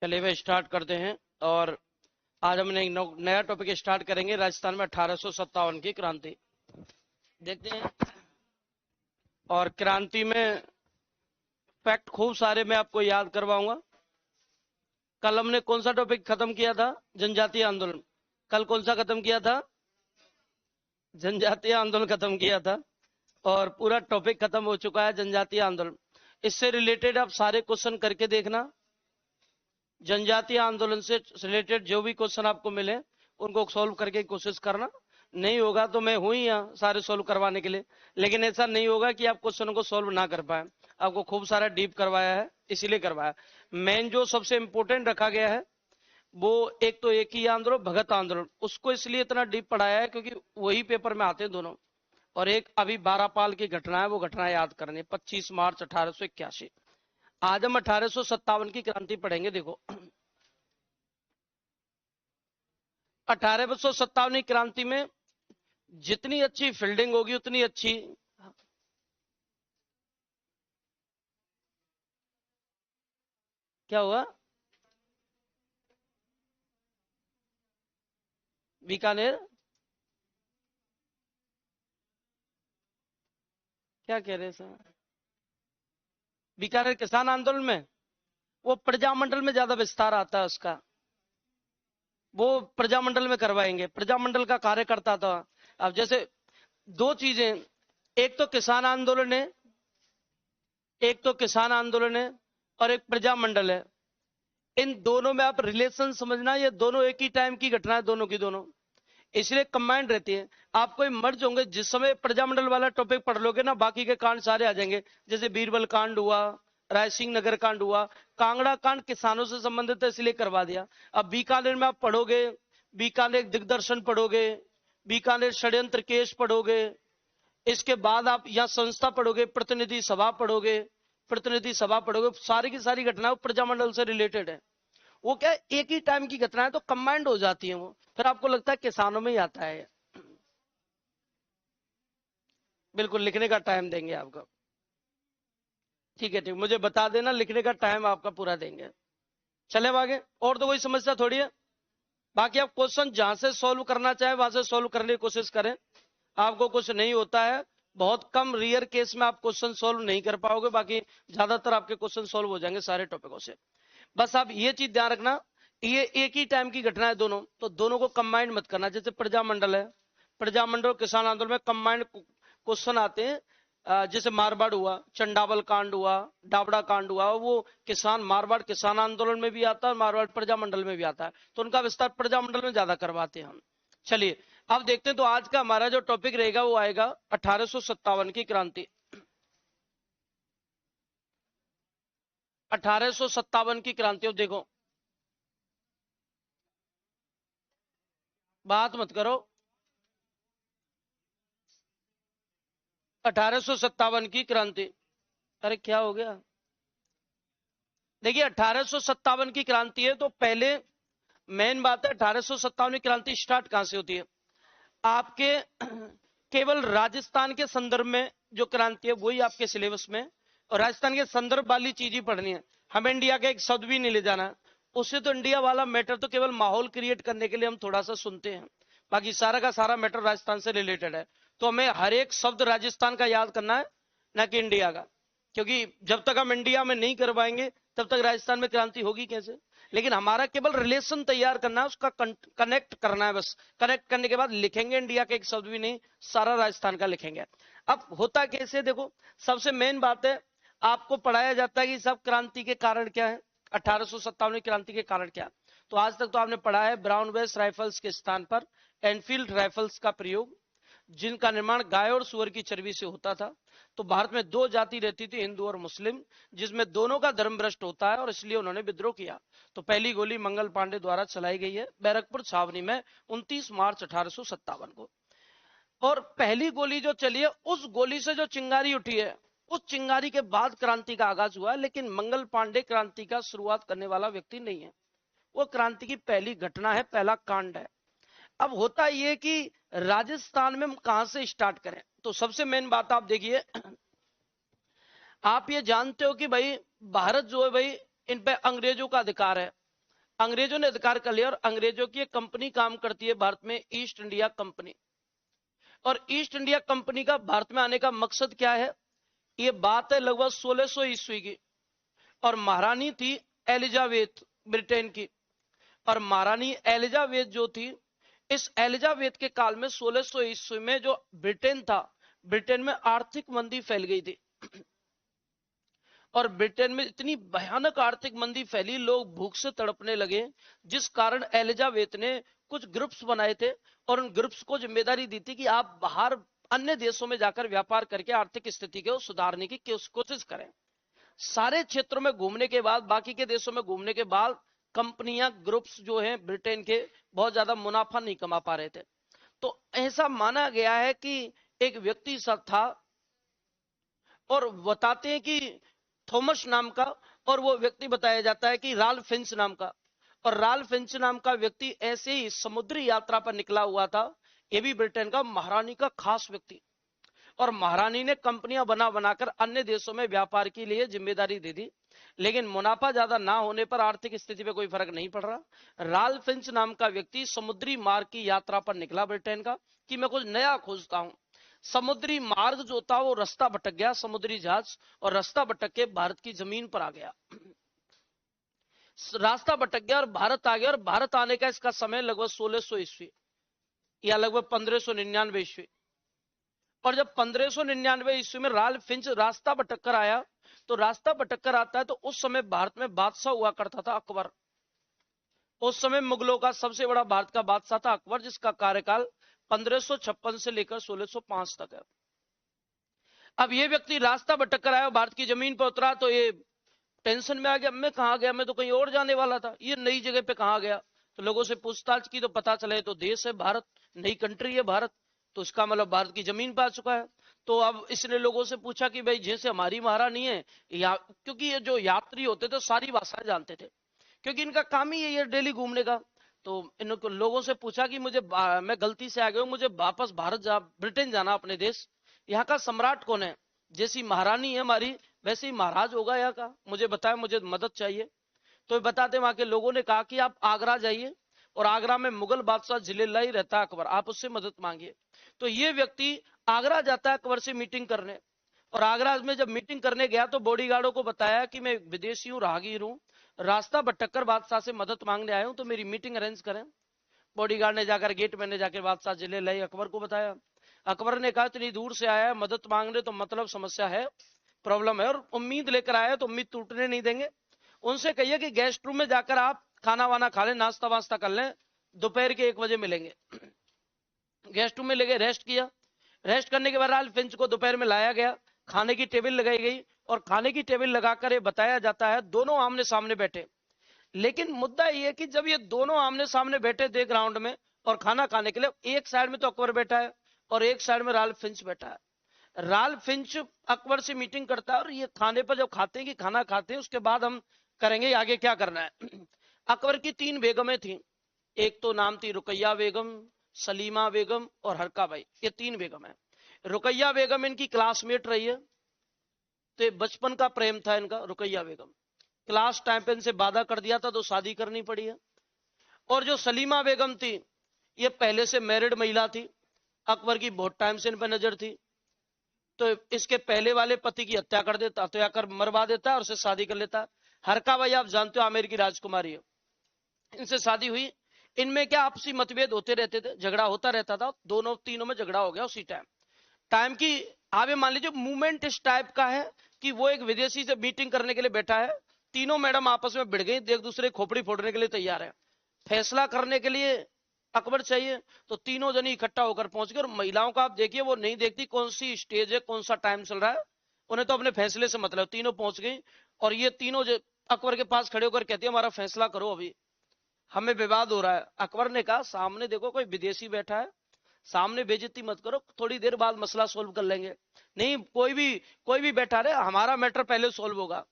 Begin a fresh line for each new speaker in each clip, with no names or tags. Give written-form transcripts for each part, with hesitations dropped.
चलिए वे स्टार्ट करते हैं। और आज हमने एक नया टॉपिक स्टार्ट करेंगे, राजस्थान में 1857 की क्रांति देखते हैं। और क्रांति में फैक्ट खूब सारे मैं आपको याद करवाऊंगा। कल हमने कौन सा टॉपिक खत्म किया था? जनजातीय आंदोलन। कल कौन सा खत्म किया था? जनजातीय आंदोलन खत्म किया था और पूरा टॉपिक खत्म हो चुका है जनजातीय आंदोलन। इससे रिलेटेड आप सारे क्वेश्चन करके देखना। जनजातीय आंदोलन से रिलेटेड जो भी क्वेश्चन आपको मिले उनको सॉल्व करके कोशिश करना। नहीं होगा तो मैं हूं ही यहाँ सारे सॉल्व करवाने के लिए, लेकिन ऐसा नहीं होगा कि आप क्वेश्चनों को सॉल्व ना कर पाए। आपको खूब सारा डीप करवाया है, इसीलिए करवाया। मेन जो सबसे इंपोर्टेंट रखा गया है वो एक तो एक ही आंदोलन, भगत आंदोलन, उसको इसलिए इतना डीप पढ़ाया है क्योंकि वही पेपर में आते हैं दोनों। और एक अभी 12 पाल की घटना है, वो घटना याद करनी है, 25 मार्च 1881। आज हम 1857 की क्रांति पढ़ेंगे। देखो 1857 क्रांति में जितनी अच्छी फील्डिंग होगी उतनी अच्छी। क्या हुआ? बीकानेर क्या कह रहे हैं सर? बीकानेर किसान आंदोलन में वो प्रजामंडल में ज्यादा विस्तार आता है उसका, वो प्रजामंडल में करवाएंगे। प्रजामंडल का कार्यकर्ता था। अब जैसे दो चीजें, एक तो किसान आंदोलन है, एक तो किसान आंदोलन है और एक प्रजामंडल है। इन दोनों में आप रिलेशन समझना, ये दोनों एक ही टाइम की घटना है, दोनों की दोनों इसलिए कंबाइंड रहती है। आपको मर्ज होंगे, जिस समय प्रजामंडल वाला टॉपिक पढ़ लोगे ना बाकी के कांड सारे आ जाएंगे। जैसे बीरबल कांड हुआ, राय सिंह नगर कांड हुआ, कांगड़ा कांड किसानों से संबंधित है इसलिए करवा दिया। अब बीकानेर में आप पढ़ोगे, बीकानेर दिग्दर्शन पढ़ोगे, बीकानेर षड्यंत्र केस पढ़ोगे, इसके बाद आप यहाँ संस्था पढ़ोगे, प्रतिनिधि सभा पढ़ोगे, प्रतिनिधि सभा पढ़ोगे, सारी की सारी घटनाएं प्रजामंडल से रिलेटेड है। वो क्या एक ही टाइम की घटना है तो कंबाइंड हो जाती है वो, फिर आपको लगता है किसानों में ही आता है। बिल्कुल लिखने का टाइम देंगे आपको। ठीक है, ठीक, मुझे बता देना, लिखने का टाइम आपका पूरा देंगे। चले अब आगे। और तो कोई समस्या थोड़ी है। बाकी आप क्वेश्चन जहां से सॉल्व करना चाहे वहां से सॉल्व करने की कोशिश करें। आपको कुछ नहीं होता है, बहुत कम रेयर केस में आप क्वेश्चन सॉल्व नहीं कर पाओगे, बाकी ज्यादातर आपके क्वेश्चन सॉल्व हो जाएंगे सारे टॉपिकों से। बस आप ये चीज ध्यान रखना, ये एक ही टाइम की घटना है दोनों, तो दोनों को कंबाइंड मत करना। जैसे प्रजामंडल है, प्रजामंडल और किसान आंदोलन में कंबाइंड क्वेश्चन आते हैं। जैसे मारवाड़ हुआ, चंडावल कांड हुआ, डाबड़ा कांड हुआ, वो किसान मारवाड़ किसान आंदोलन में भी आता है, मारवाड़ प्रजामंडल में भी आता है, तो उनका विस्तार प्रजामंडल में ज्यादा करवाते हैं हम। चलिए अब देखते हैं। तो आज का हमारा जो टॉपिक रहेगा वो आएगा 1857 की क्रांति। 1857 की क्रांति। अब देखो, बात मत करो। 1857 की क्रांति। अरे क्या हो गया? देखिए 1857 की क्रांति है तो पहले मेन बात है 1857 की क्रांति स्टार्ट कहां से होती है। आपके केवल राजस्थान के संदर्भ में जो क्रांति है वही आपके सिलेबस में, और राजस्थान के संदर्भ वाली चीज ही पढ़नी है। हमें इंडिया का एक शब्द भी नहीं ले जाना। उससे तो इंडिया वाला मैटर तो केवल माहौल क्रिएट करने के लिए हम थोड़ा सा सुनते हैं, बाकी सारा का सारा मैटर राजस्थान से रिलेटेड है। तो हमें हर एक शब्द राजस्थान का याद करना है, ना कि इंडिया का, क्योंकि जब तक हम इंडिया में नहीं करवाएंगे तब तक राजस्थान में क्रांति होगी कैसे। लेकिन हमारा केवल रिलेशन तैयार करना है, उसका कनेक्ट करना है बस। कनेक्ट करने के बाद लिखेंगे, इंडिया का एक शब्द भी नहीं, सारा राजस्थान का लिखेंगे। अब होता कैसे देखो, सबसे मेन बात है, आपको पढ़ाया जाता है कि सब क्रांति के कारण क्या है, 1857 क्रांति के कारण क्या। तो आज तक तो आपने पढ़ा है ब्राउन बेस राइफल्स के स्थान पर एनफील्ड राइफल्स का प्रयोग, जिनका निर्माण गाय और सुअर की चर्बी से होता था। तो भारत में दो जाति रहती थी, हिंदू और मुस्लिम, जिसमें दोनों का धर्म भ्रष्ट होता है और इसलिए उन्होंने विद्रोह किया। तो पहली गोली मंगल पांडे द्वारा चलाई गई है बैरकपुर छावनी में 29 मार्च 1857 को। और पहली गोली जो चली है, उस गोली से जो चिंगारी उठी है, उस चिंगारी के बाद क्रांति का आगाज हुआ। लेकिन मंगल पांडे क्रांति का शुरुआत करने वाला व्यक्ति नहीं है, वो क्रांति की पहली घटना है, पहला कांड है। अब होता यह कि राजस्थान में हम कहां से स्टार्ट करें, तो सबसे मेन बात आप देखिए, आप ये जानते हो कि भाई भारत जो है भाई इन पे अंग्रेजों का अधिकार है। अंग्रेजों ने अधिकार कर लिया और अंग्रेजों की एक कंपनी काम करती है भारत में, ईस्ट इंडिया कंपनी। और ईस्ट इंडिया कंपनी का भारत में आने का मकसद क्या है? ये बात है लगभग 1600 ईस्वी की, और महारानी थी एलिजाबेथ ब्रिटेन की। और महारानी एलिजाबेथ जो थी, इस एलिजाबेथ के काल में 1600 ईस्वी में जो ब्रिटेन था, ब्रिटेन में आर्थिक मंदी फैल गई थी। और ब्रिटेन में इतनी भयानक आर्थिक मंदी फैली, लोग भूख से तड़पने लगे, जिस कारण एलिजाबेथ ने कुछ ग्रुप्स बनाए थे और उन ग्रुप्स को जिम्मेदारी दी थी कि आप बाहर अन्य देशों में जाकर व्यापार करके आर्थिक स्थिति को सुधारने की कोशिश करें। सारे क्षेत्रों में घूमने के बाद, बाकी के देशों में घूमने के बाद, कंपनियां, ग्रुप्स जो हैं ब्रिटेन के, बहुत ज्यादा मुनाफा नहीं कमा पा रहे थे। तो ऐसा माना गया है कि एक व्यक्ति सब था, और बताते हैं कि थॉमस नाम का, और वो व्यक्ति बताया जाता है कि राल्फ फिंच नाम का। और राल्फ फिंच नाम का व्यक्ति ऐसे ही समुद्री यात्रा पर निकला हुआ था, ये भी ब्रिटेन का महारानी का खास व्यक्ति। और महारानी ने कंपनियां बना बनाकर अन्य देशों में व्यापार के लिए जिम्मेदारी दे दी, लेकिन मुनाफा ज्यादा ना होने पर आर्थिक स्थिति पे कोई फर्क नहीं पड़ रहा। राल्फ फिंच नाम का व्यक्ति समुद्री मार्ग की यात्रा पर निकला ब्रिटेन का, कि मैं कुछ नया खोजता हूं। समुद्री मार्ग जो था वो रास्ता भटक गया, समुद्री जहाज, और रास्ता भटक के भारत की जमीन पर आ गया। रास्ता भटक गया और भारत आ गया, और भारत आने का इसका समय लगभग 1600 ईस्वी या लगभग 1599 ईस्वी। और जब 1599 ईस्वी में राल्फ फिंच रास्ता भटक कर आया, तो रास्ता भटक कर आता है तो उस समय भारत में बादशाह हुआ करता था अकबर। उस समय मुगलों का सबसे बड़ा भारत का बादशाह था अकबर, जिसका कार्यकाल 1556 से लेकर 1605 तक है। अब ये व्यक्ति रास्ता भटक कर आया, भारत की जमीन पर उतरा, तो ये टेंशन में आ गया, मैं कहां गया, मैं तो कहीं और जाने वाला था, ये नई जगह पे कहां गया। तो लोगों से पूछताछ की तो पता चला तो देश है भारत, नई कंट्री है भारत, तो इसका मतलब भारत की जमीन पर आ चुका है। तो अब इसने लोगों से पूछा कि भाई जैसे हमारी महारानी है, या क्योंकि ये जो यात्री होते थे सारी भाषाएं जानते थे, क्योंकि इनका काम ही यही है डेली घूमने का। तो इन लोगों से पूछा कि मैं गलती से आ गया हूं, मुझे वापस ब्रिटेन जाना, अपने देश। यहाँ का सम्राट कौन है? जैसी महारानी है हमारी, वैसे ही महाराज होगा यहाँ का, मुझे बताया, मुझे मदद चाहिए। तो बताते वहां के लोगों ने कहा कि आप आगरा जाइए, और आगरा में मुगल बादशाह जिलेलाई रहता है अकबर, आप उससे मदद मांगिए। तो ये व्यक्ति आगरा जाता है अकबर से मीटिंग करने। और आगरा में जब मीटिंग करने गया तो बॉडीगार्डों को बताया कि मैं विदेशी हूँ, राहगीर हूँ, रास्ता भटककर बादशाह से मदद मांगने आया हूं, तो मेरी मीटिंग अरेंज करें। बॉडीगार्ड ने जाकर गेट मैंने जाकर बादशाह जिलेलाई अकबर को बताया। अकबर ने कहा इतनी दूर से आया है मदद मांगने, तो मतलब समस्या है, प्रॉब्लम है, और उम्मीद लेकर आया है, तो उम्मीद टूटने नहीं देंगे। उनसे कहिए कि गेस्ट रूम में जाकर आप खाना वाना खा लें, नाश्ता वास्ता कर लें, दोपहर के 1 बजे मिलेंगे। गेस्ट रूम में ले गए, रेस्ट किया। रेस्ट करने के बाद राल्फ फिंच को दोपहर में लाया गया, खाने की टेबल लगाई गई, और खाने की टेबल लगाकर ये बताया जाता है दोनों आमने सामने बैठे। लेकिन मुद्दा ये है कि जब ये दोनों आमने सामने बैठे थे ग्राउंड में और खाना खाने के लिए, एक साइड में तो अकबर बैठा है और एक साइड में राल्फ फिंच बैठा है। राल्फ फिंच अकबर से मीटिंग करता है, और ये खाने पर जब खाते हैं कि खाना खाते हैं उसके बाद हम करेंगे आगे क्या करना है। अकबर की 3 बेगमें थी, एक तो नाम थी रुकैया बेगम, सलीमा बेगम और हरका बाई, ये 3 बेगम है। रुकैया बेगम इनकी क्लासमेट रही है, तो बचपन का प्रेम था इनका। रुकैया बेगम क्लास टाइम पे इनसे वादा कर दिया था, तो शादी करनी पड़ी है। और जो सलीमा बेगम थी, ये पहले से मैरिड महिला थी, अकबर की बहुत टाइम से इन पर नजर थी, तो इसके पहले वाले पति की हत्या कर देता, तो या कर मरवा देता है और उससे शादी कर लेता। हरका बाई आप जानते हो आमेर की राजकुमारी है, इनसे शादी हुई। इनमें क्या आपसी मतभेद होते रहते थे, झगड़ा होता रहता था, दोनों तीनों में झगड़ा हो गया उसी टाइम। टाइम की आप मान लीजिए मूवमेंट इस टाइप का है कि वो एक विदेशी से मीटिंग करने के लिए बैठा है, तीनों मैडम आपस में भिड़ गई, एक दूसरे खोपड़ी फोड़ने के लिए तैयार है। फैसला करने के लिए अकबर चाहिए, तो तीनों जने इकट्ठा होकर पहुंच गए। और महिलाओं का आप देखिए, वो नहीं देखती कौन सी स्टेज है, कौन सा टाइम चल रहा है, उन्हें तो अपने फैसले से मतलब। तीनों पहुंच गई, और ये तीनों अकबर के पास खड़े होकर कहती है हमारा फैसला करो, अभी हमें विवाद हो रहा है। अकबर ने कहा सामने देखो कोई विदेशी बैठा है, सामने बेइज्जती मत करो, थोड़ी देर बाद मसला सोल्व कर लेंगे। नहीं, कोई भी बैठा रहे, हमारा मैटर पहले सोल्व होगा।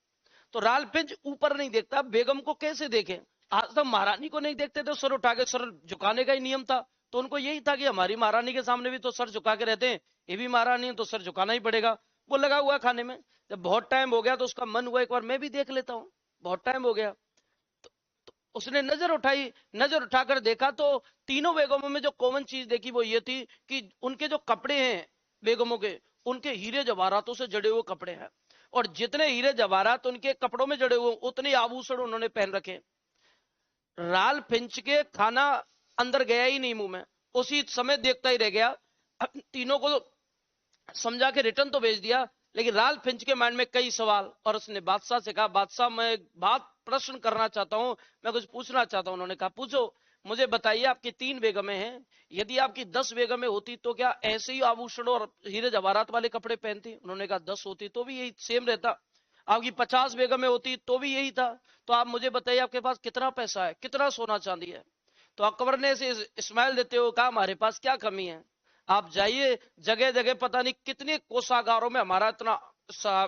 तो राल्फ फिंच ऊपर नहीं देखता, बेगम को कैसे देखें, आज तक महारानी को नहीं देखते थे, सर उठा के सर झुकाने का ही नियम था। तो उनको यही था कि हमारी महारानी के सामने भी तो सर झुका के रहते हैं, ये भी महारानी है तो सर झुकाना ही पड़ेगा। वो लगा हुआ खाने में, जब बहुत टाइम हो गया तो उसका मन हुआ एक बार मैं भी देख लेता हूँ, बहुत टाइम हो गया। उसने नजर उठाई, नजर उठाकर देखा तो तीनों बेगमों में जो कॉमन चीज देखी वो ये थी कि उनके जो कपड़े हैं बेगमों के, उनके हीरे जवाहरातों से जड़े हुए कपड़े हैं, और जितने हीरे जवाहरात उनके कपड़ों में जड़े हुए उतने आभूषण उन्होंने पहन रखे। राल फिंच के खाना अंदर गया ही नहीं मुंह में, उसी समय देखता ही रह गया। तीनों को समझा के रिटर्न तो भेज दिया, लेकिन राल फिंच के माइंड में कई सवाल, और उसने बादशाह से कहा, बादशाह मैं बात प्रश्न करना चाहता हूं, मैं कुछ पूछना चाहता हूं। उन्होंने कहा पूछो, मुझे बताइए आपकी 3 बेगमें हैं, यदि आपकी 10 बेगमें होती तो क्या ऐसे ही आभूषण और हीरे जवाहरात वाले कपड़े पहनती? उन्होंने कहा 10 होती तो भी यही सेम रहता। आपकी 50 बेगमें होती तो भी यही था। तो आप मुझे बताइए आपके पास कितना पैसा है, कितना सोना चांदी है? तो अकबर ने से इस्माइल देते हुए कहा, हमारे पास क्या कमी है, आप जाइए, जगह जगह पता नहीं कितने कोषागारों में हमारा इतना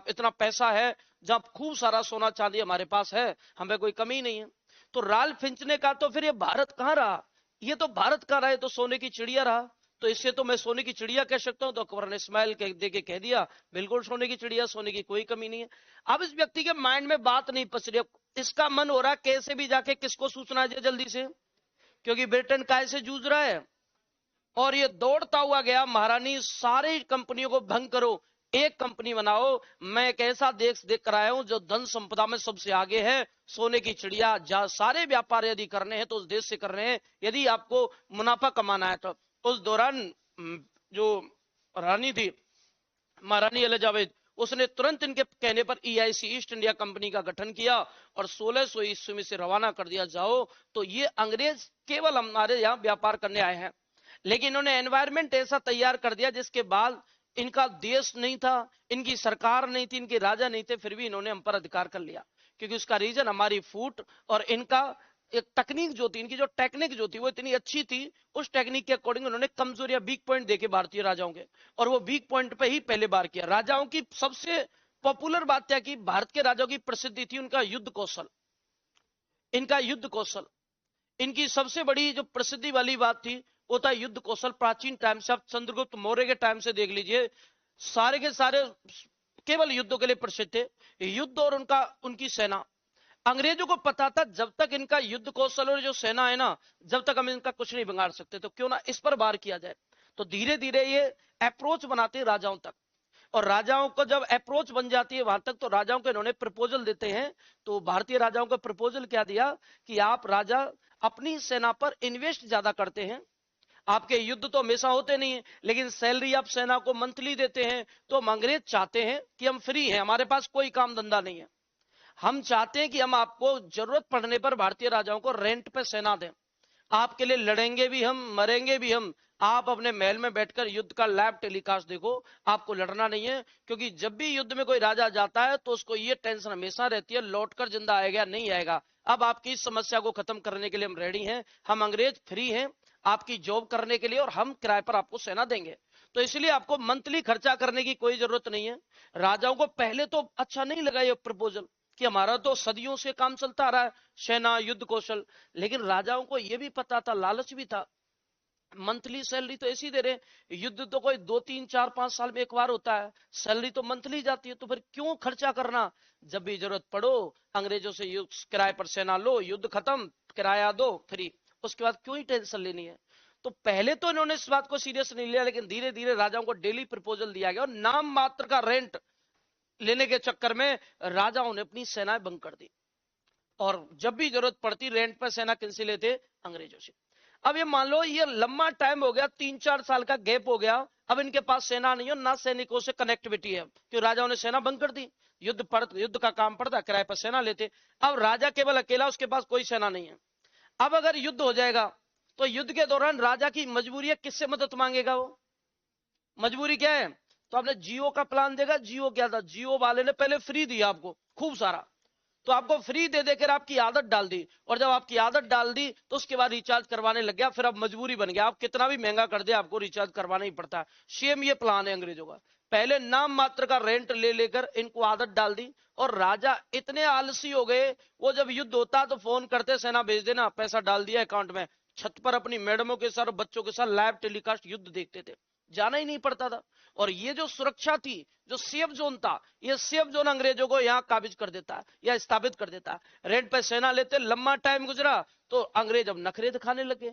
इतना पैसा है, जहां खूब सारा सोना चांदी हमारे पास है, हमें कोई कमी नहीं है। तो राल फिंच ने कहा, तो फिर ये भारत कहां रहा? ये तो भारत का रहा है, तो सोने की चिड़िया रहा, तो इससे तो मैं सोने की चिड़िया कह सकता हूं। तो अकबर ने इस्माइल दे के कह दिया, बिल्कुल सोने की चिड़िया, सोने की कोई कमी नहीं है। अब इस व्यक्ति के माइंड में बात नहीं पस रही, इसका मन हो रहा कैसे भी जाके किसको सूचना दे जल्दी से, क्योंकि ब्रिटेन काय से जूझ रहा है। और ये दौड़ता हुआ गया, महारानी सारी कंपनियों को भंग करो, एक कंपनी बनाओ, मैं एक ऐसा देश देख कर आया हूं जो धन संपदा में सबसे आगे है, सोने की चिड़िया, जहां सारे व्यापार यदि करने हैं तो उस देश से करने हैं, यदि आपको मुनाफा कमाना है तो। उस दौरान जो रानी थी महारानी एलिजाबेथ, उसने तुरंत इनके कहने पर EIC ईस्ट इंडिया कंपनी का गठन किया और 1600 ईस्वी में से रवाना कर दिया, जाओ तो ये अंग्रेज केवल हमारे यहाँ व्यापार करने आए हैं। लेकिन इन्होंने एनवायरमेंट ऐसा तैयार कर दिया जिसके बाद इनका देश नहीं था, इनकी सरकार नहीं थी, इनके राजा नहीं थे, फिर भी इन्होंने हम पर अधिकार कर लिया, क्योंकि उसका रीजन हमारी फूट और इनका एक टेक्निक जो थी, इनकी जो टेक्निक जो थी वो इतनी अच्छी थी, उस टेक्निक के अकॉर्डिंग उन्होंने कमजोरियां वीक पॉइंट देके भारतीय राजाओं के, और वो वीक पॉइंट पे ही पहले बार किया। राजाओं की सबसे पॉपुलर बात क्या की, भारत के राजाओं की प्रसिद्धि थी उनका युद्ध कौशल, इनका युद्ध कौशल, इनकी सबसे बड़ी जो प्रसिद्धि वाली बात थी वो था युद्ध कौशल। प्राचीन टाइम से, आप चंद्रगुप्त मौर्य के टाइम से देख लीजिए, सारे के सारे केवल युद्धों के लिए प्रसिद्ध थे, युद्ध और उनका उनकी सेना। अंग्रेजों को पता था जब तक इनका युद्ध कौशल और जो सेना है ना, जब तक हम इनका कुछ नहीं बिगाड़ सकते, तो क्यों ना इस पर वार किया जाए। तो धीरे धीरे ये अप्रोच बनाते हैं राजाओं तक, और राजाओं को जब अप्रोच बन जाती है वहां तक, तो राजाओं को इन्होंने प्रपोजल देते हैं। तो भारतीय राजाओं को प्रपोजल क्या दिया कि आप राजा अपनी सेना पर इन्वेस्ट ज्यादा करते हैं, आपके युद्ध तो हमेशा होते नहीं है, लेकिन सैलरी आप सेना को मंथली देते हैं, तो हम अंग्रेज चाहते हैं कि हम फ्री हैं, हमारे पास कोई काम धंधा नहीं है, हम चाहते हैं कि हम आपको जरूरत पड़ने पर भारतीय राजाओं को रेंट पे सेना दें, आपके लिए लड़ेंगे भी हम, मरेंगे भी हम, आप अपने महल में बैठकर युद्ध का लाइव टेलीकास्ट देखो, आपको लड़ना नहीं है। क्योंकि जब भी युद्ध में कोई राजा जाता है तो उसको ये टेंशन हमेशा रहती है, लौटकर जिंदा आएगा नहीं आएगा। अब आपकी इस समस्या को खत्म करने के लिए हम रेडी हैं, हम अंग्रेज फ्री हैं आपकी जॉब करने के लिए, और हम किराए पर आपको सेना देंगे, तो इसलिए आपको मंथली खर्चा करने की कोई जरूरत नहीं है। राजाओं को पहले तो अच्छा नहीं लगा ये प्रपोजल कि हमारा तो सदियों से काम चलता आ रहा है, सेना, युद्ध कौशल, लेकिन राजाओं को यह भी पता था, लालच भी था, मंथली सैलरी तो ऐसी दे रहे, युद्ध तो कोई 2 3 4 5 साल में एक बार होता है, सैलरी तो मंथली जाती है, तो फिर क्यों खर्चा करना, जब भी जरूरत पड़ो अंग्रेजों से किराए पर सेना लो, युद्ध खत्म, किराया दो फ्री, उसके बाद क्यों ही टेंशन लेनी है। तो पहले तो इन्होंने इस बात को सीरियस नहीं लिया, लेकिन धीरे धीरे राजाओं को डेली प्रपोजल दिया गया, और नाम मात्र का रेंट लेने के चक्कर में राजाओं ने अपनी सेनाएं बंद कर दी, और जब भी जरूरत पड़ती रेंट पर सेना किनसे लेते, अंग्रेजों से। अब ये मान लो ये लंबा टाइम हो गया, 3 4 साल का गैप हो गया, अब इनके पास सेना नहीं हो, ना सैनिकों से कनेक्टिविटी है, क्यों राजाओं ने सेना बंद कर दी, युद्ध का काम पड़ता, किराए पर सेना लेते। अब राजा केवल अकेला, उसके पास कोई सेना नहीं है। अब अगर युद्ध हो जाएगा तो युद्ध के दौरान राजा की मजबूरी है, किससे मदद मांगेगा वो, मजबूरी क्या है, तो आपने जियो का प्लान देगा, जियो क्या था, जियो वाले ने पहले फ्री दिया आपको खूब सारा, तो आपको फ्री दे देकर आपकी आदत डाल दी, और जब आपकी आदत डाल दी तो उसके बाद रिचार्ज करवाने लग गया, फिर अब मजबूरी बन गया, आप कितना भी महंगा कर दे आपको रिचार्ज करवाना ही पड़ता है। सेम ये प्लान है अंग्रेजों का, पहले नाम मात्र का रेंट ले लेकर इनको आदत डाल दी, और राजा इतने आलसी हो गए, वो जब युद्ध होता तो फोन करते, सेना भेज देना, पैसा डाल दिया अकाउंट में, छत पर अपनी मैडमों के साथ, बच्चों के साथ लाइव टेलीकास्ट युद्ध देखते थे, जाना ही नहीं पड़ता था। और ये जो सुरक्षा थी, जो सेफ जोन था, ये सेफ जोन अंग्रेजों को यहां काबिज कर देता है या स्थापित कर देता है। रेड पे सेना लेते, लंबा टाइम गुजरा तो अंग्रेज अब नखरे दिखाने लगे।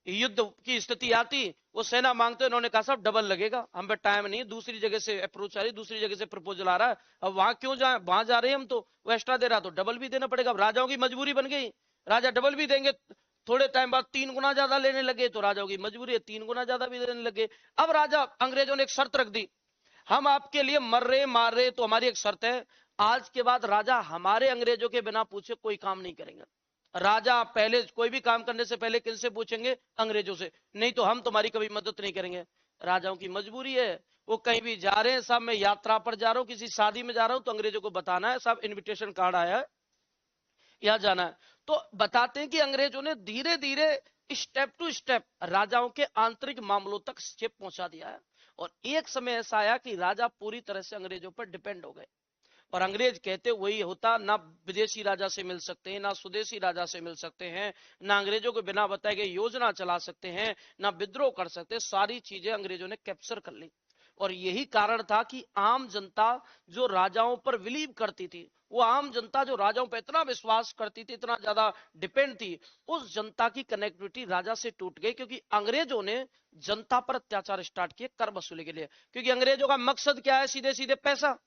युद्ध की स्थिति आती, वो सेना मांगते, उन्होंने कहा साहब डबल लगेगा, हम पे टाइम नहीं, दूसरी जगह से अप्रोच आ रही, दूसरी जगह से प्रपोजल आ रहा है, अब वहां क्यों जाए, वहां जा रहे हैं हम तो, वो एक्स्ट्रा दे रहा तो डबल भी देना पड़ेगा। अब राजाओं की मजबूरी बन गई, राजा डबल भी देंगे, थोड़े टाइम बाद 3 गुना ज्यादा लेने लगे, तो राजाओं की मजबूरी है 3 गुना ज्यादा भी देने लगे। अब राजा अंग्रेजों ने एक शर्त रख दी, हम आपके लिए मर रहे मार रहे, तो हमारी एक शर्त है, आज के बाद राजा हमारे अंग्रेजों के बिना पूछे कोई काम नहीं करेंगे। राजा पहले कोई भी काम करने से पहले किनसे पूछेंगे? अंग्रेजों से, नहीं तो हम तुम्हारी कभी मदद नहीं करेंगे। राजाओं की मजबूरी है, वो कहीं भी जा रहे हैं, साहब मैं यात्रा पर जा रहा हूं, किसी शादी में जा रहा हूं, तो अंग्रेजों को बताना है साहब इनविटेशन कार्ड आया है, यहाँ जाना है। तो बताते हैं कि अंग्रेजों ने धीरे धीरे स्टेप टू स्टेप राजाओं के आंतरिक मामलों तक स्टेप पहुंचा दिया है। और एक समय ऐसा आया कि राजा पूरी तरह से अंग्रेजों पर डिपेंड हो गए, और अंग्रेज कहते वही होता, ना विदेशी राजा से मिल सकते हैं, ना स्वदेशी राजा से मिल सकते हैं, ना अंग्रेजों को बिना बताए गए योजना चला सकते हैं, ना विद्रोह कर सकते, सारी चीजें अंग्रेजों ने कैप्चर कर ली। और यही कारण था कि आम जनता जो राजाओं पर बिलीव करती थी, वो आम जनता जो राजाओं पर इतना विश्वास करती थी, इतना ज्यादा डिपेंड थी, उस जनता की कनेक्टिविटी राजा से टूट गई, क्योंकि अंग्रेजों ने जनता पर अत्याचार स्टार्ट किए कर वसूली के लिए। क्योंकि अंग्रेजों का मकसद क्या है? सीधे सीधे पैसा,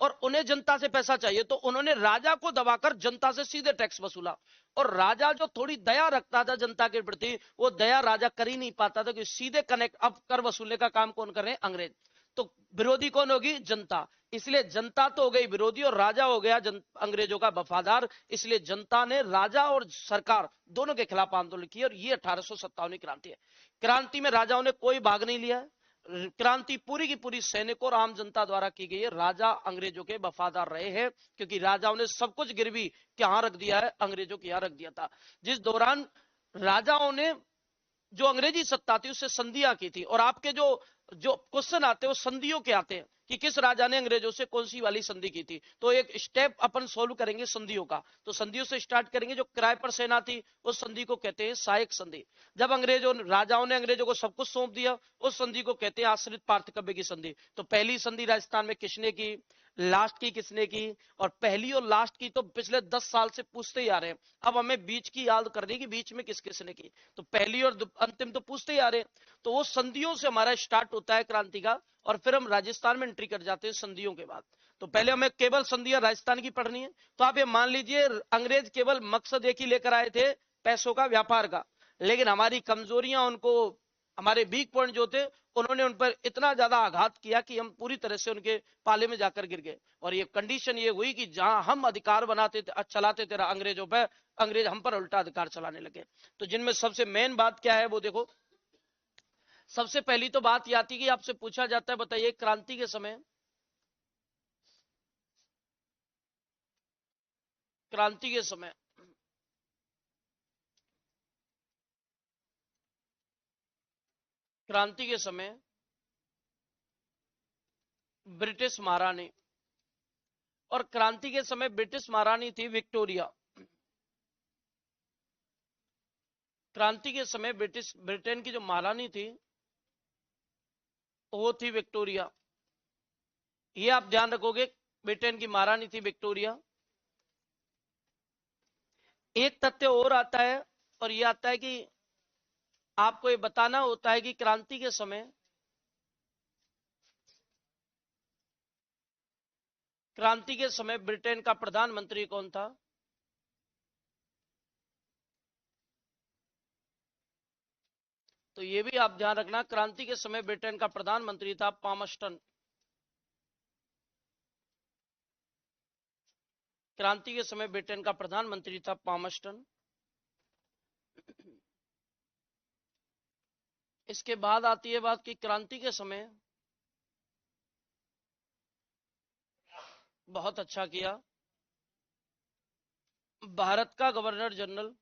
और उन्हें जनता से पैसा चाहिए, तो उन्होंने राजा को दबाकर जनता से सीधे टैक्स वसूला। और राजा जो थोड़ी दया रखता था जनता के प्रति, वो दया राजा कर ही नहीं पाता था, कि सीधे कनेक्ट, अब कर वसूलने का काम कौन कर रहे हैं? अंग्रेज। तो विरोधी कौन होगी? जनता। इसलिए जनता तो हो गई विरोधी और राजा हो गया अंग्रेजों का वफादार। इसलिए जनता ने राजा और सरकार दोनों के खिलाफ आंदोलन किया, और ये 1857 की क्रांति है। क्रांति में राजाओं ने कोई भाग नहीं लिया, क्रांति पूरी की पूरी सैनिकों और आम जनता द्वारा की गई है। राजा अंग्रेजों के वफादार रहे हैं, क्योंकि राजाओं ने सब कुछ गिरवी कहां रख दिया है? अंग्रेजों के यहां रख दिया था। जिस दौरान राजाओं ने जो अंग्रेजी सत्ता थी उससे संधियां की थी, और आपके जो जो क्वेश्चन आते हैं वो संधियों के आते हैं, कि किस राजा ने अंग्रेजों से कौन सी वाली संधि की थी। तो एक स्टेप अपन सोल्व करेंगे संधियों का, तो संधियों से स्टार्ट करेंगे। जो किराए पर सेना थी उस संधि को कहते हैं सहायक संधि। जब अंग्रेजों राजाओं ने अंग्रेजों को सब कुछ सौंप दिया, उस संधि को कहते हैं आश्रित पार्थकव्य की संधि। तो पहली संधि राजस्थान में किसने की, लास्ट की किसने की, और पहली और लास्ट की तो पिछले 10 साल से पूछते ही आ रहे हैं। अब हमें बीच की याद करनी कि बीच में किस किसने की, तो पहली और अंतिम तो पूछते ही आ रहे हैं। तो वो संधियों से हमारा स्टार्ट होता है क्रांति का, और फिर हम राजस्थान में एंट्री कर जाते हैं संधियों के बाद। तो पहले हमें केवल संधियां राजस्थान की पढ़नी है। तो आप ये मान लीजिए, अंग्रेज केवल मकसद एक ही लेकर आए थे, पैसों का, व्यापार का, लेकिन हमारी कमजोरियां, उनको हमारे वीक पॉइंट जो थे, उन्होंने उन पर इतना ज्यादा आघात किया कि हम पूरी तरह से उनके पाले में जाकर गिर गए। और ये कंडीशन ये हुई कि जहां हम अधिकार बनाते थे, चलाते थे अंग्रेजों पर, अंग्रेज हम पर उल्टा अधिकार चलाने लगे। तो जिनमें सबसे मेन बात क्या है वो देखो। सबसे पहली तो बात यह आती कि आपसे पूछा जाता है, बताइए क्रांति के समय, क्रांति के समय क्रांति के समय ब्रिटिश महारानी, और क्रांति के समय ब्रिटिश महारानी थी विक्टोरिया। क्रांति के समय ब्रिटेन की जो महारानी थी वो थी विक्टोरिया। ये आप ध्यान रखोगे, ब्रिटेन की महारानी थी विक्टोरिया। एक तथ्य और आता है, और ये आता है कि आपको ये बताना होता है कि क्रांति के समय, क्रांति के समय ब्रिटेन का प्रधानमंत्री कौन था? तो ये भी आप ध्यान रखना, क्रांति के समय ब्रिटेन का प्रधानमंत्री था पामस्टन। क्रांति के समय ब्रिटेन का प्रधानमंत्री था पामस्टन। इसके बाद आती है बात कि क्रांति के समय, बहुत अच्छा किया, भारत का गवर्नर जनरल,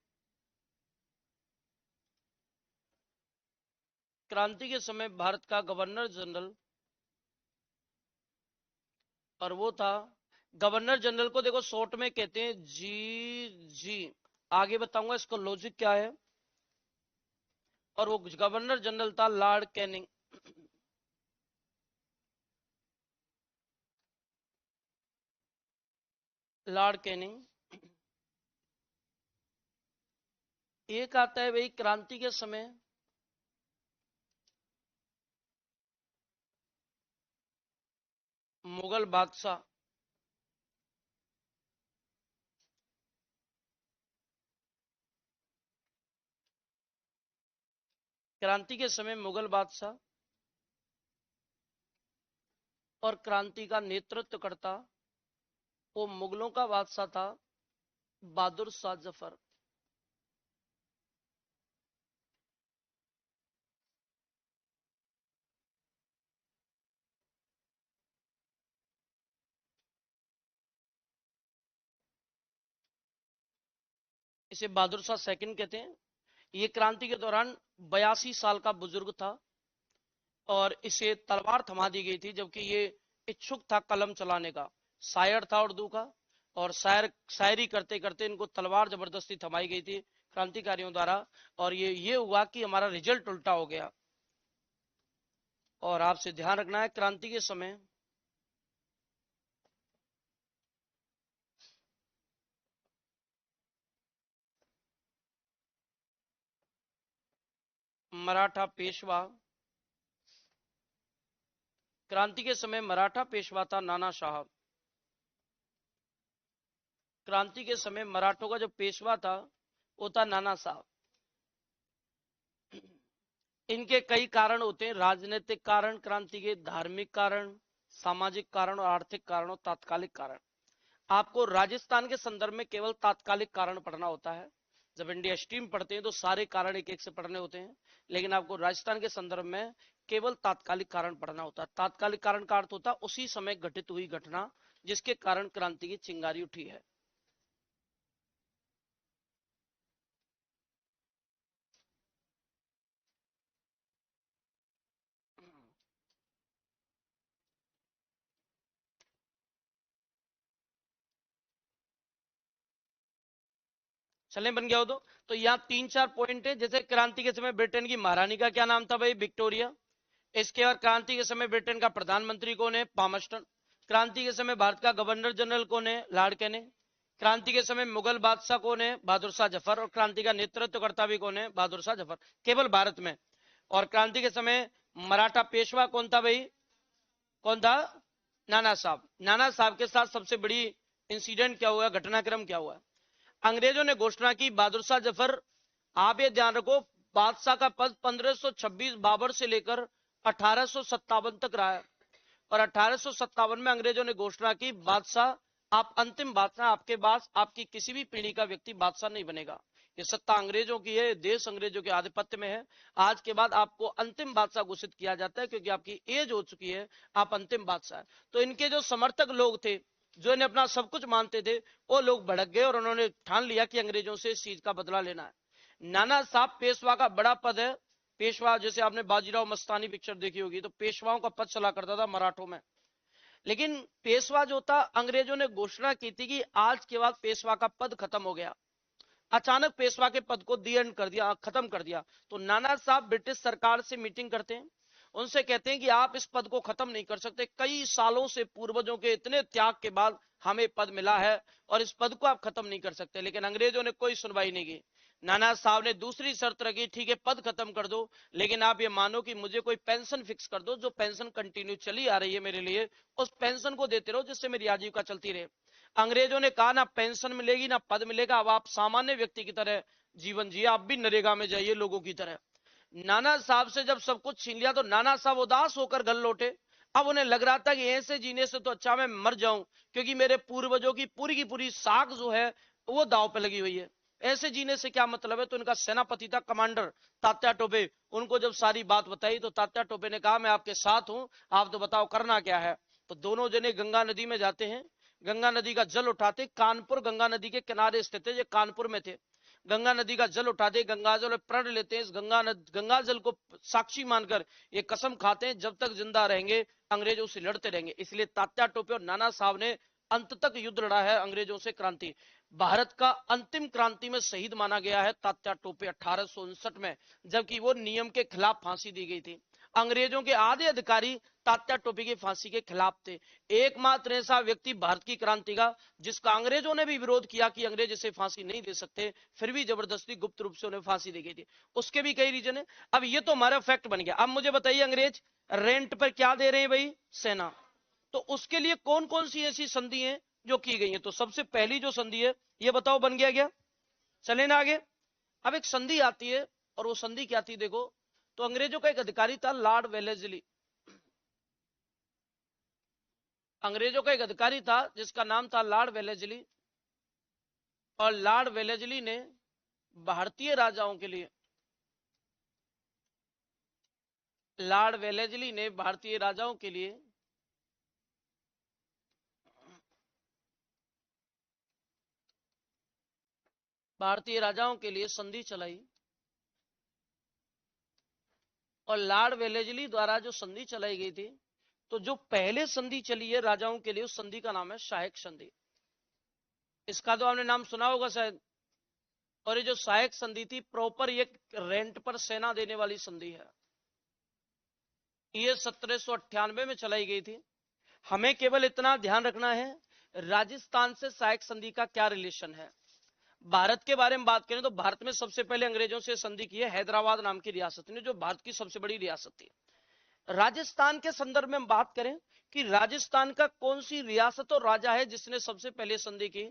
क्रांति के समय भारत का गवर्नर जनरल, और वो था, गवर्नर जनरल को देखो शॉर्ट में कहते हैं जी। आगे बताऊंगा इसका लॉजिक क्या है। और वो गवर्नर जनरल था लॉर्ड कैनिंग। Lord Canning. एक आता है भाई क्रांति के समय मुगल बादशाह, क्रांति के समय मुगल बादशाह और क्रांति का नेतृत्व करता वो मुगलों का बादशाह था बहादुर शाह जफर। इसे बहादुर शाह सेकंड कहते हैं। ये क्रांति के दौरान 82 साल का बुजुर्ग था और इसे तलवार थमा दी गई थी, जबकि ये इच्छुक था कलम चलाने का, शायर था उर्दू का, और शायरी करते करते इनको तलवार जबरदस्ती थमाई गई थी क्रांतिकारियों द्वारा, और ये हुआ कि हमारा रिजल्ट उल्टा हो गया। और आपसे ध्यान रखना है क्रांति के समय मराठा पेशवा, क्रांति के समय मराठा पेशवा था नाना साहब। क्रांति के समय मराठों का जो पेशवा था वो था नाना साहब। इनके कई कारण होते हैं, राजनीतिक कारण क्रांति के, धार्मिक कारण, सामाजिक कारण और आर्थिक कारण और तात्कालिक कारण। आपको राजस्थान के संदर्भ में केवल तात्कालिक कारण पढ़ना होता है। जब इंडिया स्ट्रीम पढ़ते हैं तो सारे कारण एक एक से पढ़ने होते हैं, लेकिन आपको राजस्थान के संदर्भ में केवल तात्कालिक कारण पढ़ना होता है। तात्कालिक कारण का अर्थ होता है उसी समय घटित हुई घटना जिसके कारण क्रांति की चिंगारी उठी है। चलें, बन गया हो तो यहाँ 3-4 पॉइंट है। जैसे क्रांति के समय ब्रिटेन की महारानी का क्या नाम था भाई? विक्टोरिया। इसके बाद क्रांति के समय ब्रिटेन का प्रधानमंत्री कौन है? पामस्टन। क्रांति के समय भारत का गवर्नर जनरल कौन है? Lord Canning. क्रांति के समय मुगल बादशाह कौन है? बहादुर शाह जफर। और क्रांति का नेतृत्व करता भी कौन है? बहादुर शाह जफर, केवल भारत में। और क्रांति के समय मराठा पेशवा कौन था भाई? कौन था? नाना साहब। नाना साहब के साथ सबसे बड़ी इंसिडेंट क्या हुआ, घटनाक्रम क्या हुआ? अंग्रेजों ने घोषणा की, बहादुर शाह जफर, आप ये ध्यान रखो, बादशाह का पद 1526 बाबर से लेकर 1857 तक रहा है, और 1857 में अंग्रेजों ने घोषणा की, बादशाह आप अंतिम बादशाह, आपके पास आपकी किसी भी पीढ़ी का व्यक्ति बादशाह नहीं बनेगा। ये सत्ता अंग्रेजों की है, देश अंग्रेजों के आधिपत्य में है। आज के बाद आपको अंतिम बादशाह घोषित किया जाता है, क्योंकि आपकी एज हो चुकी है, आप अंतिम बादशाह है। तो इनके जो समर्थक लोग थे, जो इन्हें अपना सब कुछ मानते थे, वो लोग भड़क गए और उन्होंने ठान लिया कि अंग्रेजों से इस चीज का बदला लेना है। नाना साहब पेशवा का बड़ा पद है। पेशवा, जैसे आपने बाजीराव मस्तानी पिक्चर देखी होगी, तो पेशवाओं का पद चला करता था मराठों में। लेकिन पेशवा जो था, अंग्रेजों ने घोषणा की थी कि आज के बाद पेशवा का पद खत्म हो गया। अचानक पेशवा के पद को दी एंड कर दिया, खत्म कर दिया। तो नाना साहब ब्रिटिश सरकार से मीटिंग करते हैं, उनसे कहते हैं कि आप इस पद को खत्म नहीं कर सकते, कई सालों से पूर्वजों के इतने त्याग के बाद हमें पद मिला है और इस पद को आप खत्म नहीं कर सकते। लेकिन अंग्रेजों ने कोई सुनवाई नहीं की। नाना साहब ने दूसरी शर्त रखी, ठीक है पद खत्म कर दो, लेकिन आप ये मानो कि मुझे कोई पेंशन फिक्स कर दो, जो पेंशन कंटिन्यू चली आ रही है मेरे लिए, उस पेंशन को देते रहो जिससे मेरी आजीविका चलती रहे। अंग्रेजों ने कहा ना पेंशन मिलेगी ना पद मिलेगा, अब आप सामान्य व्यक्ति की तरह जीवन जिए, आप भी नरेगा में जाइए लोगों की तरह। नाना साहब से जब सब कुछ छीन लिया तो नाना साहब उदास होकर घर लौटे। अब उन्हें लग रहा था कि ऐसे जीने से तो अच्छा मैं मर जाऊं, क्योंकि मेरे पूर्वजों की पूरी साख जो है वो दांव पे लगी हुई है। ऐसे जीने से क्या मतलब है? तो इनका सेनापति था कमांडर तात्या टोपे, उनको जब सारी बात बताई तो तात्या टोपे ने कहा मैं आपके साथ हूं, आप तो बताओ करना क्या है। तो दोनों जने गंगा नदी में जाते हैं, गंगा नदी का जल उठाते, कानपुर गंगा नदी के किनारे स्थित है, ये कानपुर में थे। गंगा नदी का जल उठाते, गंगा जल प्रण लेते हैं, इस गंगा जल को साक्षी मानकर ये कसम खाते हैं जब तक जिंदा रहेंगे अंग्रेजों से लड़ते रहेंगे। इसलिए तात्या टोपे और नाना साहब ने अंत तक युद्ध लड़ा है अंग्रेजों से। क्रांति भारत का अंतिम क्रांति में शहीद माना गया है तात्या टोपे 1859 में, जबकि वो नियम के खिलाफ फांसी दी गई थी। अंग्रेजों के आधे अधिकारी तात्या टोपे की फांसी के खिलाफ थे। एकमात्र ऐसा व्यक्ति भारत की क्रांति का जिसका अंग्रेजों ने भी विरोध किया कि अंग्रेज इसे फांसी नहीं दे सकते, फिर भी जबरदस्ती गुप्त रूप से उन्हें फांसी दी गई थी। उसके भी कई रीजन है। अब ये तो हमारा फैक्ट बन गया। अब मुझे बताइए, अंग्रेज रेंट पर क्या दे रहे हैं भाई? सेना। तो उसके लिए कौन कौन सी ऐसी संधि है जो की गई है? तो सबसे पहली जो संधि है ये बताओ, बन गया क्या? चले ना आगे। अब एक संधि आती है, और वो संधि क्या थी देखो। तो अंग्रेजों का एक अधिकारी था लॉर्ड वेलेस्ली। अंग्रेजों का एक अधिकारी था जिसका नाम था लॉर्ड वेलेस्ली। और लॉर्ड वेलेस्ली ने भारतीय राजाओं के लिए लॉर्ड वेलेस्ली ने भारतीय राजाओं के लिए संधि चलाई। और लॉर्ड वेलेस्ली द्वारा जो संधि चलाई गई थी, तो जो पहले संधि चली है राजाओं के लिए, उस संधि का नाम है सहायक संधि। इसका तो आपने नाम सुना होगा शायद। और ये जो सहायक संधि थी, प्रॉपर ये रेंट पर सेना देने वाली संधि है। ये 1798 में चलाई गई थी। हमें केवल इतना ध्यान रखना है, राजस्थान से सहायक संधि का क्या रिलेशन है। भारत के बारे में बात करें तो भारत में सबसे पहले अंग्रेजों से संधि की है हैदराबाद नाम की रियासत ने, जो भारत की सबसे बड़ी रियासत थी। राजस्थान के संदर्भ में हम बात करें कि राजस्थान का कौन सी रियासत और राजा है जिसने सबसे पहले संधि की,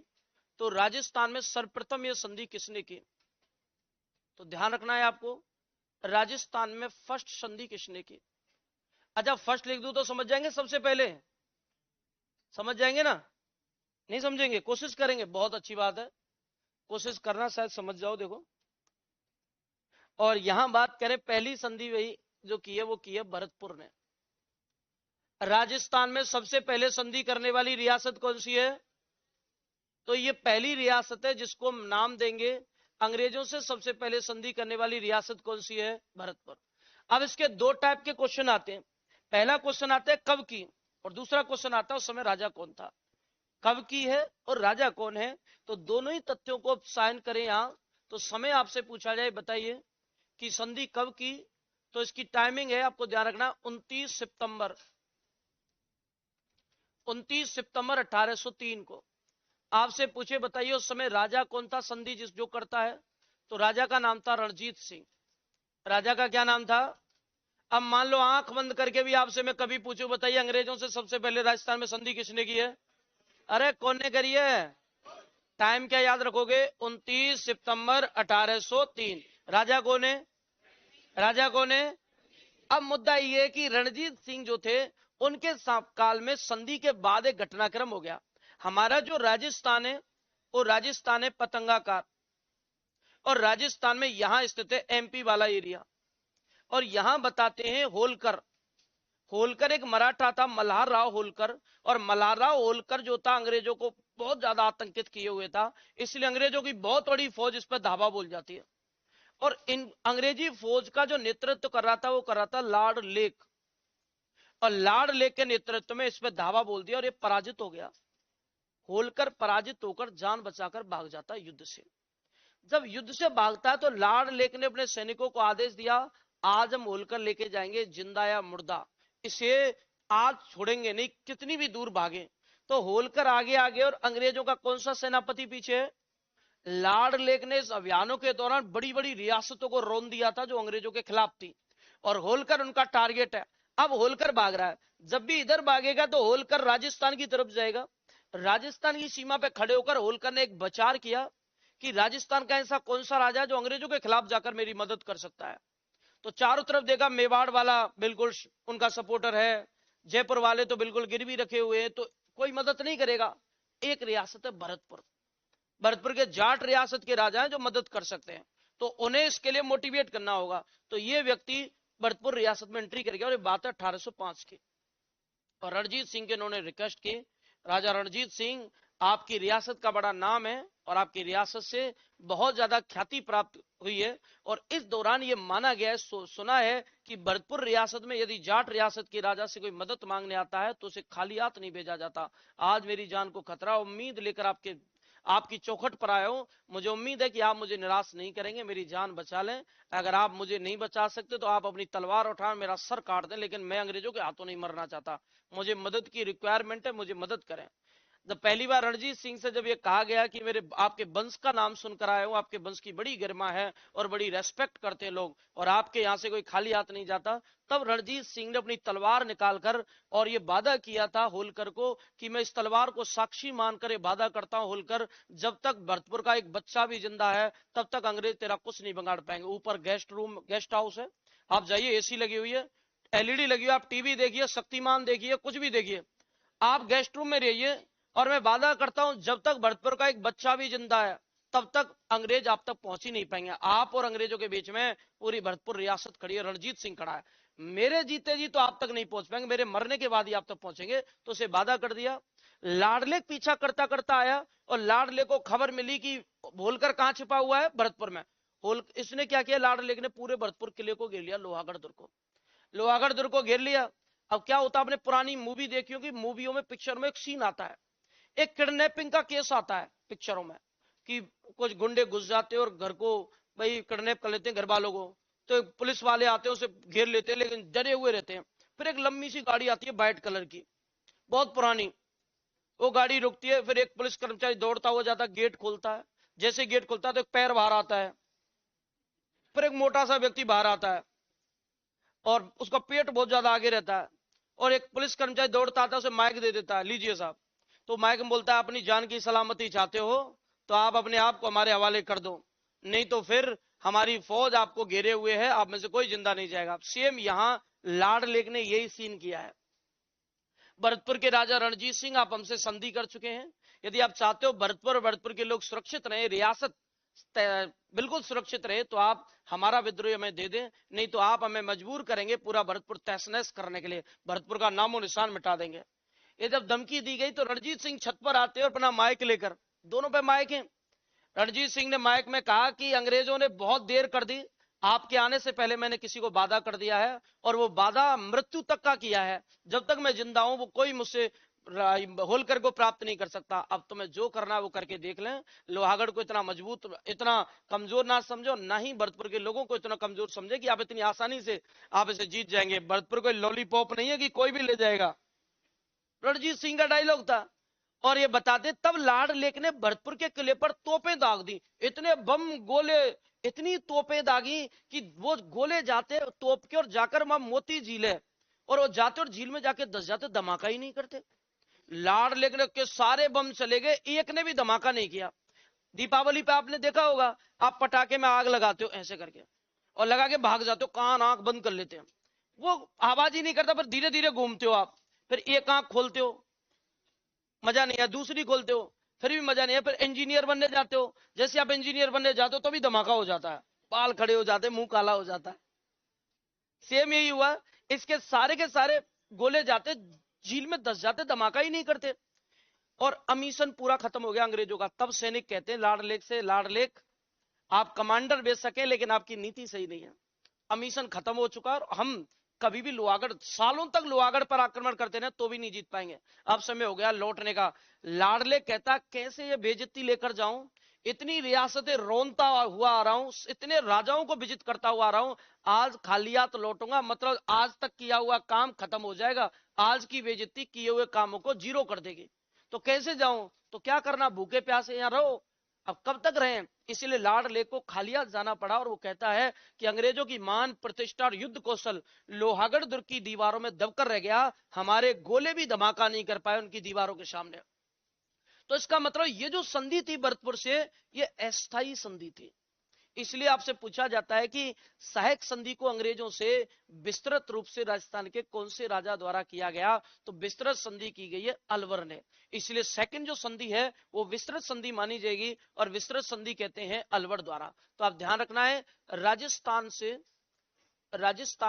तो राजस्थान में सर्वप्रथम यह संधि किसने की? तो ध्यान रखना है आपको, राजस्थान में फर्स्ट संधि किसने की। अच्छा, फर्स्ट लिख दूं तो समझ जाएंगे? सबसे पहले समझ जाएंगे ना? नहीं समझेंगे? कोशिश करेंगे, बहुत अच्छी बात है, कोशिश करना, शायद समझ जाओ। देखो, और यहां बात करें पहली संधि वही जो की है, वो की है भरतपुर ने। राजस्थान में सबसे पहले संधि करने वाली रियासत कौन सी है? तो ये पहली रियासत है जिसको नाम देंगे अंग्रेजों से सबसे पहले संधि करने वाली रियासत कौन सी है? भरतपुर। अब इसके दो टाइप के क्वेश्चन आते हैं। पहला क्वेश्चन आता है कब की, और दूसरा क्वेश्चन आता है उस समय राजा कौन था। कब की है और राजा कौन है, तो दोनों ही तथ्यों को साइन करें यहां। तो समय आपसे पूछा जाए, बताइए कि संधि कब की, तो इसकी टाइमिंग है, आपको ध्यान रखना, 29 सितंबर 1803 को। आपसे पूछे बताइए उस समय राजा कौन था संधि जिस जो करता है, तो राजा का नाम था रणजीत सिंह। राजा का क्या नाम था? अब मान लो आंख बंद करके भी आपसे मैं कभी पूछूं, बताइए अंग्रेजों से सबसे पहले राजस्थान में संधि किसने की है? अरे कौन ने करी है? टाइम क्या याद रखोगे? 29 सितंबर 1803। राजा कौन है? राजा कौन है? अब मुद्दा यह है कि रणजीत सिंह जो थे, उनके काल में संधि के बाद एक घटनाक्रम हो गया। हमारा जो राजस्थान है वो राजस्थान है पतंगाकार, और राजस्थान में यहां स्थित है एमपी वाला एरिया। और यहां बताते हैं होलकर। होलकर एक मराठा था, मल्हार राव होलकर। और मल्हार राव होलकर जो था, अंग्रेजों को बहुत ज्यादा आतंकित किए हुए था, इसलिए अंग्रेजों की बहुत बड़ी फौज इस पर धावा बोल जाती है। और इन अंग्रेजी फौज का जो नेतृत्व कर रहा था, वो कर रहा था लॉर्ड लेक। और लॉर्ड लेक के नेतृत्व में इस पर धावा बोल दिया और ये पराजित हो गया। होलकर पराजित होकर जान बचाकर भाग जाता युद्ध से। जब युद्ध से भागता है तो लॉर्ड लेक ने अपने सैनिकों को आदेश दिया, आज हम होलकर लेके जाएंगे जिंदा या मुर्दा, इसे आज छोड़ेंगे नहीं, कितनी भी दूर भागे। तो होलकर आगे आगे, और अंग्रेजों का कौन सा सेनापति पीछे? लॉर्ड लेक ने इस अभियानों के दौरान बड़ी बड़ी रियासतों को रौंद दिया था जो अंग्रेजों के खिलाफ थी, और होलकर उनका टारगेट है। अब होलकर भाग रहा है, जब भी इधर भागेगा तो होलकर राजस्थान की तरफ जाएगा। राजस्थान की सीमा पे खड़े होकर होलकर ने एक विचार किया कि राजस्थान का ऐसा कौन सा राजा है जो अंग्रेजों के खिलाफ जाकर मेरी मदद कर सकता है। तो चारों तरफ देखा, मेवाड़ वाला बिल्कुल उनका सपोर्टर है, जयपुर वाले तो बिल्कुल गिरवी रखे हुए हैं, तो कोई मदद नहीं करेगा। एक रियासत है भरतपुर, भरतपुर के जाट रियासत के राजा हैं जो मदद कर सकते हैं, तो उन्हें इसके लिए मोटिवेट करना होगा। तो ये व्यक्ति भरतपुर रियासत में एंट्री कर गया, और ये बात है 1805 की। और रणजीत सिंह के उन्होंने रिक्वेस्ट की, राजा रणजीत सिंह, आपकी रियासत का बड़ा नाम है और आपकी रियासत से बहुत ज्यादा ख्याति प्राप्त हुई है, और इस दौरान ये माना गया है, सुना है कि भरतपुर रियासत में यदि जाट रियासत के राजा से कोई मदद मांगने आता है तो उसे खाली हाथ नहीं भेजा जाता। आज मेरी जान को खतरा, उम्मीद लेकर आपकी चौखट पर आया हूं। मुझे उम्मीद है कि आप मुझे निराश नहीं करेंगे, मेरी जान बचा लें। अगर आप मुझे नहीं बचा सकते तो आप अपनी तलवार उठा मेरा सर काट दें, लेकिन मैं अंग्रेजों के हाथों नहीं मरना चाहता। मुझे मदद की रिक्वायरमेंट है, मुझे मदद करें। जब पहली बार रणजीत सिंह से जब ये कहा गया कि मेरे आपके वंश का नाम सुनकर आया हूं, आपके वंश की बड़ी गरिमा है और बड़ी रेस्पेक्ट करते हैं लोग, और आपके यहां से कोई खाली हाथ नहीं जाता, तब रणजीत सिंह ने अपनी तलवार निकालकर और ये वादा किया था होलकर को कि मैं इस तलवार को साक्षी मानकर ये वादा करता हूं होलकर, जब तक भरतपुर का एक बच्चा भी जिंदा है तब तक अंग्रेज तेरा कुछ नहीं बिगाड़ पाएंगे। ऊपर गेस्ट हाउस है, आप जाइए, एसी लगी हुई है, एलईडी लगी हुई है, आप टीवी देखिए, शक्तिमान देखिए, कुछ भी देखिए, आप गेस्ट रूम में रहिए, और मैं वादा करता हूं जब तक भरतपुर का एक बच्चा भी जिंदा है तब तक अंग्रेज आप तक पहुंच ही नहीं पाएंगे। आप और अंग्रेजों के बीच में पूरी भरतपुर रियासत खड़ी है, रणजीत सिंह खड़ा है, मेरे जीते जी तो आप तक नहीं पहुंच पाएंगे, मेरे मरने के बाद ही आप तक पहुंचेंगे। तो उसे वादा कर दिया। लाडले पीछा करता करता आया और लाडले को खबर मिली कि होलकर कहां छिपा हुआ है, भरतपुर में। होल इसने क्या किया, लाडले ने पूरे भरतपुर किले को घेर लिया, लोहागढ़ दुर्ग को, लोहागढ़ दुर्ग को घेर लिया। अब क्या होता है, आपने पुरानी मूवी देखी होगी, मूवियों में पिक्चर में एक सीन आता है, एक किडनैपिंग का केस आता है पिक्चरों में, कि कुछ गुंडे घुस जाते हैं और घर को भाई किडनैप कर लेते हैं घर वालों को, तो पुलिस वाले आते हैं उसे घेर लेते हैं, लेकिन डरे हुए रहते हैं। फिर एक लंबी सी गाड़ी आती है व्हाइट कलर की, बहुत पुरानी, वो गाड़ी रुकती है, फिर एक पुलिस कर्मचारी दौड़ता हुआ जाता है, गेट खोलता है, जैसे गेट खोलता है तो एक पैर बाहर आता है, फिर एक मोटा सा व्यक्ति बाहर आता है और उसका पेट बहुत ज्यादा आगे रहता है, और एक पुलिस कर्मचारी दौड़ता आता है, उसे माइक दे देता है, लीजिए साहब। तो माइक में बोलता है, अपनी जान की सलामती चाहते हो तो आप अपने आप को हमारे हवाले कर दो, नहीं तो फिर हमारी फौज आपको घेरे हुए है, आप में से कोई जिंदा नहीं जाएगा। सेम यहां लाड लेक ने यही सीन किया है। भरतपुर के राजा रणजीत सिंह, आप हमसे संधि कर चुके हैं, यदि आप चाहते हो भरतपुर और भरतपुर के लोग सुरक्षित रहे, रियासत बिल्कुल सुरक्षित रहे, तो आप हमारा विद्रोह हमें दे दें, नहीं तो आप हमें मजबूर करेंगे पूरा भरतपुर तहस नहस करने के लिए, भरतपुर का नामो निशान मिटा देंगे। ये जब धमकी दी गई तो रणजीत सिंह छत पर आते और अपना माइक लेकर, दोनों पे माइक है, रणजीत सिंह ने माइक में कहा कि अंग्रेजों ने बहुत देर कर दी, आपके आने से पहले मैंने किसी को वादा कर दिया है, और वो वादा मृत्यु तक का किया है, जब तक मैं जिंदा हूं वो कोई मुझसे होलकर को प्राप्त नहीं कर सकता। अब तुम्हें जो करना है वो करके देख लें। लोहागढ़ को इतना मजबूत, इतना कमजोर ना समझो, ना ही भरतपुर के लोगों को इतना कमजोर समझे कि आप इतनी आसानी से आप इसे जीत जाएंगे। भरतपुर कोई लॉलीपॉप नहीं है कि कोई भी ले जाएगा, रणजीत सिंह का डायलॉग था। और ये बताते, तब लाड लेक ने भरतपुर के किले पर तोपें दाग दी, इतने बम गोले, इतनी तोपें दागी कि वो गोले जाते तोप के और जाकर वहां मोती झील है, और वो जाते और झील में जाके दस जाते, धमाका ही नहीं करते। लाड लेक के सारे बम चले गए, एक ने भी धमाका नहीं किया। दीपावली पे आपने देखा होगा, आप पटाखे में आग लगाते हो ऐसे करके और लगा के भाग जाते हो, कान आंख बंद कर लेते हैं, वो आवाज ही नहीं करता, पर धीरे धीरे घूमते हो आप, फिर एक आंख खोलते हो, मजा नहीं है, दूसरी खोलते हो, फिर भी मजा नहीं है, फिर इंजीनियर बनने जाते हो, जैसे आप इंजीनियर बनने जाते हो तो भी धमाका हो जाता है, बाल खड़े हो जाते, मुंह काला हो जाता है। सेम यही हुआ, इसके सारे के सारे गोले जाते झील में दस जाते, धमाका ही नहीं करते, और अमीशन पूरा खत्म हो गया अंग्रेजों का। तब सैनिक कहते हैं लाड लेक से, लाड लेक आप कमांडर बेच सके लेकिन आपकी नीति सही नहीं है, अमीशन खत्म हो चुका और हम कभी भी लोहागढ़, सालों तक लोहागढ़ पर आक्रमण करते रहे तो भी नहीं जीत पाएंगे, अब समय हो गया लौटने का। लाडले कहता, कैसे ये बेइज्जती लेकर जाऊं, इतनी रियासतें रोनता हुआ आ रहा हूं, इतने राजाओं को विजिट करता हुआ आ रहा हूं, आज खाली हाथ लौटूंगा, मतलब आज तक किया हुआ काम खत्म हो जाएगा, आज की बेइज्जती किए हुए कामों को जीरो कर देगी, तो कैसे जाऊं, तो क्या करना, भूखे प्यासे यहां रहो, अब कब तक रहें। इसीलिए लाड लेक को खाली हाथ जाना पड़ा, और वो कहता है कि अंग्रेजों की मान प्रतिष्ठा और युद्ध कौशल लोहागढ़ दुर्ग की दीवारों में दबकर रह गया, हमारे गोले भी धमाका नहीं कर पाए उनकी दीवारों के सामने। तो इसका मतलब ये जो संधि थी भरतपुर से, ये अस्थायी संधि थी। इसलिए आपसे पूछा जाता है कि सहायक संधि को अंग्रेजों से विस्तृत रूप से राजस्थान के कौन से राजा द्वारा किया गया, तो विस्तृत संधि की गई है अलवर ने, इसलिए सेकंड जो संधि है वो विस्तृत संधि मानी जाएगी, और विस्तृत संधि कहते हैं अलवर द्वारा। तो आप ध्यान रखना है, राजस्थान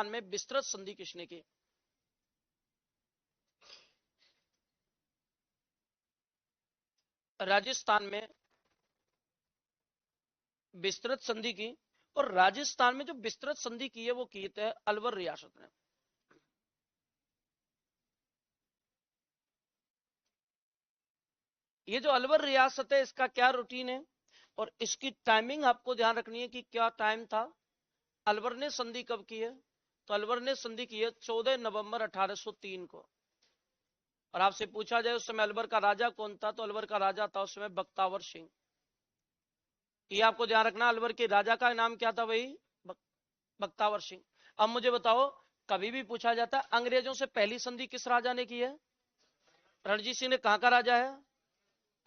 में विस्तृत संधि किसने की, राजस्थान में विस्तृत संधि की, और राजस्थान में जो विस्तृत संधि की है वो की है अलवर रियासत ने। ये जो अलवर रियासत है इसका क्या रूटीन है और इसकी टाइमिंग आपको ध्यान रखनी है कि क्या टाइम था। अलवर ने संधि कब की है? तो अलवर ने संधि की है 14 नवंबर 1803 को। और आपसे पूछा जाए उस समय अलवर का राजा कौन था, तो अलवर का राजा था उस समय बख्तावर सिंह। ये आपको ध्यान रखना, अलवर के राजा का नाम क्या था? वही बख्तावर सिंह। अब मुझे बताओ, कभी भी पूछा जाता है अंग्रेजों से पहली संधि किस राजा ने की है? रणजीत सिंह ने कहां का राजा है?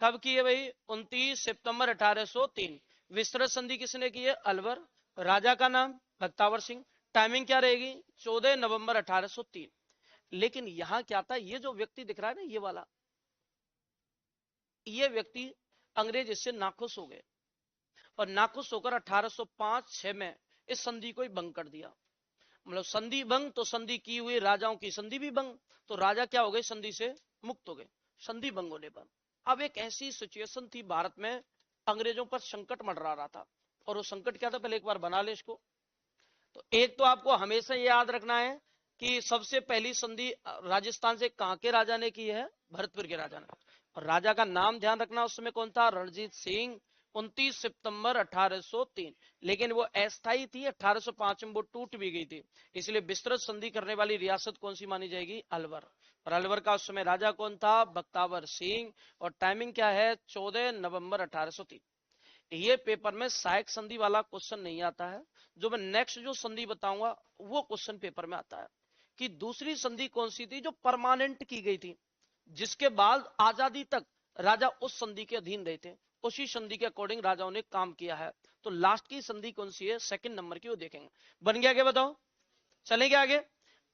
कब की है भाई? 29 सितंबर 1803। विस्तृत संधि किसने की है? अलवर। राजा का नाम बख्तावर सिंह। टाइमिंग क्या रहेगी? 14 नवंबर 1803। लेकिन यहां क्या था, ये जो व्यक्ति दिख रहा है ना, ये वाला, ये व्यक्ति अंग्रेज इससे नाखुश हो गए और नाखुश होकर 1805-6 में इस संधि को ही भंग कर दिया। मतलब संधि भंग तो संधि की हुई राजाओं की संधि भी भंग, तो राजा क्या हो गए? संधि से मुक्त हो गए संधि भंग होने पर। अब एक ऐसी सिचुएशन थी भारत में, अंग्रेजों पर संकट मंडरा रहा था। और वो संकट क्या था, पहले एक बार बना ले इसको। तो एक तो आपको हमेशा याद रखना है कि सबसे पहली संधि राजस्थान से कहां के राजा ने की है? भरतपुर के राजा ने। और राजा का नाम ध्यान रखना, उस समय कौन था? रणजीत सिंह। 29 सितंबर 1803। लेकिन वो अस्थायी थी, 1805 में वो टूट भी गई थी। इसलिए विस्तृत संधि करने वाली रियासत कौन सी मानी जाएगी? अलवर। और अलवर का उस समय राजा कौन था? बख्तावर सिंह। और टाइमिंग क्या है? 14 नवंबर 1803। ये पेपर में सहायक संधि वाला क्वेश्चन नहीं आता है। जो मैं नेक्स्ट जो संधि बताऊंगा वो क्वेश्चन पेपर में आता है कि दूसरी संधि कौन सी थी जो परमानेंट की गई थी, जिसके बाद आजादी तक राजा उस संधि के अधीन रहे थे, उसी संधि के अकॉर्डिंग राजाओं ने काम किया है। तो लास्ट की संधि कौन सी है? सेकंड नंबर की, वो देखेंगे। बन गया क्या? बताओ, चलेंगे आगे।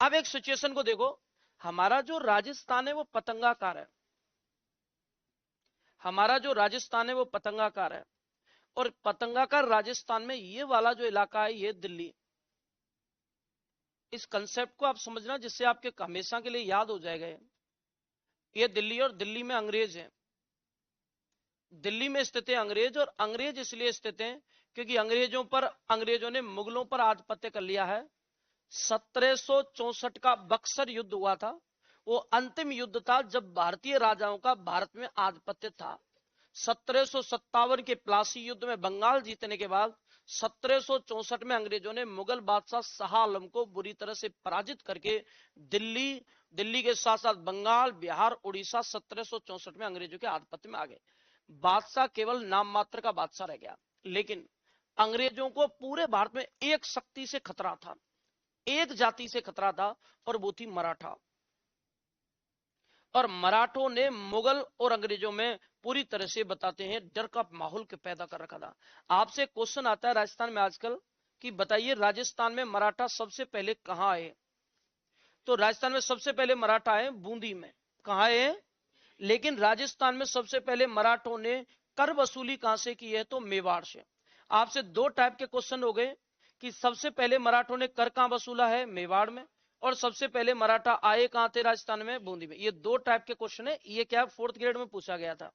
अब एक सिचुएशन को देखो, हमारा जो राजस्थान है वो पतंगाकार है। हमारा जो राजस्थान है वो पतंगाकार है। और पतंगाकार राजस्थान में ये वाला जो इलाका है ये दिल्ली। इस कंसेप्ट को आप समझना, जिससे आपके हमेशा के लिए याद हो जाएगा। ये दिल्ली, और दिल्ली में अंग्रेज हैं। दिल्ली में स्थित है अंग्रेज, और अंग्रेज इसलिए स्थित हैं क्योंकि अंग्रेजों ने मुगलों पर आधिपत्य कर लिया है। 1764 का बक्सर युद्ध हुआ था, वो अंतिम युद्ध था जब भारतीय राजाओं का भारत में आधिपत्य था। 1757 के प्लासी युद्ध में बंगाल जीतने के बाद 1764 में अंग्रेजों ने मुगल बादशाह शाह आलम को बुरी तरह से पराजित करके दिल्ली के साथ साथ बंगाल, बिहार, उड़ीसा 1764 में अंग्रेजों के आधिपत्य में आ गए। बादशाह केवल नाम मात्र का बादशाह रह गया। लेकिन अंग्रेजों को पूरे भारत में एक शक्ति से खतरा था, एक जाति से खतरा था, और वो थी मराठा। और मराठों ने मुगल और अंग्रेजों में पूरी तरह से बताते हैं डर का माहौल पैदा कर रखा था। आपसे क्वेश्चन आता है राजस्थान में आजकल कि बताइए राजस्थान में मराठा सबसे पहले कहां आए? तो राजस्थान में सबसे पहले मराठा आए बूंदी में। कहां आए? लेकिन राजस्थान में सबसे पहले मराठों ने कर वसूली कहां से की है? तो मेवाड़ से। आपसे दो टाइप के क्वेश्चन हो गए कि सबसे पहले मराठों ने कर कहां वसूला है? मेवाड़ में। और सबसे पहले मराठा आए कहां थे राजस्थान में? बूंदी में। ये दो टाइप के क्वेश्चन है। ये क्या 4th ग्रेड में पूछा गया था।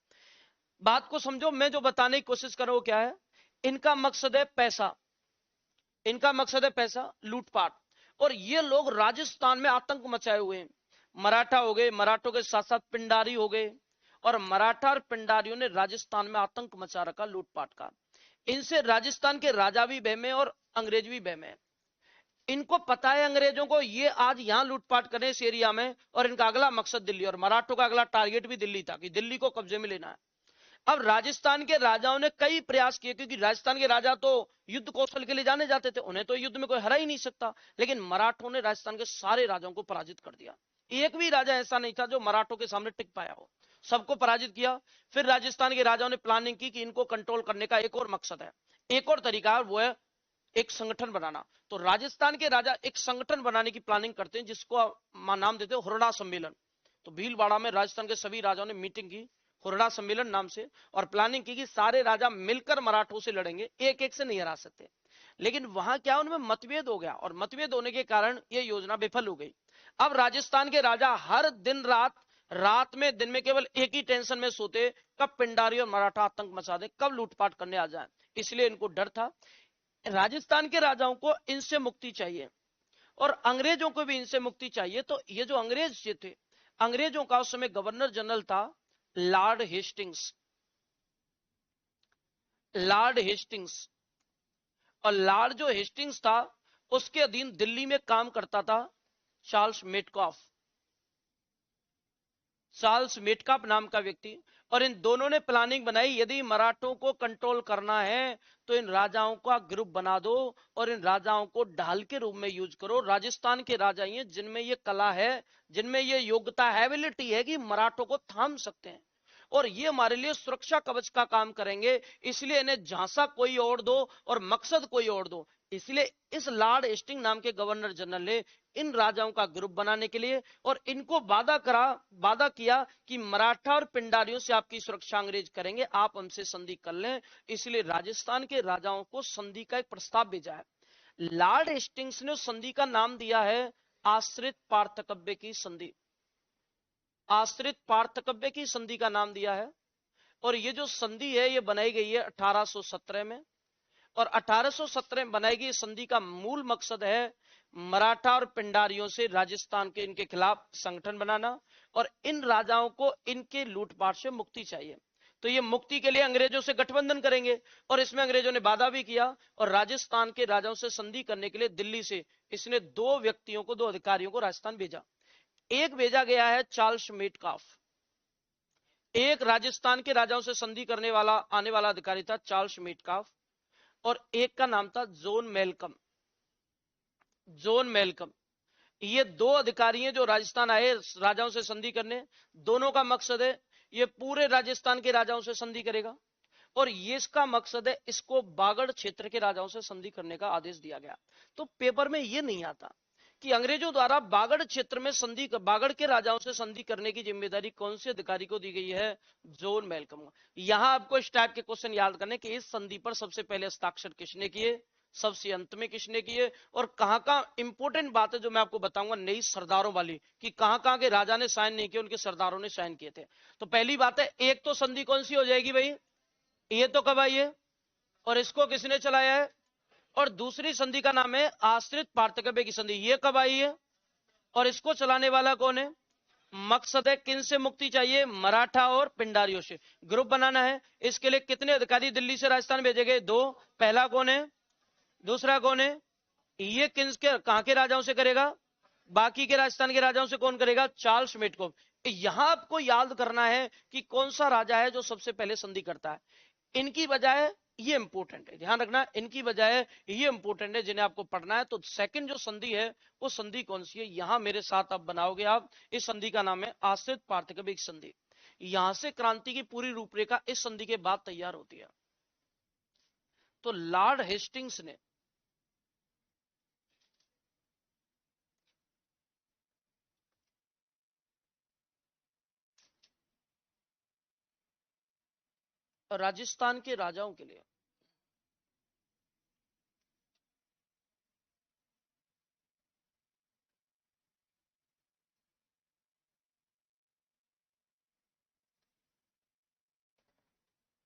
बात को समझो, मैं जो बताने की कोशिश कर रहा हूं क्या है, इनका मकसद है पैसा। इनका मकसद है पैसा, लूटपाट। और ये लोग राजस्थान में आतंक मचाए हुए हैं। मराठा हो गए, मराठों के साथ साथ पिंडारी हो गए, और मराठा और पिंडारियों ने राजस्थान में आतंक मचा रखा लूटपाट का। इनसे राजस्थान के राजा भी बहमे और अंग्रेज भी बहमे। इनको पता है अंग्रेजों को ये आज यहां लूटपाट करें इस एरिया में, और इनका अगला मकसद दिल्ली, और मराठों का अगला टारगेट भी दिल्ली था कि दिल्ली को कब्जे में लेना है। अब राजस्थान के राजाओं ने कई प्रयास किए, क्योंकि राजस्थान के राजा तो युद्ध कौशल के लिए जाने जाते थे, उन्हें तो युद्ध में कोई हरा ही नहीं सकता। लेकिन मराठों ने राजस्थान के सारे राजाओं को पराजित कर दिया। एक भी राजा ऐसा नहीं था जो मराठों के सामने टिक पाया हो, सबको पराजित किया। फिर राजस्थान के राजाओं ने प्लानिंग की कि इनको कंट्रोल करने का एक और मकसद है, एक और तरीका है, वो है एक संगठन बनाना। तो राजस्थान के राजा एक संगठन बनाने की प्लानिंग करते हैं, जिसको नाम देते हैं हुरडा सम्मेलन। तो भीलवाड़ा में राजस्थान के सभी राजाओं ने मीटिंग की हुरडा सम्मेलन नाम से, और प्लानिंग की कि सारे राजा मिलकर मराठों से लड़ेंगे, एक एक से नहीं हरा सकते। लेकिन वहां क्या, उनमें मतभेद हो गया, और मतभेद होने के कारण यह योजना विफल हो गई। अब राजस्थान के राजा हर दिन रात में दिन में केवल एक ही टेंशन में सोते, कब पिंडारी और मराठा आतंक मचा दे, कब लूटपाट करने आ जाए। इसलिए इनको डर था। राजस्थान के राजाओं को इनसे मुक्ति चाहिए, और अंग्रेजों को भी इनसे मुक्ति चाहिए। तो ये जो अंग्रेज थे, अंग्रेजों का उस समय गवर्नर जनरल था लॉर्ड हेस्टिंग्स, लॉर्ड हेस्टिंग्स। और लॉर्ड जो हेस्टिंग्स था उसके अधीन दिल्ली में काम करता था चार्ल्स मेटकॉफ, चार्ल्स मेटकॉफ नाम का व्यक्ति। और इन दोनों ने प्लानिंग बनाई, यदि मराठों को कंट्रोल करना है तो इन राजाओं का ग्रुप बना दो और इन राजाओं को ढाल के रूप में यूज करो। राजस्थान के राजा ही हैं जिनमें ये कला है, जिनमें ये योग्यता है, एबिलिटी है कि मराठों को थाम सकते हैं और ये हमारे लिए सुरक्षा कवच का काम करेंगे। इसलिए इन्हें झांसा कोई और दो और मकसद कोई और दो। इसलिए इस लॉर्ड हेस्टिंग नाम के गवर्नर जनरल ने इन राजाओं का ग्रुप बनाने के लिए और इनको वादा किया कि मराठा और पिंडारियों से आपकी सुरक्षा अंग्रेज करेंगे, आप हमसे संधि कर लें। इसलिए राजस्थान के राजाओं को संधि का एक प्रस्ताव भेजा है। लॉर्ड हेस्टिंग्स ने उस संधि का नाम दिया है आश्रित पार्थकव्य की संधि, आश्रित पार्थकव्य की संधि का नाम दिया है। और ये जो संधि है ये बनाई गई है 1817 में, और 1817 में बनाई गई संधि का मूल मकसद है मराठा और पिंडारियों से राजस्थान के इनके खिलाफ संगठन बनाना और इन राजाओं को इनके लूटपाट से मुक्ति चाहिए। तो ये मुक्ति के लिए अंग्रेजों से गठबंधन करेंगे और इसमें अंग्रेजों ने वादा भी किया और राजस्थान के राजाओं से संधि करने के लिए दिल्ली से इसने दो व्यक्तियों को, दो अधिकारियों को राजस्थान भेजा। एक भेजा गया है चार्ल्स मेटकॉफ, एक राजस्थान के राजाओं से संधि करने वाला आने वाला अधिकारी था चार्ल्स मेटकॉफ, और एक का नाम था जॉन मेलकम, जॉन मेलकम। ये दो अधिकारी हैं जो राजस्थान आए राजाओं से संधि करने। दोनों का मकसद है ये पूरे राजस्थान के राजाओं से संधि करेगा और ये इसका मकसद है इसको बागड़ क्षेत्र के राजाओं से संधि करने का आदेश दिया गया। तो पेपर में ये नहीं आता कि अंग्रेजों द्वारा बागड़ क्षेत्र में संधि, बागड़ के राजाओं से संधि करने की जिम्मेदारी कौन से अधिकारी को दी गई है? जॉन मेलकम को। यहां आपको इस टाइप के क्वेश्चन याद करने कि इस संधि पर सबसे पहले हस्ताक्षर किसने किए, सबसे अंत में किसने किए, और कहां का इंपोर्टेंट बात है जो मैं आपको बताऊंगा नई सरदारों वाली कि कहां कहां के राजा ने साइन नहीं किए, उनके सरदारों ने साइन किए थे। तो पहली बात है, एक तो संधि कौन सी हो जाएगी भाई, ये तो कब आई है और इसको किसने चलाया है, और दूसरी संधि का नाम है आश्रित पार्थकव्य की संधि, ये कब आई है और इसको चलाने वाला कौन है? मकसद है किन से मुक्ति चाहिए? मराठा और पिंडारियों से। ग्रुप बनाना है, इसके लिए कितने अधिकारी दिल्ली से राजस्थान भेजे गए? दो। पहला कौन है, दूसरा कौन है? ये किन के कहां के राजाओं से करेगा? बाकी के राजस्थान के राजाओं से कौन करेगा? Charles Metcalfe. यहां आपको याद करना है कि कौन सा राजा है जो सबसे पहले संधि करता है। इनकी बजाय ये इंपोर्टेंट है, ध्यान रखना, इनकी बजाय ये इंपोर्टेंट है जिन्हें आपको पढ़ना है। तो सेकंड जो संधि है वो संधि कौन सी है, यहां मेरे साथ आप बनाओगे। आप इस संधि का नाम है आश्रित पार्थकव्य संधि। यहां से क्रांति की पूरी रूपरेखा इस संधि के बाद तैयार होती है। तो लॉर्ड हेस्टिंग्स ने राजस्थान के राजाओं के लिए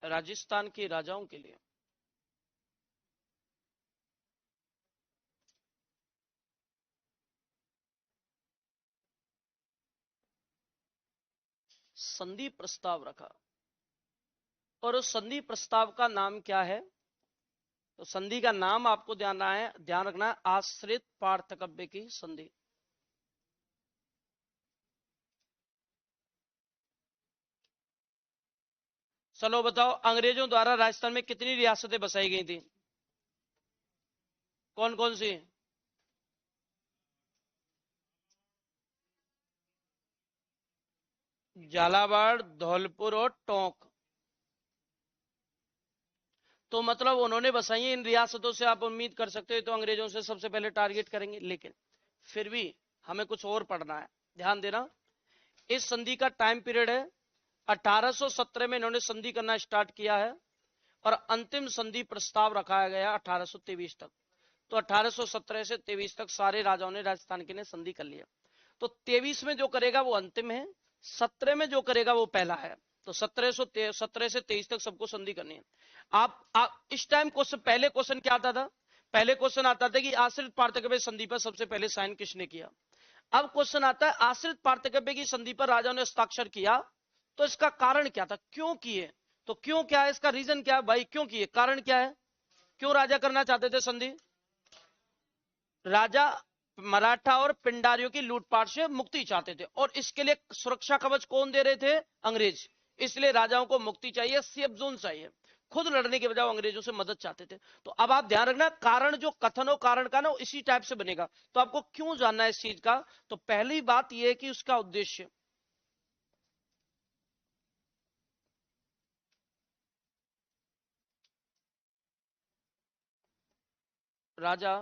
राजस्थान के राजाओं के लिए संधि प्रस्ताव रखा, और उस संधि प्रस्ताव का नाम क्या है? तो संधि का नाम आपको ध्यान रखना है आश्रित पार्थकव्य की संधि। चलो बताओ, अंग्रेजों द्वारा राजस्थान में कितनी रियासतें बसाई गई थी? कौन कौन सी? झालावाड़, धौलपुर और टोंक। तो मतलब उन्होंने बसाई है इन रियासतों से, आप उम्मीद कर सकते हो तो अंग्रेजों से सबसे पहले टारगेट करेंगे। लेकिन फिर भी हमें कुछ और पढ़ना है, ध्यान देना। इस संधि का टाइम पीरियड है 1817 में इन्होंने संधि करना स्टार्ट किया है और अंतिम संधि प्रस्ताव रखा गया 1823 तक। तो 1817 से 23 तक सारे राजाओं ने राजस्थान के ने संधि कर लिया। तो 23 में जो करेगा वो अंतिम है, 17 में जो करेगा वो पहला है। तो 17 से 23 तक सबको संधि करनी है। आप इस टाइम क्वेश्चन, पहले क्वेश्चन क्या आता था? पहले क्वेश्चन आता था कि आश्रित पार्थकव्य संधि पर सबसे पहले साइन किसने किया। अब क्वेश्चन आता है आश्रित पार्थकव्य की संधि पर राजाओं ने हस्ताक्षर किया तो इसका कारण क्या था, क्यों किए, तो क्यों क्या है, इसका रीजन क्या है भाई, क्यों किए, कारण क्या है, क्यों राजा करना चाहते थे संधि? राजा मराठा और पिंडारियों की लूटपाट से मुक्ति चाहते थे, और इसके लिए सुरक्षा कवच कौन दे रहे थे, अंग्रेज। इसलिए राजाओं को मुक्ति चाहिए, सेफ जोन चाहिए, खुद लड़ने के बजाय अंग्रेजों से मदद चाहते थे। तो अब आप ध्यान रखना, कारण जो कथन हो कारण का ना इसी टाइप से बनेगा। तो आपको क्यों जानना है इस चीज का, तो पहली बात यह है कि उसका उद्देश्य, राजा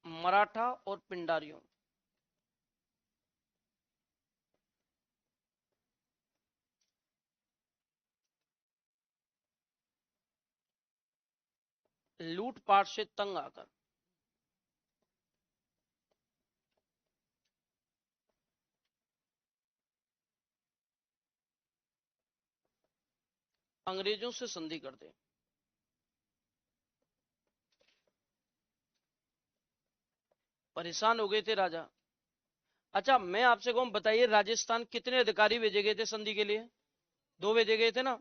मराठा और पिंडारियों लूटपाट से तंग आकर अंग्रेजों से संधि कर दे। परेशान हो गए थे राजा। अच्छा मैं आपसे कहूं, बताइए राजस्थान कितने अधिकारी भेजे गए थे संधि के लिए, 2 भेजे गए थे ना।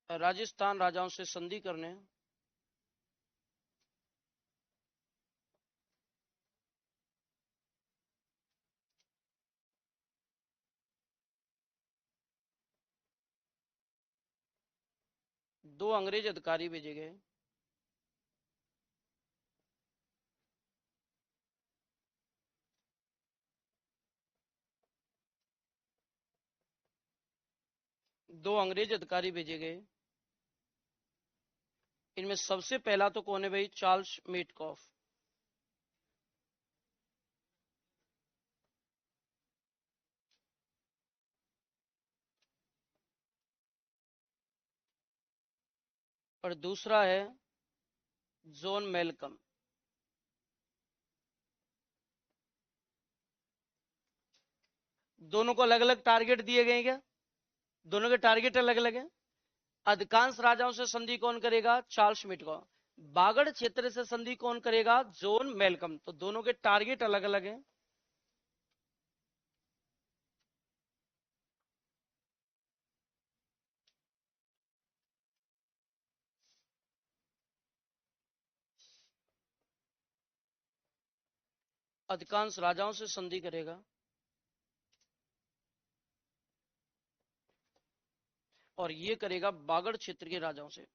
राजस्थान राजाओं से संधि करने 2 अंग्रेज अधिकारी भेजे गए। दो अंग्रेज अधिकारी भेजे गए। इनमें सबसे पहला तो कौन है भाई, चार्ल्स मेटकॉफ। और दूसरा है जॉन मेलकम। दोनों को अलग अलग टारगेट दिए गए क्या, दोनों के टारगेट अलग अलग हैं। अधिकांश राजाओं से संधि कौन करेगा, चार्ल्स मेटकॉफ। बागड़ क्षेत्र से संधि कौन करेगा, जॉन मेलकम। तो दोनों के टारगेट अलग अलग हैं। अधिकांश राजाओं से संधि करेगा और ये करेगा बागड़ क्षेत्र के राजाओं से।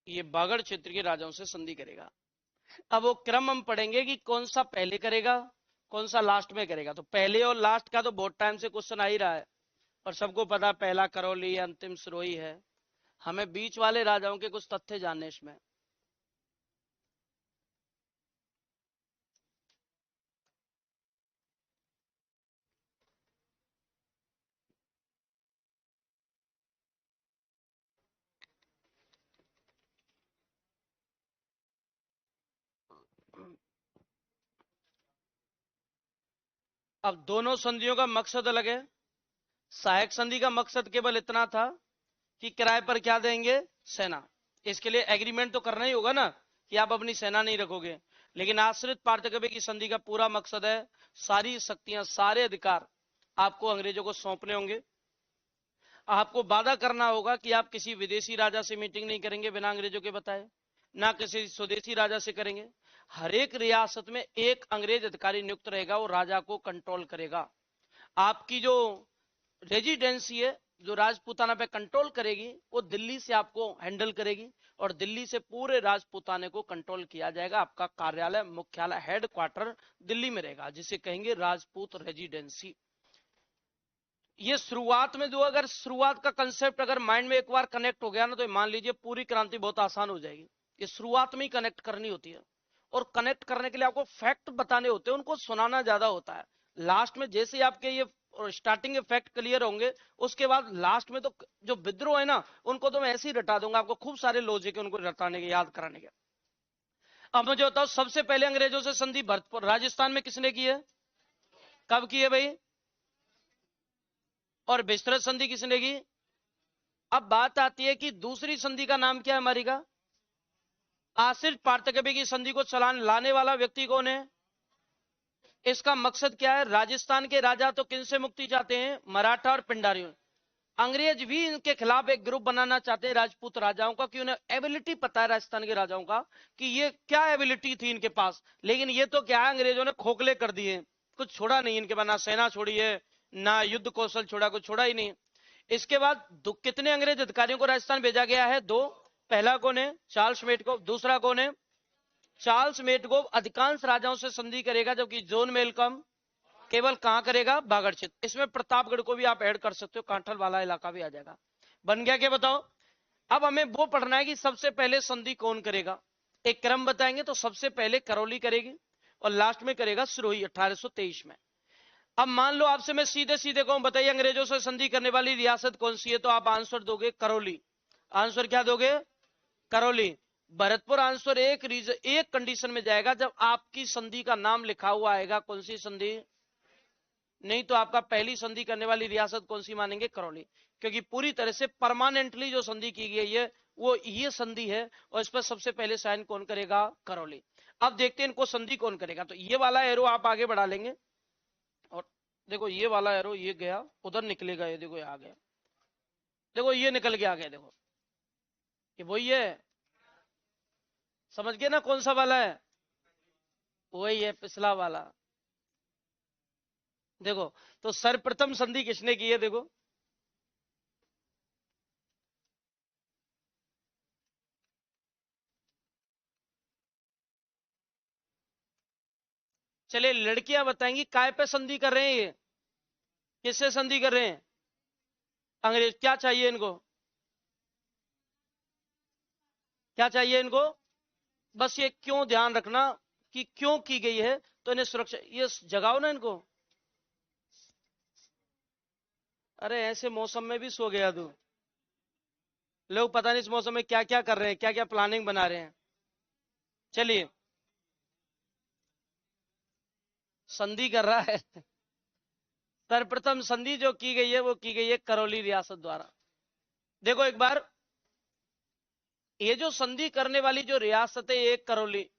ये बागड़ क्षेत्र के राजाओं से संधि करेगा। अब वो क्रम हम पढ़ेंगे कि कौन सा पहले करेगा कौन सा लास्ट में करेगा। तो पहले और लास्ट का तो बहुत टाइम से क्वेश्चन आ ही रहा है, और सबको पता पहला करौली अंतिम सिरोही है। हमें बीच वाले राजाओं के कुछ तथ्य जानने इसमें। अब दोनों संधियों का मकसद अलग है। सहायक संधि का मकसद केवल इतना था कि किराए पर क्या देंगे, सेना। इसके लिए एग्रीमेंट तो करना ही होगा ना कि आप अपनी सेना नहीं रखोगे। लेकिन आश्रित पार्थक्य की संधि का पूरा मकसद है सारी शक्तियां सारे अधिकार आपको अंग्रेजों को सौंपने होंगे। आपको वादा करना होगा कि आप किसी विदेशी राजा से मीटिंग नहीं करेंगे बिना अंग्रेजों के बताए, ना किसी स्वदेशी राजा से करेंगे। हर एक रियासत में एक अंग्रेज अधिकारी नियुक्त रहेगा, वो राजा को कंट्रोल करेगा। आपकी जो रेजिडेंसी है, जो राजपूताना पे कंट्रोल करेगी, वो दिल्ली से आपको हैंडल करेगी, और दिल्ली से पूरे राजपूताने को कंट्रोल किया जाएगा। आपका कार्यालय मुख्यालय हेड क्वार्टर दिल्ली में रहेगा, जिसे कहेंगे राजपूत रेजिडेंसी। ये शुरुआत में जो, अगर शुरुआत का कंसेप्ट अगर माइंड में एक बार कनेक्ट हो गया ना, तो मान लीजिए पूरी क्रांति बहुत आसान हो जाएगी। ये शुरुआत में ही कनेक्ट करनी होती है, और कनेक्ट करने के लिए आपको फैक्ट बताने होते हैं, उनको सुनाना ज्यादा होता है। लास्ट में जैसे आपके ये और स्टार्टिंग इफेक्ट क्लियर होंगे, उसके बाद लास्ट में तो जो विद्रोह है ना उनको तो मैं ऐसे ही रटा दूंगा, आपको खूब सारे लॉजिक है उनको रटाने के, याद कराने के। अब मुझे बताओ सबसे पहले अंग्रेजों से संधि भरतपुर राजस्थान में किसने की है, कब की है भाई, और विस्तृत संधि किसने की। अब बात आती है कि दूसरी संधि का नाम क्या है हमारी का, आश्रित पार्थक्य की संधि को चलान लाने वाला व्यक्ति कौन है। इसका मकसद क्या है, राजस्थान के राजा तो किनसे मुक्ति चाहते हैं, मराठा और पिंडारियों। अंग्रेज भी इनके खिलाफ एक ग्रुप बनाना चाहते हैं राजपूत राजाओं का, कि उन्हें एबिलिटी पता है राजस्थान के राजाओं का कि ये क्या एबिलिटी थी इनके पास, लेकिन ये तो क्या है अंग्रेजों ने खोखले कर दिए, कुछ छोड़ा नहीं इनके पास, ना सेना छोड़ी है ना युद्ध कौशल छोड़ा, कुछ छोड़ा ही नहीं। इसके बाद कितने अंग्रेज अधिकारियों को राजस्थान भेजा गया है, 2। पहला कौन है, चार्ल्स मेटको, दूसरा कौन है, चार्ल्स मेटको अधिकांश राजाओं से संधि करेगा, जबकि जॉन मेलकम केवल कहां करेगा, बागड़ क्षेत्र। इसमें प्रतापगढ़ को भी आप ऐड कर सकते हो, कांठल वाला इलाका भी आ जाएगा। बन गया क्या बताओ। अब हमें वो पढ़ना है कि सबसे पहले संधि कौन करेगा, एक क्रम बताएंगे, तो सबसे पहले करौली करेगी और लास्ट में करेगा सिरोही 1823 में। अब मान लो आपसे मैं सीधे सीधे कहूं बताइए अंग्रेजों से संधि करने वाली रियासत कौन सी है, तो आप आंसर दोगे करौली। आंसर क्या दोगे, करौली। भरतपुर आंसर एक कंडीशन में जाएगा, जब आपकी संधि का नाम लिखा हुआ आएगा, कौन सी संधि, नहीं तो आपका पहली संधि करने वाली रियासत कौन सी मानेंगे, करौली, क्योंकि पूरी तरह से परमानेंटली जो संधि की गई है वो ये संधि है, और इस पर सबसे पहले साइन कौन करेगा, करौली। अब देखते हैं इनको संधि कौन करेगा, तो ये वाला एरो आप आगे बढ़ा लेंगे, और देखो ये वाला एरो ये गया उधर निकलेगा, ये देखो ये आ गया, देखो ये निकल के आ गया, देखो ये वही है, समझ गए ना कौन सा वाला है, वही है पिछला वाला। देखो तो सर्वप्रथम संधि किसने की है, देखो चलिए लड़कियां बताएंगी काय पे संधि कर रहे हैं, ये किससे संधि कर रहे हैं, अंग्रेज। क्या चाहिए इनको, क्या चाहिए इनको, बस ये क्यों ध्यान रखना कि क्यों की गई है, तो इन्हें सुरक्षा, ये जगाओ ना इनको। अरे ऐसे मौसम में भी सो गया तू, लोग पता नहीं इस मौसम में क्या क्या कर रहे हैं, क्या क्या प्लानिंग बना रहे हैं। चलिए संधि कर रहा है सर्वप्रथम संधि जो की गई है वो की गई है करौली रियासत द्वारा। देखो एक बार, ये जो संधि करने वाली जो रियासत है एक करौली,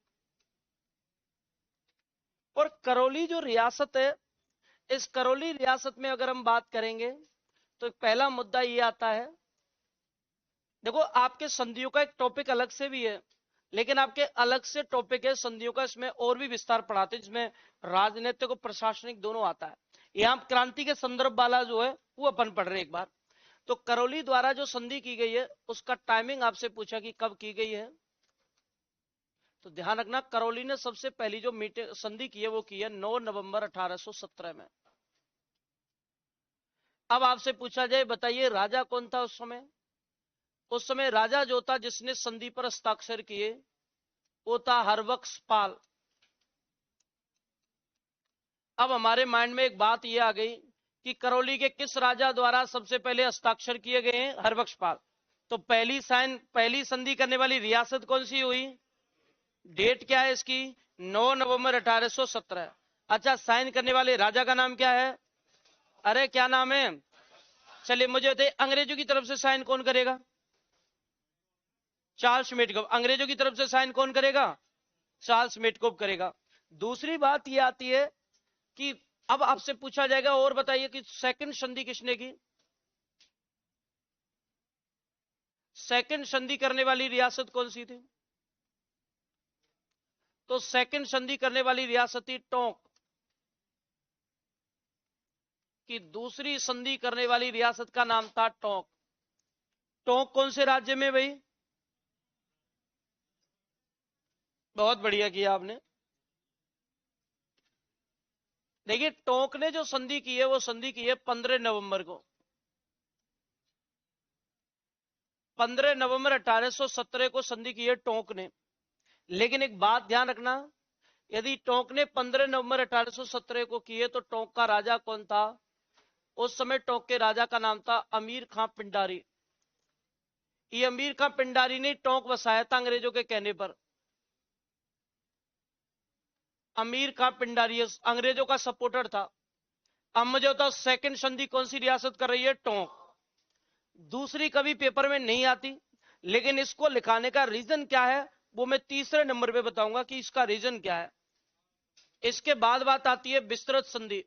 और करौली जो रियासत है, इस करौली रियासत में अगर हम बात करेंगे तो पहला मुद्दा ये आता है, देखो आपके संधियों का एक टॉपिक अलग से भी है, लेकिन आपके अलग से टॉपिक है संधियों का, इसमें और भी विस्तार पढ़ाते हैं, जिसमें राजनीतिक और प्रशासनिक दोनों आता है। यहां क्रांति के संदर्भ वाला जो है वो अपन पढ़ रहे हैं एक बार। तो करौली द्वारा जो संधि की गई है उसका टाइमिंग आपसे पूछा कि कब की गई है, तो ध्यान रखना करौली ने सबसे पहली जो मीटिंग संधि की है वो की है 9 नवंबर 1817 में। अब आपसे पूछा जाए बताइए राजा कौन था उस समय, उस समय राजा जो था जिसने संधि पर हस्ताक्षर किए वो था हरबख्श पाल। अब हमारे माइंड में एक बात यह आ गई कि करौली के किस राजा द्वारा सबसे पहले हस्ताक्षर किए गए हैं, हरबख्श पाल। तो पहली संधि करने वाली रियासत कौन सी हुई, डेट क्या है इसकी, 9 नवंबर 1817। अच्छा साइन करने वाले राजा का नाम क्या है, अरे क्या नाम है, चलिए मुझे बताइए अंग्रेजों की तरफ से साइन कौन करेगा, चार्ल्स मेटकोव। अंग्रेजों की तरफ से साइन कौन करेगा, चार्ल्स मेटकोव करेगा। दूसरी बात यह आती है कि अब आपसे पूछा जाएगा और बताइए कि सेकंड संधि किसने की, सेकंड संधि करने वाली रियासत कौन सी थी, तो सेकंड संधि करने वाली रियासत थी टोंक, कि दूसरी संधि करने वाली रियासत का नाम था टोंक। टोंक कौन से राज्य में भाई, बहुत बढ़िया किया आपने। देखिए टोंक ने जो संधि की है वो संधि की है 15 नवंबर को, 15 नवंबर 1817 को संधि की है टोंक ने। लेकिन एक बात ध्यान रखना, यदि टोंक ने 15 नवंबर 1817 को की है तो टोंक का राजा कौन था, उस समय टोंक के राजा का नाम था अमीर खां पिंडारी। ये अमीर खां पिंडारी ने टोंक बसाया था अंग्रेजों के कहने पर। अमीर खां पिंडारी अंग्रेजों का सपोर्टर था। अब मुझे बताओ सेकंड संधि कौन सी रियासत कर रही है? टोंक। दूसरी कभी पेपर में नहीं आती, लेकिन इसको लिखाने का रीजन क्या है वो मैं तीसरे नंबर पे बताऊंगा कि इसका रीजन क्या है। इसके बाद बात आती है विस्तृत संधि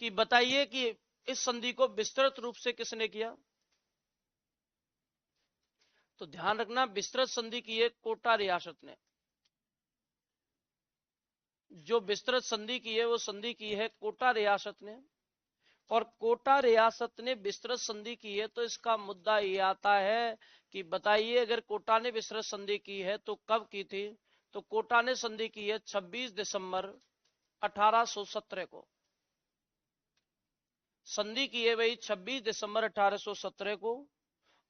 कि बताइए कि इस संधि को विस्तृत रूप से किसने किया? तो ध्यान रखना, विस्तृत संधि की है कोटा रियासत ने। जो विस्तृत संधि की है वो संधि की है कोटा रियासत ने। और कोटा रियासत ने विस्तृत संधि की है तो इसका मुद्दा ये आता है कि बताइए अगर कोटा ने विस्तृत संधि की है तो कब की थी? तो कोटा ने संधि की है 26 दिसंबर 1817 को। संधि की है भाई 26 दिसंबर 1817 को।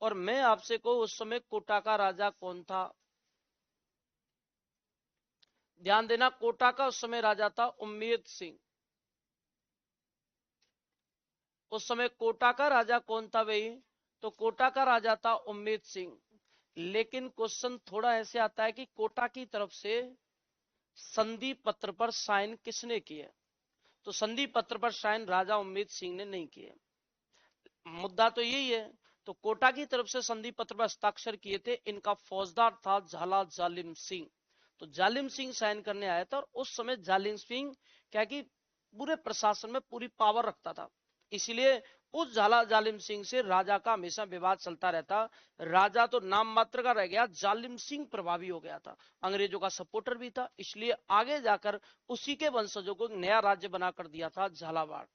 और मैं आपसे कहूं उस समय कोटा का राजा कौन था? ध्यान देना, कोटा का उस समय राजा था उम्मेद सिंह। उस समय कोटा का राजा कौन था भाई? तो कोटा का राजा था उम्मेद सिंह। लेकिन क्वेश्चन थोड़ा ऐसे आता है कि कोटा की तरफ से संधि पत्र पर साइन किसने किए? तो संधि पत्र पर साइन राजा उम्मेद सिंह ने नहीं किए। मुद्दा तो यही है। तो कोटा की तरफ से संधि पत्र पर हस्ताक्षर किए थे, इनका फौजदार था झाला जालिम सिंह। तो जालिम सिंह साइन करने आया था। और उस समय जालिम सिंह क्या कि पूरे प्रशासन में पूरी पावर रखता था, इसलिए उस झाला जालिम सिंह से राजा का हमेशा विवाद चलता रहता। राजा तो नाम मात्र का रह गया, जालिम सिंह प्रभावी हो गया था, अंग्रेजों का सपोर्टर भी था, इसलिए आगे जाकर उसी के वंशजों को नया राज्य बनाकर दिया था झालावाड़,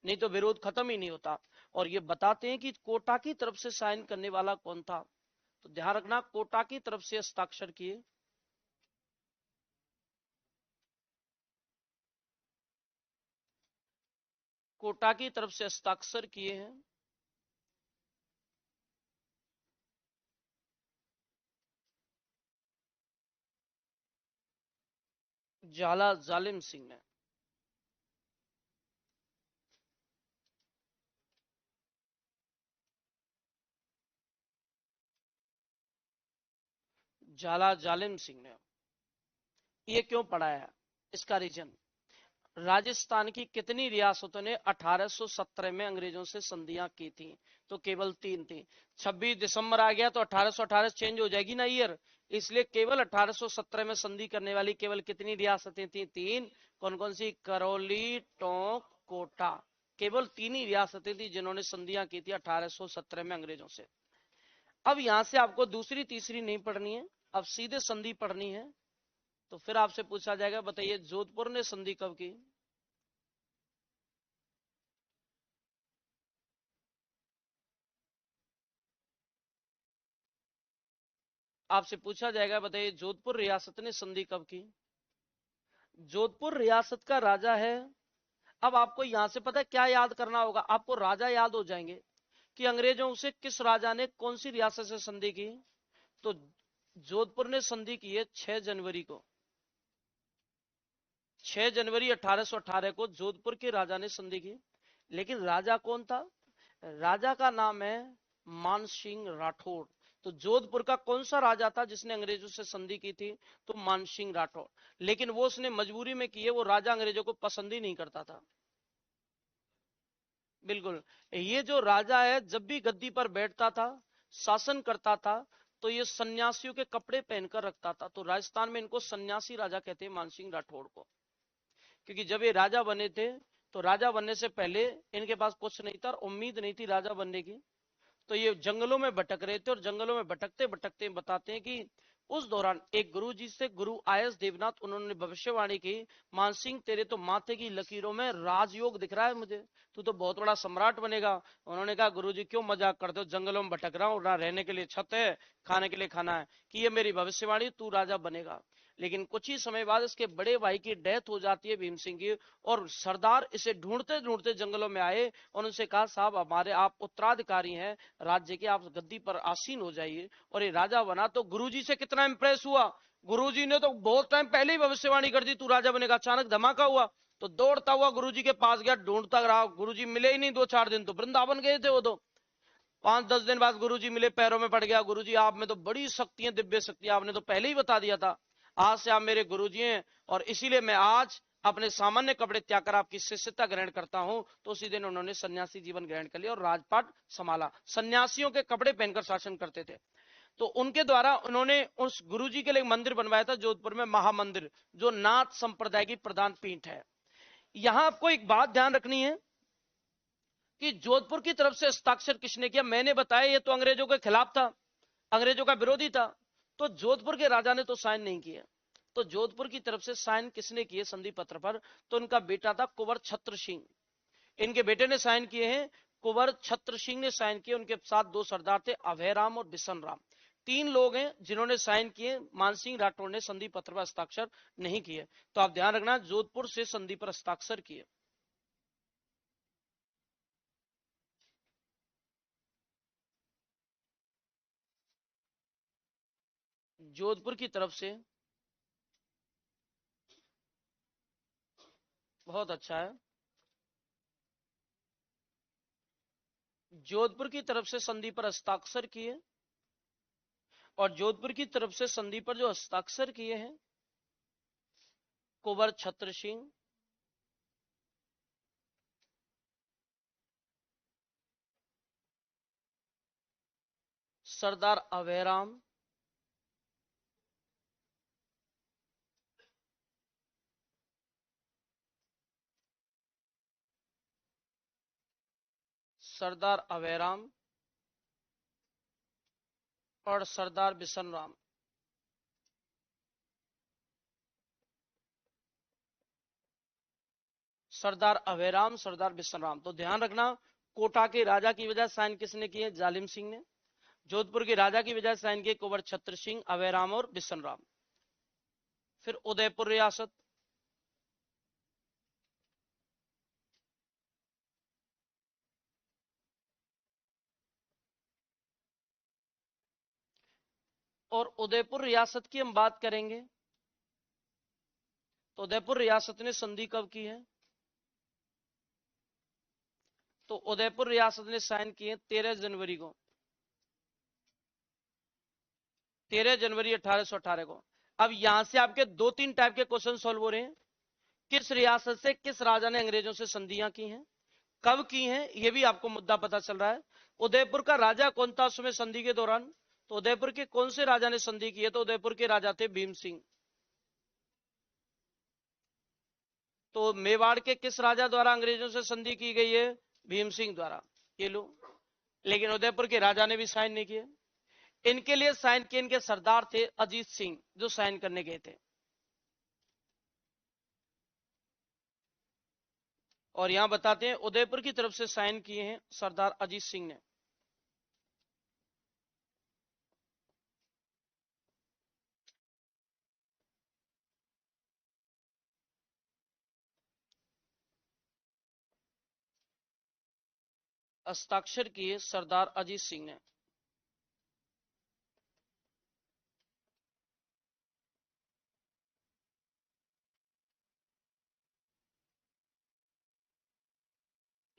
नहीं तो विरोध खत्म ही नहीं होता। और ये बताते हैं कि कोटा की तरफ से साइन करने वाला कौन था? तो ध्यान रखना, कोटा की तरफ से हस्ताक्षर किए कोटा की तरफ से हस्ताक्षर किए हैं झाला जालिम सिंह ने। झाला जालिम सिंह ने। ये क्यों पड़ा है? इसका रीजन, राजस्थान की कितनी रियासतों ने 1817 में अंग्रेजों से संधियां की थी? तो केवल 3 थी। 26 दिसंबर आ गया तो 1818 चेंज हो जाएगी ना ईयर, इसलिए केवल 1817 में संधि करने वाली केवल कितनी रियासतें थी? 3। कौन कौन सी? करौली, टोंक, कोटा। केवल 3 ही रियासतें थी जिन्होंने संधियां की थी 1817 में अंग्रेजों से। अब यहां से आपको दूसरी तीसरी नहीं पढ़नी है, अब सीधे संधि पढ़नी है। तो फिर आपसे पूछा जाएगा बताइए जोधपुर ने संधि कब की? आपसे पूछा जाएगा बताइए जोधपुर रियासत ने संधि कब की? जोधपुर रियासत का राजा है। अब आपको यहां से पता है क्या याद करना होगा? आपको राजा याद हो जाएंगे कि अंग्रेजों से किस राजा ने कौन सी रियासत से संधि की। तो जोधपुर ने संधि की है 6 जनवरी को। 6 जनवरी 1818 को जोधपुर के राजा ने संधि की। लेकिन राजा कौन था? राजा का नाम है मानसिंह राठौड़। तो जोधपुर का कौन सा राजा था जिसने अंग्रेजों से संधि की थी? तो मानसिंह राठौड़। लेकिन वो उसने मजबूरी में की है, वो राजा अंग्रेजों को पसंद ही नहीं करता था। बिल्कुल। ये जो राजा है जब भी गद्दी पर बैठता था, शासन करता था, तो ये सन्यासियों के कपड़े पहनकर रखता था। तो राजस्थान में इनको सन्यासी राजा कहते हैं, मानसिंह राठौड़ को। क्योंकि जब ये राजा बने थे तो राजा बनने से पहले इनके पास कुछ नहीं था और उम्मीद नहीं थी राजा बनने की। तो ये जंगलों में भटक रहे थे और जंगलों में भटकते भटकते बताते हैं कि उस दौरान एक गुरु जी से, गुरु आयस देवनाथ, उन्होंने भविष्यवाणी की, मानसिंह तेरे तो माथे की लकीरों में राजयोग दिख रहा है मुझे, तू तो बहुत बड़ा सम्राट बनेगा। उन्होंने कहा गुरु जी क्यों मजाक करते हो, जंगलों में भटक रहा हूँ, ना रहने के लिए छत है, खाने के लिए खाना है, कि ये मेरी भविष्यवाणी, तू राजा बनेगा। लेकिन कुछ ही समय बाद इसके बड़े भाई की डेथ हो जाती है, भीम सिंह की, और सरदार इसे ढूंढते ढूंढते जंगलों में आए और उनसे कहा साहब हमारे आप उत्तराधिकारी हैं राज्य के, आप गद्दी पर आसीन हो जाइए। और ये राजा बना। तो गुरुजी से कितना इंप्रेस हुआ, गुरुजी ने तो बहुत टाइम पहले ही भविष्यवाणी कर दी तू राजा बनेगा। अचानक धमाका हुआ, तो दौड़ता हुआ गुरुजी के पास गया, ढूंढता रहा, गुरुजी मिले ही नहीं। 2-4 दिन तो वृंदावन गए थे वो तो। 5-10 दिन बाद गुरुजी मिले, पैरों में पड़ गया, गुरुजी आप में तो बड़ी शक्ति है, दिव्य शक्ति, आपने तो पहले ही बता दिया था, आज से आप मेरे गुरुजी हैं और इसीलिए मैं आज अपने सामान्य कपड़े त्याग कर आपकी शिष्यता ग्रहण करता हूं। तो उसी दिन उन्होंने सन्यासी जीवन ग्रहण कर लिया और राजपाट संभाला। सन्यासियों के कपड़े पहनकर शासन करते थे। तो उनके द्वारा उन्होंने उस गुरुजी के लिए मंदिर बनवाया था जोधपुर में, महामंदिर, जो नाथ संप्रदाय की प्रधान पीठ है। यहां आपको एक बात ध्यान रखनी है कि जोधपुर की तरफ से हस्ताक्षर किसने किया। मैंने बताया ये तो अंग्रेजों के खिलाफ था, अंग्रेजों का विरोधी था, तो जोधपुर के राजा ने तो साइन नहीं किया। तो जोधपुर की तरफ से साइन किसने किए संधि पत्र पर? तो उनका बेटा था कुंवर छत्र सिंह, इनके बेटे ने साइन किए हैं। कुंवर छत्र सिंह ने साइन किए, उनके साथ 2 सरदार थे, अभयराम और बिशन राम। 3 लोग हैं जिन्होंने साइन किए। मानसिंह राठौड़ ने संधि पत्र पर हस्ताक्षर नहीं किए। तो आप ध्यान रखना, जोधपुर से संधि पर हस्ताक्षर किए। जोधपुर की तरफ से बहुत अच्छा है। जोधपुर की तरफ से संधि पर हस्ताक्षर किए और जोधपुर की तरफ से संधि पर जो हस्ताक्षर किए हैं कुंवर छत्र सिंह, सरदार अभयराम, सरदार अभयराम और सरदार बिशन राम। सरदार अभयराम, सरदार बिशन राम। तो ध्यान रखना, कोटा के राजा की वजह साइन किसने किए? जालिम सिंह ने। जोधपुर के राजा की वजह साइन किए कुंवर छत्र सिंह, अभयराम और बिशन राम। फिर उदयपुर रियासत, और उदयपुर रियासत की हम बात करेंगे तो उदयपुर रियासत ने संधि कब की है? तो उदयपुर रियासत ने साइन किए 13 जनवरी को, 13 जनवरी 1818 को। अब यहां से आपके 2-3 टाइप के क्वेश्चन सॉल्व हो रहे हैं। किस रियासत से किस राजा ने अंग्रेजों से संधियां की हैं, कब की हैं, यह भी आपको मुद्दा पता चल रहा है। उदयपुर का राजा कौन था उस समय संधि के दौरान? तो उदयपुर के कौन से राजा ने संधि की है? तो उदयपुर के राजा थे भीम सिंह। तो मेवाड़ के किस राजा द्वारा अंग्रेजों से संधि की गई है? भीम सिंह द्वारा। ये लो, लेकिन उदयपुर के राजा ने भी साइन नहीं किए। इनके लिए साइन किए इनके सरदार थे अजीत सिंह, जो साइन करने गए थे। और यहां बताते हैं उदयपुर की तरफ से साइन किए हैं सरदार अजीत सिंह ने। हस्ताक्षर किए सरदार अजीत सिंह ने।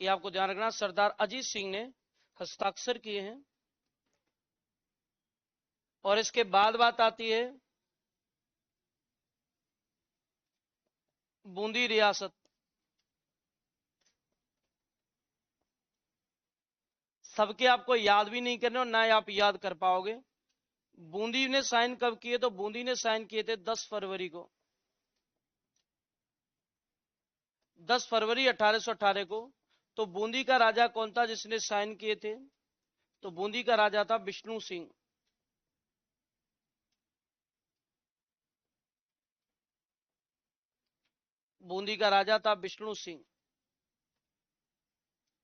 ये आपको ध्यान रखना, सरदार अजीत सिंह ने हस्ताक्षर किए हैं। और इसके बाद बात आती है बूंदी रियासत। सबके आपको याद भी नहीं करने और ना ही आप याद कर पाओगे। बूंदी ने साइन कब किए? तो बूंदी ने साइन किए थे 10 फरवरी को, 10 फरवरी 1818 को। तो बूंदी का राजा कौन था जिसने साइन किए थे? तो बूंदी का राजा था विष्णु सिंह। बूंदी का राजा था विष्णु सिंह।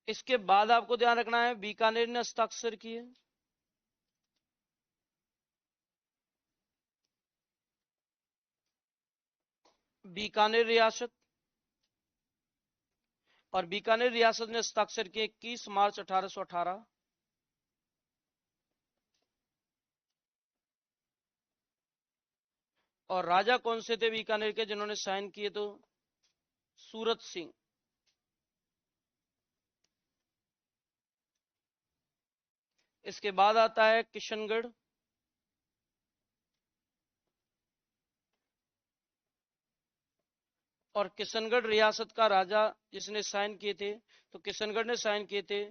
इसके बाद आपको ध्यान रखना है बीकानेर ने हस्ताक्षर किए। बीकानेर रियासत, और बीकानेर रियासत ने हस्ताक्षर किए 21 मार्च 1818। और राजा कौन से थे बीकानेर के जिन्होंने साइन किए? तो सूरत सिंह। इसके बाद आता है किशनगढ़, और किशनगढ़ रियासत का राजा जिसने साइन किए थे, तो किशनगढ़ ने साइन किए थे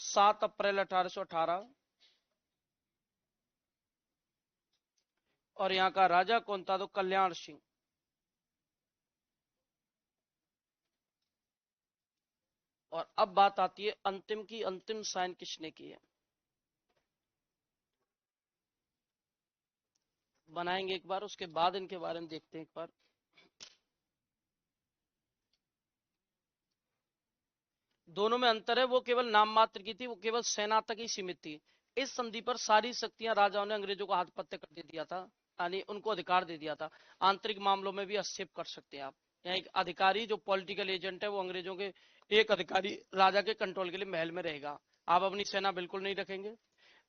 7 अप्रैल 1818। और यहां का राजा कौन था, तो कल्याण सिंह। और अब बात आती है अंतिम की, अंतिम साइन किसने की है, बनाएंगे एक बार, उसके बाद इनके बारे में देखते हैं एक बार। दोनों में अंतर है, वो केवल नाम मात्र की थी, वो केवल सेना तक ही सीमित थी। इस संधि पर सारी शक्तियां राजाओं ने अंग्रेजों को हाथ पत्ते कर दे दिया था, यानी उनको अधिकार दे दिया था। आंतरिक मामलों में भी हस्तक्षेप कर सकते हैं आप। यहाँ एक अधिकारी जो पॉलिटिकल एजेंट है, वो अंग्रेजों के एक अधिकारी राजा के कंट्रोल के लिए महल में रहेगा। आप अपनी सेना बिल्कुल नहीं रखेंगे।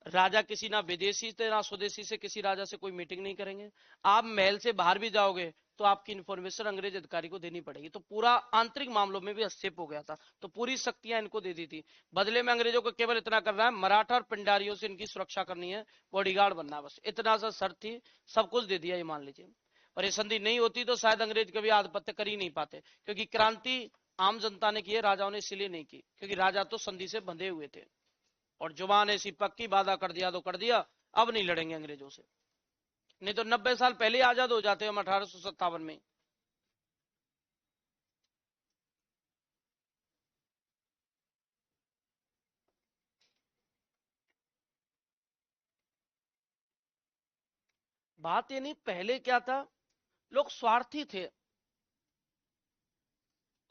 राजा किसी ना विदेशी से ना स्वदेशी से किसी राजा से कोई मीटिंग नहीं करेंगे। आप महल से बाहर भी जाओगे तो आपकी इंफॉर्मेशन अंग्रेज अधिकारी को देनी पड़ेगी। तो पूरा आंतरिक मामलों में भी हस्तक्षेप हो गया था, तो पूरी शक्तियां इनको दे दी थी। बदले में अंग्रेजों को केवल इतना करना है, मराठा और पिंडारियों से इनकी सुरक्षा करनी है, बॉडीगार्ड बनना है, बस इतना सा शर्त थी। सब कुछ दे दिया ये मान लीजिए। और ये संधि नहीं होती तो शायद अंग्रेज कभी आधिपत्य कर ही नहीं पाते, क्योंकि क्रांति आम जनता ने की है, राजाओं ने इसलिए नहीं की, क्योंकि राजा तो संधि से बंधे हुए थे। और जुबान ऐसी पक्की, वादा कर दिया तो कर दिया, अब नहीं लड़ेंगे अंग्रेजों से। नहीं तो 90 साल पहले आजाद हो जाते हम 1857 में। बात ये नहीं, पहले क्या था, लोग स्वार्थी थे।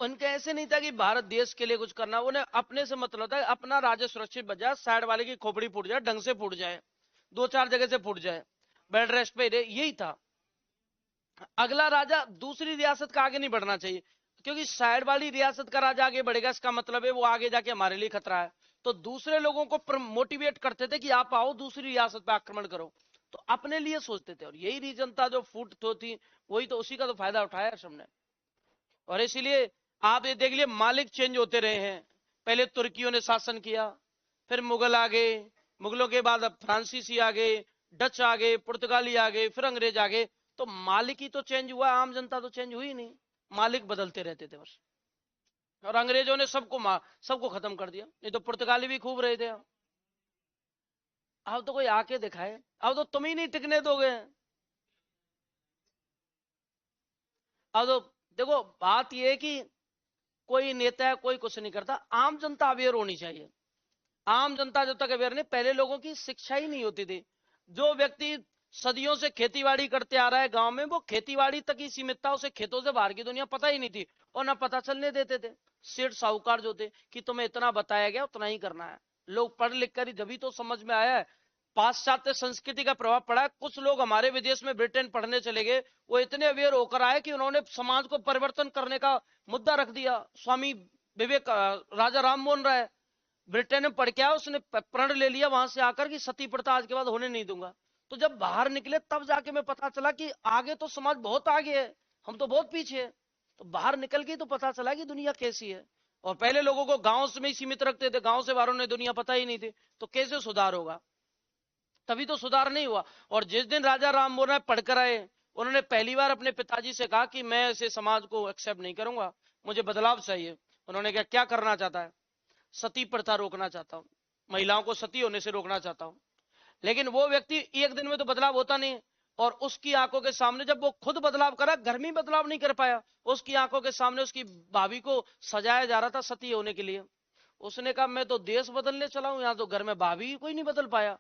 उनके ऐसे नहीं था कि भारत देश के लिए कुछ करना, उन्हें अपने से मतलब था, अपना राज्य सुरक्षित बच जाए, साइड वाले की खोपड़ी फूट जाए, ढंग से फूट जाए, 2-4 जगह से फूट जाए, बेड रेस्ट पे रहे, यही था। अगला राजा दूसरी रियासत का आगे नहीं बढ़ना चाहिए, क्योंकि साइड वाली रियासत का राजा आगे बढ़ेगा, इसका मतलब है वो आगे जाके हमारे लिए खतरा है। तो दूसरे लोगों को मोटिवेट करते थे कि आप आओ दूसरी रियासत पे आक्रमण करो, तो अपने लिए सोचते थे। और यही रीजन था जो फूट तो थी, वही तो, उसी का तो फायदा उठाया सबने। और इसीलिए आप ये देख लिए मालिक चेंज होते रहे हैं। पहले तुर्कियों ने शासन किया, फिर मुगल आ गए, मुगलों के बाद अब फ्रांसीसी आ गए, डच आ गए, पुर्तगाली आ गए, फिर अंग्रेज आ गए। तो मालिक ही तो चेंज हुआ, आम जनता तो चेंज हुई नहीं। मालिक बदलते रहते थे बस। और अंग्रेजों ने सबको खत्म कर दिया। नहीं तो पुर्तगाली भी खूब रहे थे। अब तो कोई आके दिखाए, अब तो तुम ही नहीं टिकने दोगे। अब तो देखो, बात यह है कि कोई नेता है, कोई कुछ नहीं करता, आम जनता अवेयर होनी चाहिए। आम जनता जब तक अवेयर नहीं, पहले लोगों की शिक्षा ही नहीं होती थी। जो व्यक्ति सदियों से खेतीबाड़ी करते आ रहा है गांव में, वो खेतीबाड़ी तक ही सीमित था, उसे खेतों से बाहर की दुनिया पता ही नहीं थी, और ना पता चलने देते थे। सेठ साहूकार जो थे कि तुम्हें इतना बताया गया उतना ही करना है। लोग पढ़ लिख कर ही जब तो समझ में आया है। पाश्चात्य संस्कृति का प्रभाव पड़ा है। कुछ लोग हमारे विदेश में ब्रिटेन पढ़ने चले गए, वो इतने अवेयर होकर आए कि उन्होंने समाज को परिवर्तन करने का मुद्दा रख दिया। स्वामी विवेक, राजा राम मोहन राय ब्रिटेन में पढ़ के आया, उसने प्रण ले लिया वहां से आकर कि सती प्रथा आज के बाद होने नहीं दूंगा। तो जब बाहर निकले तब जाके मैं पता चला कि आगे तो समाज बहुत आगे है, हम तो बहुत पीछे है। तो बाहर निकल के तो पता चला कि दुनिया कैसी है। और पहले लोगों को गांव में ही सीमित रखते थे, गांव से बाहर उन्हें दुनिया पता ही नहीं थी, तो कैसे सुधार होगा? तभी तो सुधार नहीं हुआ। और जिस दिन राजा राम मोहन राय पढ़कर आए, उन्होंने पहली बार अपने पिताजी से कहा कि मैं ऐसे समाज को एक्सेप्ट नहीं करूंगा, मुझे बदलाव चाहिए। उन्होंने कहा क्या करना चाहता है? सती प्रथा रोकना चाहता हूं, महिलाओं को सती होने से रोकना चाहता हूं। लेकिन वो व्यक्ति एक दिन में तो बदलाव होता नहीं। और उसकी आंखों के सामने जब वो खुद बदलाव करा, घर में बदलाव नहीं कर पाया, उसकी आंखों के सामने उसकी भाभी को सजाया जा रहा था सती होने के लिए। उसने कहा मैं तो देश बदलने चला हूं, यहां तो घर में भाभी कोई नहीं बदल पाया,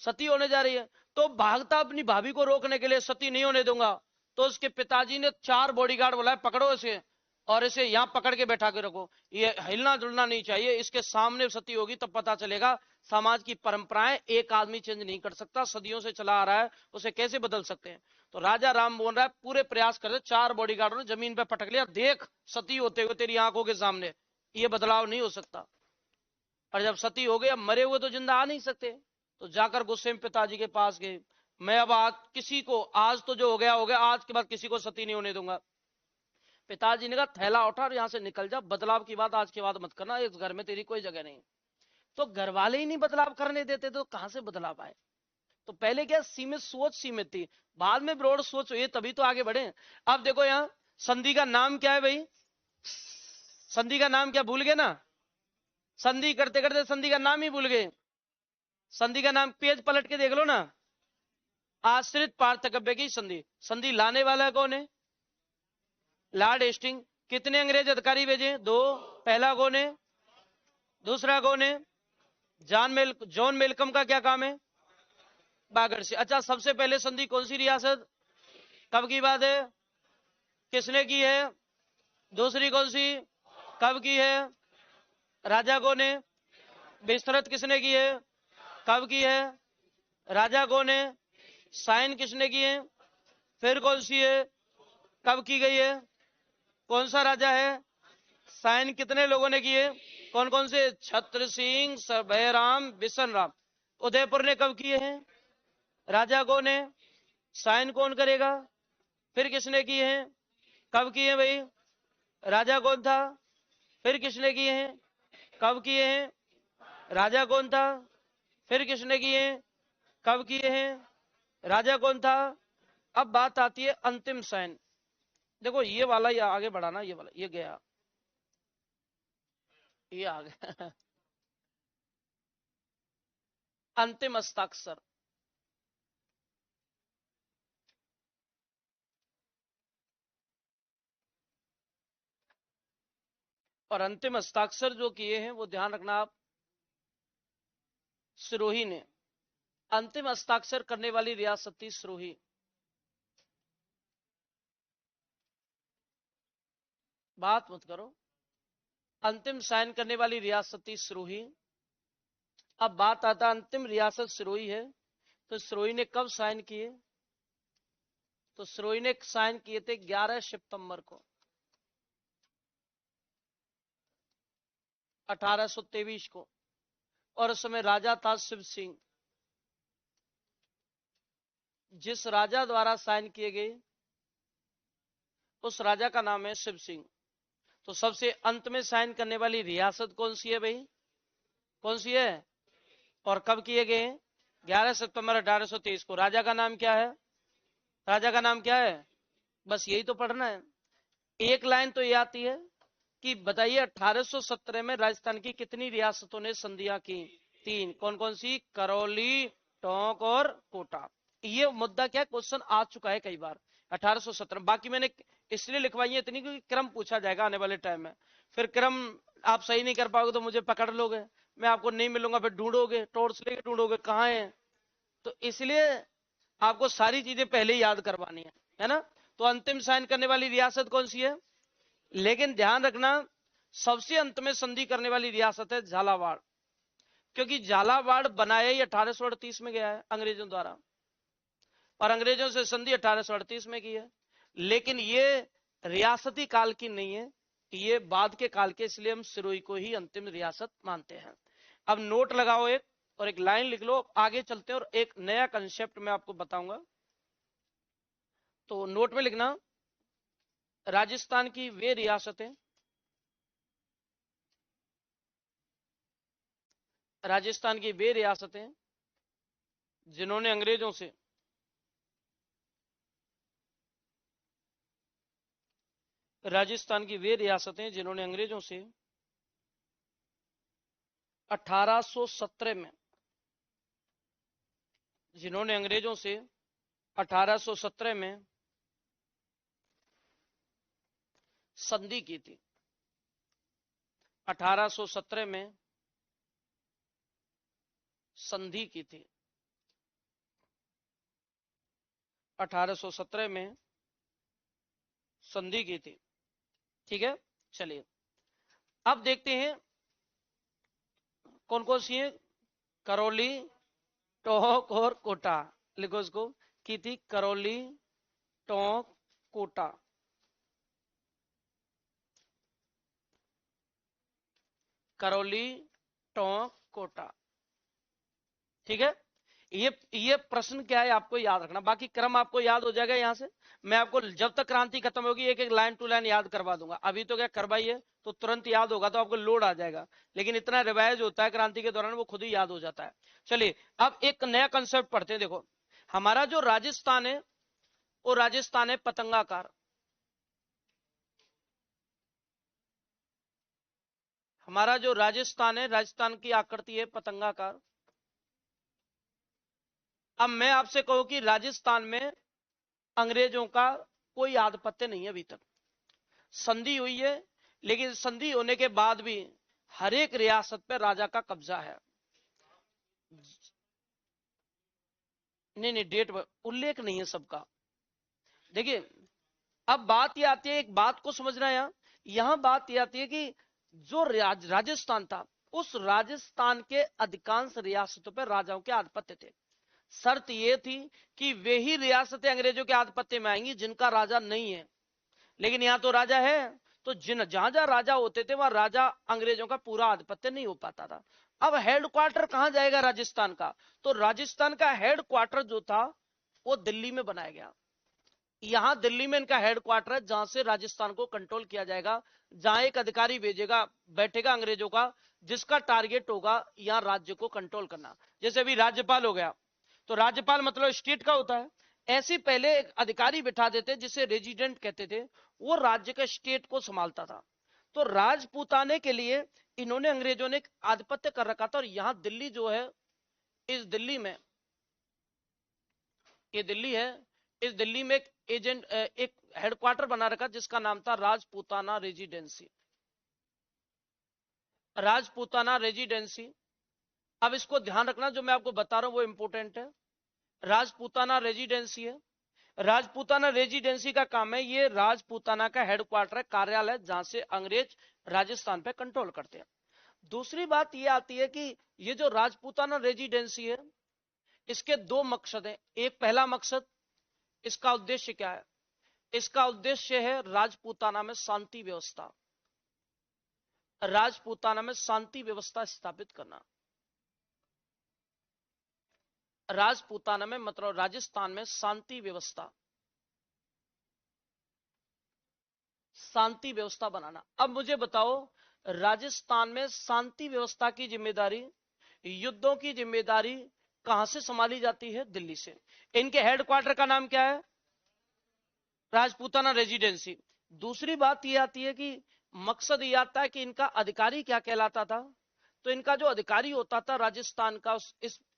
सती होने जा रही है। तो भागता अपनी भाभी को रोकने के लिए, सती नहीं होने दूंगा। तो उसके पिताजी ने 4 बॉडीगार्ड बुलाए, पकड़ो इसे और इसे यहां पकड़ के बैठा के रखो, ये हिलना जुलना नहीं चाहिए, इसके सामने सती होगी तब पता चलेगा। समाज की परंपराएं एक आदमी चेंज नहीं कर सकता, सदियों से चला आ रहा है, उसे कैसे बदल सकते हैं? तो राजा राम मोहन राय पूरे प्रयास करते, 4 बॉडीगार्डों ने जमीन पर पटक लिया, देख सती होते हुए तेरी आंखों के सामने, ये बदलाव नहीं हो सकता। और जब सती हो गए, अब मरे हुए तो जिंदा आ नहीं सकते। तो जाकर गुस्से में पिताजी के पास गए, मैं अब आज किसी को, आज तो जो हो गया हो गया, आज के बाद किसी को सती नहीं होने दूंगा। पिताजी ने कहा थैला उठा और यहां से निकल जा, बदलाव की बात आज के बाद मत करना, इस घर में तेरी कोई जगह नहीं। तो घर वाले ही नहीं बदलाव करने देते तो कहां से बदलाव आए। तो पहले क्या सीमित सोच सीमित थी, बाद में ब्रॉड सोच हुई तभी तो आगे बढ़े। अब देखो यहाँ संधि का नाम क्या है भाई, संधि का नाम क्या भूल गए ना, संधि करते करते संधि का नाम ही भूल गए। संधि का नाम पेज पलट के देख लो ना, आश्रित पार्थक्य की संधि। संधि लाने वाला कौन है, लॉर्ड हेस्टिंग। कितने अंग्रेज अधिकारी भेजे, 2। पहला कौन है, दूसरा कौन है, जॉन मेलकम का क्या काम है, बागड़ से। अच्छा सबसे पहले संधि कौन सी रियासत, कब की बात है, किसने की है, दूसरी कौन सी, कब की है, राजा कौन है, विस्तृत किसने की है, कब की है, राजा कौन है, साइन किसने की है, फिर कौन सी है, कब की गई है, कौन सा राजा है, साइन कितने लोगों ने किए, कौन कौन से, छत्र सिंह, भयराम, बिशन राम। उदयपुर ने कब किए हैं, राजा कौन है, साइन कौन करेगा, फिर किसने किए हैं, कब किए भाई, राजा कौन था, फिर किसने किए हैं, कब किए हैं, राजा कौन था, फिर किसने किए हैं, कब किए हैं, राजा कौन था। अब बात आती है अंतिम साइन। देखो ये वाला, ये आगे बढ़ाना, ये वाला ये गया, ये आ गया अंतिम हस्ताक्षर। और अंतिम हस्ताक्षर जो किए हैं वो ध्यान रखना आप, सिरोही ने। अंतिम हस्ताक्षर करने वाली रियासत थी सिरोही। बात मत करो, अंतिम साइन करने वाली रियासत थी सिरोही। अब बात आता अंतिम रियासत सिरोही है, तो सिरोही ने कब साइन किए, तो सिरोही ने साइन किए थे 11 सितंबर को 1823 को। और उस समय राजा था शिव सिंह। जिस राजा द्वारा साइन किए गए उस राजा का नाम है शिव सिंह। तो सबसे अंत में साइन करने वाली रियासत कौन सी है भाई, कौन सी है, और कब किए गए, 11 सितंबर 1823 को। राजा का नाम क्या है, राजा का नाम क्या है, बस यही तो पढ़ना है। एक लाइन तो ये आती है कि बताइए 1817 में राजस्थान की कितनी रियासतों ने संधियां की, 3। कौन कौन सी, करौली, टोंक और कोटा। ये मुद्दा क्या क्वेश्चन आ चुका है कई बार 1817। बाकी मैंने इसलिए लिखवाई है इतनी क्योंकि क्रम पूछा जाएगा आने वाले टाइम में, फिर क्रम आप सही नहीं कर पाओगे तो मुझे पकड़ लोगे, मैं आपको नहीं मिलूंगा, फिर ढूंढोगे, टॉर्च लेके ढूंढोगे कहाँ है। तो इसलिए आपको सारी चीजें पहले ही याद करवानी है ना। तो अंतिम साइन करने वाली रियासत कौन सी है, लेकिन ध्यान रखना सबसे अंत में संधि करने वाली रियासत है झालावाड़, क्योंकि झालावाड़ बनाया ही 1838 में गया है अंग्रेजों द्वारा, और अंग्रेजों से संधि 1838 में की है। लेकिन ये रियासती काल की नहीं है, ये बाद के काल के, इसलिए हम सिरोही को ही अंतिम रियासत मानते हैं। अब नोट लगाओ एक, और एक लाइन लिख लो, आगे चलते हैं और एक नया कंसेप्ट मैं आपको बताऊंगा। तो नोट में लिखना, राजस्थान की वे रियासतें, राजस्थान की वे रियासतें जिन्होंने अंग्रेजों से राजस्थान की वे रियासतें जिन्होंने अंग्रेजों से 1817 में, जिन्होंने अंग्रेजों से 1817 में संधि की थी, 1817 में संधि की थी, 1817 में संधि की थी। ठीक है, चलिए अब देखते हैं कौन कौन सी है, करौली, टोंक और कोटा। लिखो इसको, की थी करौली, टोंक, कोटा। करौली, टोंक, कोटा। ठीक है, ये प्रश्न क्या है आपको याद रखना, बाकी क्रम आपको याद हो जाएगा। यहां से मैं आपको जब तक क्रांति खत्म होगी एक एक लाइन टू लाइन याद करवा दूंगा। अभी तो क्या करवाइए तो तुरंत याद होगा तो आपको लोड आ जाएगा, लेकिन इतना रिवाइज होता है क्रांति के दौरान वो खुद ही याद हो जाता है। चलिए अब एक नया कंसेप्ट पढ़ते हैं। देखो हमारा जो राजस्थान है वो राजस्थान है पतंगाकार। हमारा जो राजस्थान है, राजस्थान की आकृति है पतंगाकार। अब मैं आपसे कहूं कि राजस्थान में अंग्रेजों का कोई आधिपत्य नहीं है अभी तक। संधि हुई है, लेकिन संधि होने के बाद भी हर एक रियासत पर राजा का कब्जा है। नहीं नहीं, डेट उल्लेख नहीं है सबका। देखिए अब बात यह आती है, एक बात को समझना है यहां बात यह आती है कि जो राजस्थान था, उस राजस्थान के अधिकांश रियासतों पर राजाओं के आधिपत्य थे। शर्त यह थी कि वे ही रियासतें अंग्रेजों के आधिपत्य में आएंगी जिनका राजा नहीं है। लेकिन यहां तो राजा है, तो जिन जहां जहां राजा होते थे वहां राजा अंग्रेजों का पूरा आधिपत्य नहीं हो पाता था। अब हेडक्वार्टर कहां जाएगा राजस्थान का, तो राजस्थान का हेडक्वार्टर जो था वो दिल्ली में बनाया गया। यहां दिल्ली में इनका हेडक्वार्टर है जहां से राजस्थान को कंट्रोल किया जाएगा, जहां एक अधिकारी भेजेगा बैठेगा अंग्रेजों का, जिसका टारगेट होगा यहां राज्य को कंट्रोल करना। जैसे अभी राज्यपाल हो गया, तो राज्यपाल मतलब स्टेट का होता है। ऐसे पहले एक अधिकारी बिठा देते जिसे रेजिडेंट कहते थे, वो राज्य के स्टेट को संभालता था। तो राजपूताने के लिए इन्होंने अंग्रेजों ने एक आधिपत्य कर रखा था। और यहां दिल्ली जो है, इस दिल्ली में, ये दिल्ली है, इस दिल्ली में एक एजेंट एक हेडक्वार्टर बना रखा जिसका नाम था राजपूताना रेजिडेंसी। राजपूताना रेजिडेंसी। अब इसको ध्यान रखना, जो मैं आपको बता रहा हूं वो इंपोर्टेंट है। राजपूताना रेजिडेंसी है। राजपूताना रेजिडेंसी का काम है, ये राजपूताना का हेडक्वार्टर है, कार्यालय, जहां से अंग्रेज राजस्थान पे कंट्रोल करते हैं। दूसरी बात ये आती है कि ये जो राजपूताना रेजिडेंसी है, इसके दो मकसद हैं। एक पहला मकसद, इसका उद्देश्य क्या है? इसका उद्देश्य है राजपूताना में शांति व्यवस्था, राजपूताना में शांति व्यवस्था स्थापित करना। राजपूताना में मतलब राजस्थान में शांति व्यवस्था, शांति व्यवस्था बनाना। अब मुझे बताओ, राजस्थान में शांति व्यवस्था की जिम्मेदारी, युद्धों की जिम्मेदारी कहां से संभाली जाती है? दिल्ली से। इनके हेडक्वार्टर का नाम क्या है? राजपूताना रेजिडेंसी। दूसरी बात यह आती है कि मकसद यह आता है कि इनका अधिकारी क्या कहलाता था। तो इनका जो अधिकारी होता था राजस्थान का,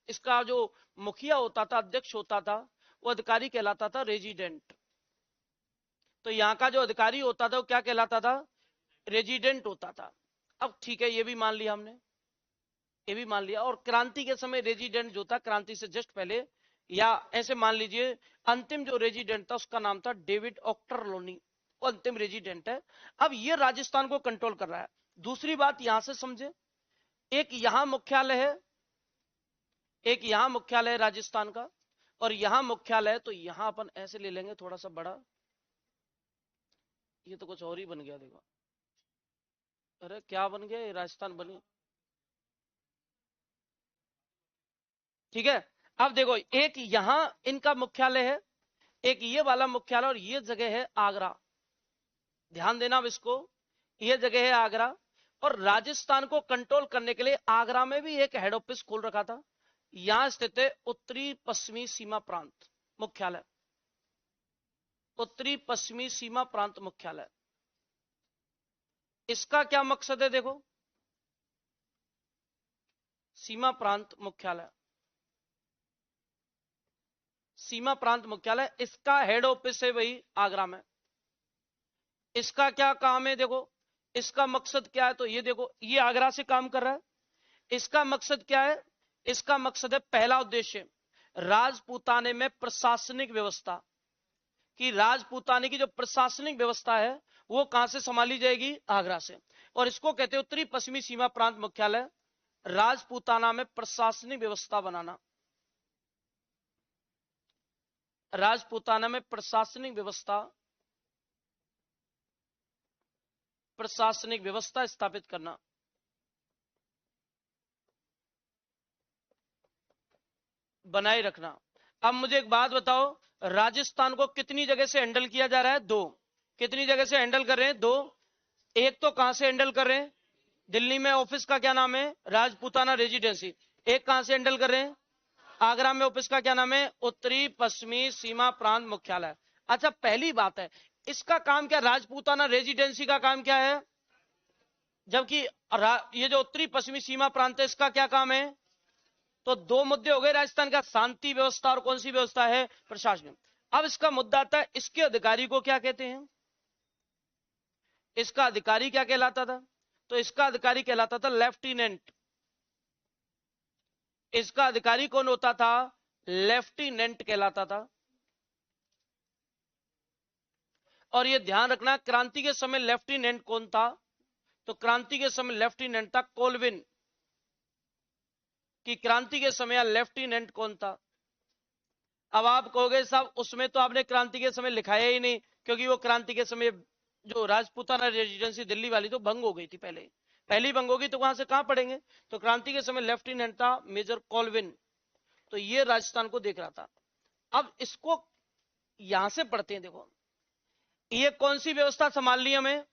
इसका जो मुखिया होता था, अध्यक्ष होता था, वो अधिकारी कहलाता था रेजिडेंट। तो यहां का जो अधिकारी होता था वो क्या कहलाता था? रेजिडेंट होता था। अब ठीक है, ये भी मान लिया हमने, ये भी मान लिया। और क्रांति के समय रेजिडेंट जो था, क्रांति से जस्ट पहले, या ऐसे मान लीजिए अंतिम जो रेजिडेंट था उसका नाम था डेविड ऑक्टरलोनी, वो अंतिम रेजिडेंट है। अब ये राजस्थान को कंट्रोल कर रहा है। दूसरी बात यहां से समझे, एक यहां मुख्यालय है, एक यहां मुख्यालय है राजस्थान का, और यहां मुख्यालय है। तो यहां अपन ऐसे ले लेंगे थोड़ा सा बड़ा, ये तो कुछ और ही बन गया, देखो। अरे क्या बन गया, ये राजस्थान बनी। ठीक है, अब देखो एक यहां इनका मुख्यालय है, एक ये वाला मुख्यालय, और ये जगह है आगरा। ध्यान देना अब इसको, ये जगह है आगरा। और राजस्थान को कंट्रोल करने के लिए आगरा में भी एक हेड ऑफिस खोल रखा था। यहां स्थित है उत्तरी पश्चिमी सीमा प्रांत मुख्यालय, उत्तरी पश्चिमी सीमा प्रांत मुख्यालय। इसका क्या मकसद है? देखो, सीमा प्रांत मुख्यालय, सीमा प्रांत मुख्यालय, इसका हेड ऑफिस है वही आगरा में। इसका क्या काम है? देखो, इसका मकसद क्या है? तो ये देखो, ये आगरा से काम कर रहा है। इसका मकसद क्या है? इसका मकसद है, पहला उद्देश्य, राजपूताने में प्रशासनिक व्यवस्था, कि राजपूताने की जो प्रशासनिक व्यवस्था है वो कहां से संभाली जाएगी? आगरा से। और इसको कहते हैं उत्तरी पश्चिमी सीमा प्रांत मुख्यालय। राजपूताना में प्रशासनिक व्यवस्था बनाना, राजपूताना में प्रशासनिक व्यवस्था, प्रशासनिक व्यवस्था स्थापित करना। बनाए रखना। अब मुझे एक बात बताओ, राजस्थान को कितनी जगह से हैंडल किया जा रहा है? दो। कितनी जगह से हैंडल कर रहे हैं? दो। एक तो कहां से हैंडल कर रहे हैं? दिल्ली में ऑफिस का क्या नाम है? राजपूताना रेजिडेंसी। एक कहां से हैंडल कर रहे हैं? आगरा में ऑफिस का क्या नाम है? उत्तरी पश्चिमी सीमा प्रांत मुख्यालय। अच्छा, पहली बात है, इसका काम क्या? राजपूताना रेजिडेंसी का काम क्या है? जबकि ये जो उत्तरी पश्चिमी सीमा प्रांत है, इसका क्या काम है? तो दो मुद्दे हो गए राजस्थान का, शांति व्यवस्था और कौन सी व्यवस्था है? प्रशासन। अब इसका मुद्दा आता है, इसके अधिकारी को क्या कहते हैं? इसका अधिकारी क्या कहलाता था? तो इसका अधिकारी कहलाता था लेफ्टिनेंट। इसका अधिकारी कौन होता था? लेफ्टिनेंट कहलाता था। और यह ध्यान रखना, क्रांति के समय लेफ्टिनेंट कौन था? तो क्रांति के समय लेफ्टिनेंट था कोलविन। कि क्रांति के समय लेफ्टिनेंट कौन था? अब आप कहोगे साहब उसमें तो आपने क्रांति के समय लिखाया ही नहीं, क्योंकि वो क्रांति के समय जो राजपूताना रेजिडेंसी दिल्ली वाली तो भंग हो गई थी, पहली भंग होगी, तो वहां से कहां पढ़ेंगे? तो क्रांति के समय लेफ्टिनेंट था मेजर कोलविन। तो ये राजस्थान को देख रहा था। अब इसको यहां से पढ़ते हैं, देखो ये कौन सी व्यवस्था संभालनी हमें?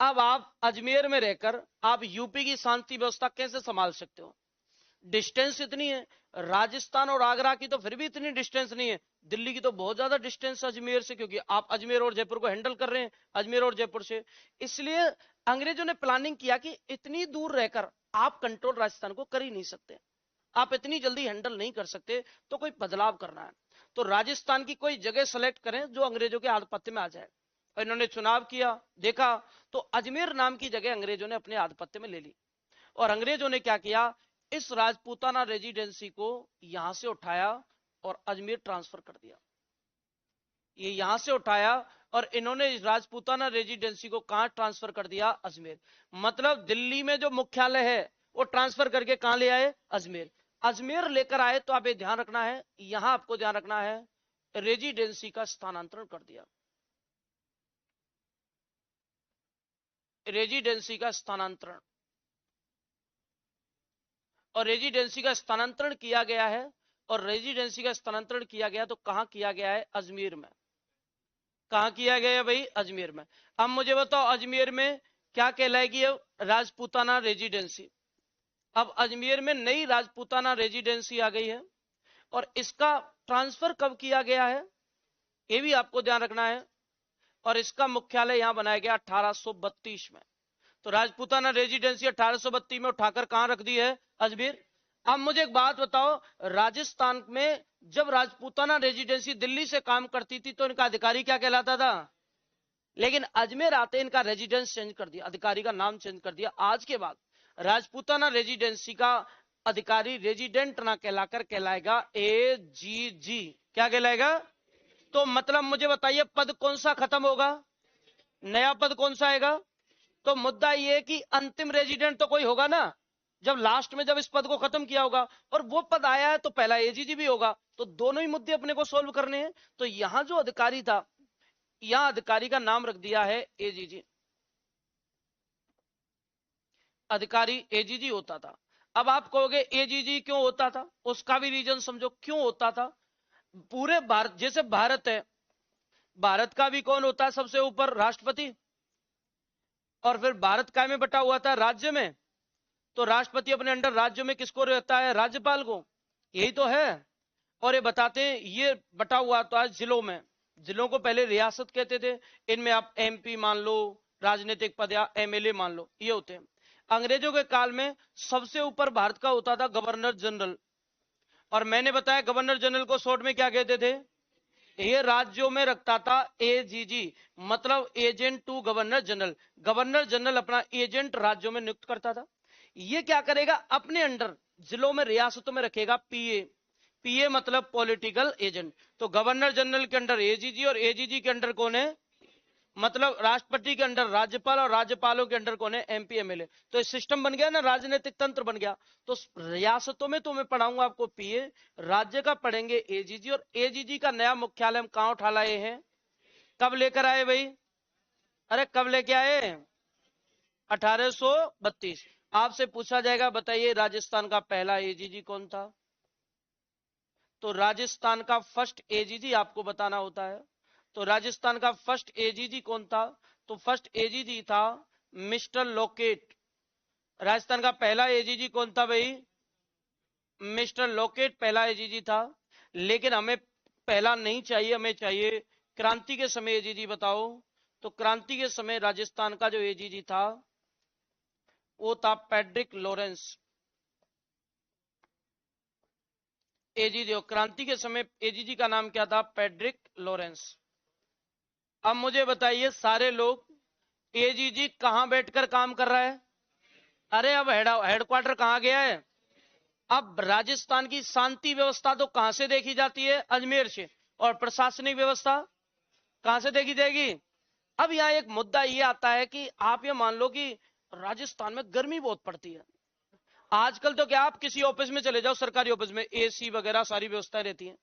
अब आप अजमेर में रहकर आप यूपी की शांति व्यवस्था कैसे संभाल सकते हो? डिस्टेंस इतनी है, राजस्थान और आगरा की तो फिर भी इतनी डिस्टेंस नहीं है, दिल्ली की तो बहुत ज्यादा डिस्टेंस अजमेर से, क्योंकि आप अजमेर और जयपुर को हैंडल कर रहे हैं, अजमेर और जयपुर से। इसलिए अंग्रेजों ने प्लानिंग किया कि इतनी दूर रहकर आप कंट्रोल राजस्थान को कर ही नहीं सकते, आप इतनी जल्दी हैंडल नहीं कर सकते, तो कोई बदलाव करना है। तो राजस्थान की कोई जगह सेलेक्ट करें जो अंग्रेजों के आधिपत्य में आ जाए। और इन्होंने चुनाव किया, देखा तो अजमेर नाम की जगह अंग्रेजों ने अपने आधिपत्य में ले ली। और अंग्रेजों ने क्या किया, इस राजपूताना रेजिडेंसी को यहां से उठाया और अजमेर ट्रांसफर कर दिया। ये यहां से उठाया और इन्होंने इस राजपूताना रेजिडेंसी को कहां ट्रांसफर कर दिया? अजमेर। मतलब दिल्ली में जो मुख्यालय है वो ट्रांसफर करके कहां ले आए? अजमेर। अजमेर लेकर आए तो आप ये ध्यान रखना है, यहां आपको ध्यान रखना है, रेजिडेंसी का स्थानांतरण कर दिया। रेजिडेंसी का स्थानांतरण, और रेजिडेंसी का स्थानांतरण किया गया है। और रेजिडेंसी का स्थानांतरण किया गया तो कहां किया गया है? अजमेर में। कहां किया गया है भाई? अजमेर में। अब मुझे बताओ अजमेर में क्या कहलाएगी? अब राजपूताना रेजिडेंसी। अब अजमेर में नई राजपूताना रेजिडेंसी आ गई है। और इसका ट्रांसफर कब किया गया है ये भी आपको ध्यान रखना है। और इसका मुख्यालय यहां बनाया गया 1832 में। तो राजपूताना रेजिडेंसी 1832 में उठाकर कहां रख दी है? अजमेर। अब मुझे एक बात बताओ, राजस्थान में जब राजपूताना रेजिडेंसी दिल्ली से काम करती थी तो इनका अधिकारी क्या कहलाता था? लेकिन अजमेर आते इनका रेजिडेंस चेंज कर दिया, अधिकारी का नाम चेंज कर दिया। आज के बाद राजपूताना रेजिडेंसी का अधिकारी रेजिडेंट ना कहलाकर कहलाएगा एजीजी। क्या कहलाएगा? तो मतलब मुझे बताइए पद कौन सा खत्म होगा? नया पद कौन सा आएगा? तो मुद्दा ये है कि अंतिम रेजिडेंट तो कोई होगा ना, जब लास्ट में जब इस पद को खत्म किया होगा, और वो पद आया है तो पहला एजीजी भी होगा। तो दोनों ही मुद्दे अपने को सोल्व करने हैं। तो यहां जो अधिकारी था, यहां अधिकारी का नाम रख दिया है एजीजी। अधिकारी एजीजी होता था। अब आप कहोगे एजीजी क्यों होता था? उसका भी रीजन समझो क्यों होता था। पूरे भारत, जैसे भारत है, भारत का भी कौन होता है सबसे ऊपर? राष्ट्रपति। और फिर भारत काय में बटा हुआ था? राज्य में। तो राष्ट्रपति अपने अंडर राज्यों में किसको रहता है? राज्यपाल को। यही तो है। और ये बताते हैं ये बटा हुआ था जिलों में। जिलों को पहले रियासत कहते थे, इनमें आप एमपी मान लो, राजनीतिक पद या एमएलए मान लो, ये होते हैं। अंग्रेजों के काल में सबसे ऊपर भारत का होता था गवर्नर जनरल। और मैंने बताया गवर्नर जनरल को शॉर्ट में क्या कहते थे? ये राज्यों में रखता था एजीजी, मतलब agent to governor general. Governor general अपना एजेंट राज्यों में नियुक्त करता था। ये क्या करेगा? अपने अंडर जिलों में रियासतों में रखेगा पीए। पीए मतलब पॉलिटिकल एजेंट। तो गवर्नर जनरल के अंडर एजीजी और एजीजी के अंडर कौन है? मतलब राष्ट्रपति के अंडर राज्यपाल और राज्यपालों के अंडर कौन है? MP MLA. तो इस सिस्टम बन गया ना, राजनीतिक तंत्र बन गया। तो रियासतों में तो मैं पढ़ाऊंगा आपको पीए, राज्य का पढ़ेंगे एजीजी। और एजीजी का नया मुख्यालय हम कहां उठा लाए हैं? कब लेकर आए भाई? अरे कब लेके आए? 1832। आपसे पूछा जाएगा बताइए राजस्थान का पहला एजीजी कौन था? तो राजस्थान का फर्स्ट एजीजी आपको बताना होता है। तो राजस्थान का फर्स्ट एजीजी कौन था? तो फर्स्ट एजीजी था मिस्टर लोकेट। राजस्थान का पहला एजीजी कौन था भाई? मिस्टर लोकेट पहला एजीजी था। लेकिन हमें पहला नहीं चाहिए, हमें चाहिए क्रांति के समय एजीजी बताओ। तो क्रांति के समय राजस्थान का जो एजीजी था वो था पैड्रिक लॉरेंस। एजीजी और क्रांति के समय एजीजी का नाम क्या था? Padraig Lawrence. अब मुझे बताइए सारे लोग एजीजी कहां बैठकर काम कर रहा है? अरे अब हेडक्वार्टर कहां गया है? अब राजस्थान की शांति व्यवस्था तो कहां से देखी जाती है? अजमेर से। और प्रशासनिक व्यवस्था कहां से देखी जाएगी? अब यहाँ एक मुद्दा ये आता है कि आप ये मान लो कि राजस्थान में गर्मी बहुत पड़ती है। आजकल तो क्या, आप किसी ऑफिस में चले जाओ, सरकारी ऑफिस में एसी वगैरह सारी व्यवस्थाएं रहती हैं।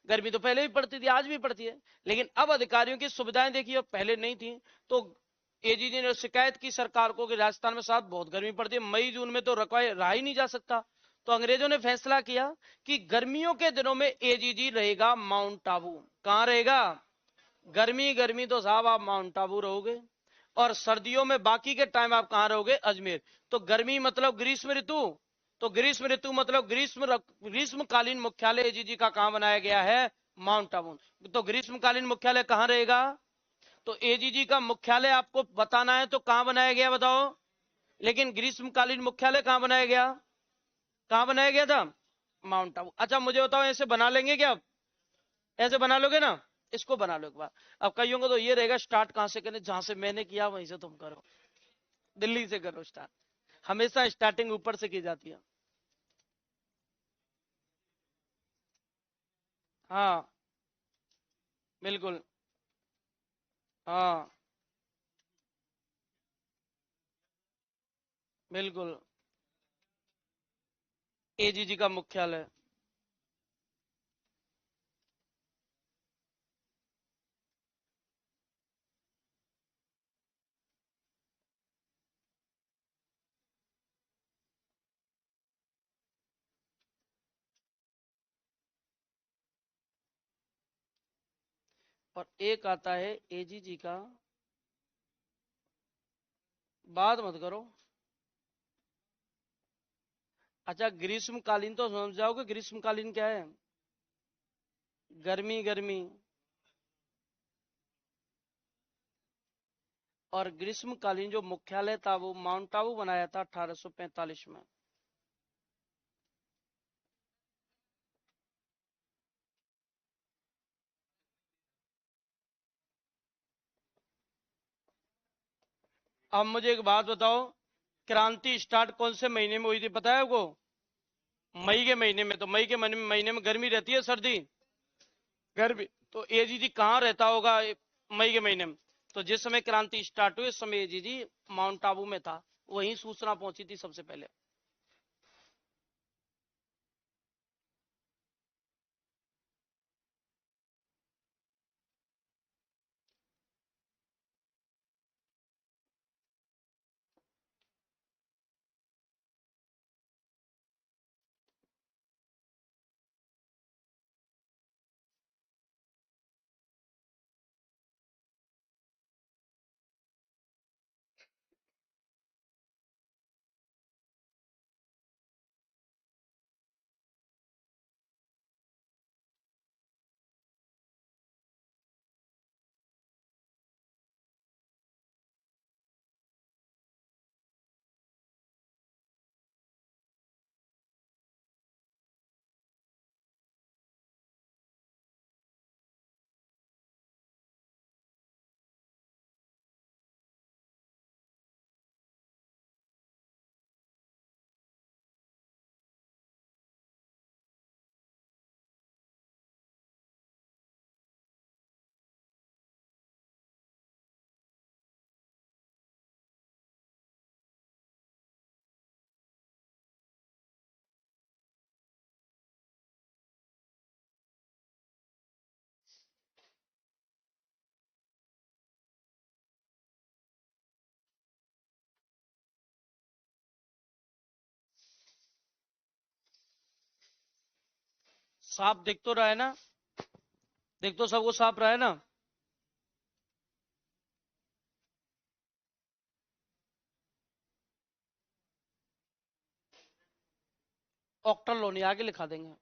गर्मी तो पहले भी पड़ती थी, आज भी पड़ती है, लेकिन अब अधिकारियों की सुविधाएं देखिए, अब पहले नहीं थी। तो एजीजी ने शिकायत की सरकार को कि राजस्थान में साथ बहुत गर्मी पड़ती है, मई जून में तो रहा ही नहीं जा सकता। तो अंग्रेजों ने फैसला किया कि गर्मियों के दिनों में एजीजी रहेगा माउंट आबू। कहां रहेगा? गर्मी गर्मी तो साहब आप माउंट आबू रहोगे, और सर्दियों में बाकी के टाइम आप कहां रहोगे? अजमेर। तो गर्मी मतलब ग्रीष्म ऋतु, तो ग्रीष्म ऋतु मतलब ग्रीष्मकालीन मुख्यालय एजीजी का कहां बनाया गया है? माउंट आबू। तो ग्रीष्मकालीन मुख्यालय कहां रहेगा? तो एजीजी का मुख्यालय आपको बताना है तो कहां बनाया गया बताओ? लेकिन ग्रीष्मकालीन मुख्यालय कहां बनाया गया? कहां बनाया गया था? माउंट आबू। अच्छा मुझे बताओ, ऐसे बना लेंगे क्या? ऐसे बना लोगे ना? इसको बना लो एक बार। अब कईयों को तो ये रहेगा स्टार्ट कहां से करें, जहां से मैंने किया वहीं से तुम करो। दिल्ली से करो स्टार्ट। हमेशा स्टार्टिंग ऊपर से की जाती है। हाँ बिल्कुल। हाँ बिल्कुल। एजीजी का मुख्यालय। और एक आता है एजीजी का, बात मत करो। अच्छा ग्रीष्मकालीन तो समझ जाओगे, ग्रीष्मकालीन क्या है? गर्मी गर्मी। और ग्रीष्मकालीन जो मुख्यालय था वो माउंट आबू बनाया था 1845 में। अब मुझे एक बात बताओ, क्रांति स्टार्ट कौन से महीने में हुई थी पता है आपको? मई के महीने में। तो मई के महीने में गर्मी रहती है सर्दी? गर्मी। तो एजीजी कहाँ रहता होगा मई के महीने में? तो जिस समय क्रांति स्टार्ट हुई उस समय एजीजी माउंट आबू में था, वहीं सूचना पहुंची थी सबसे पहले। साफ दिख तो रहा है ना? दिख तो सबको साफ रहा है ना? ऑक्टल लोनी आगे लिखा देंगे।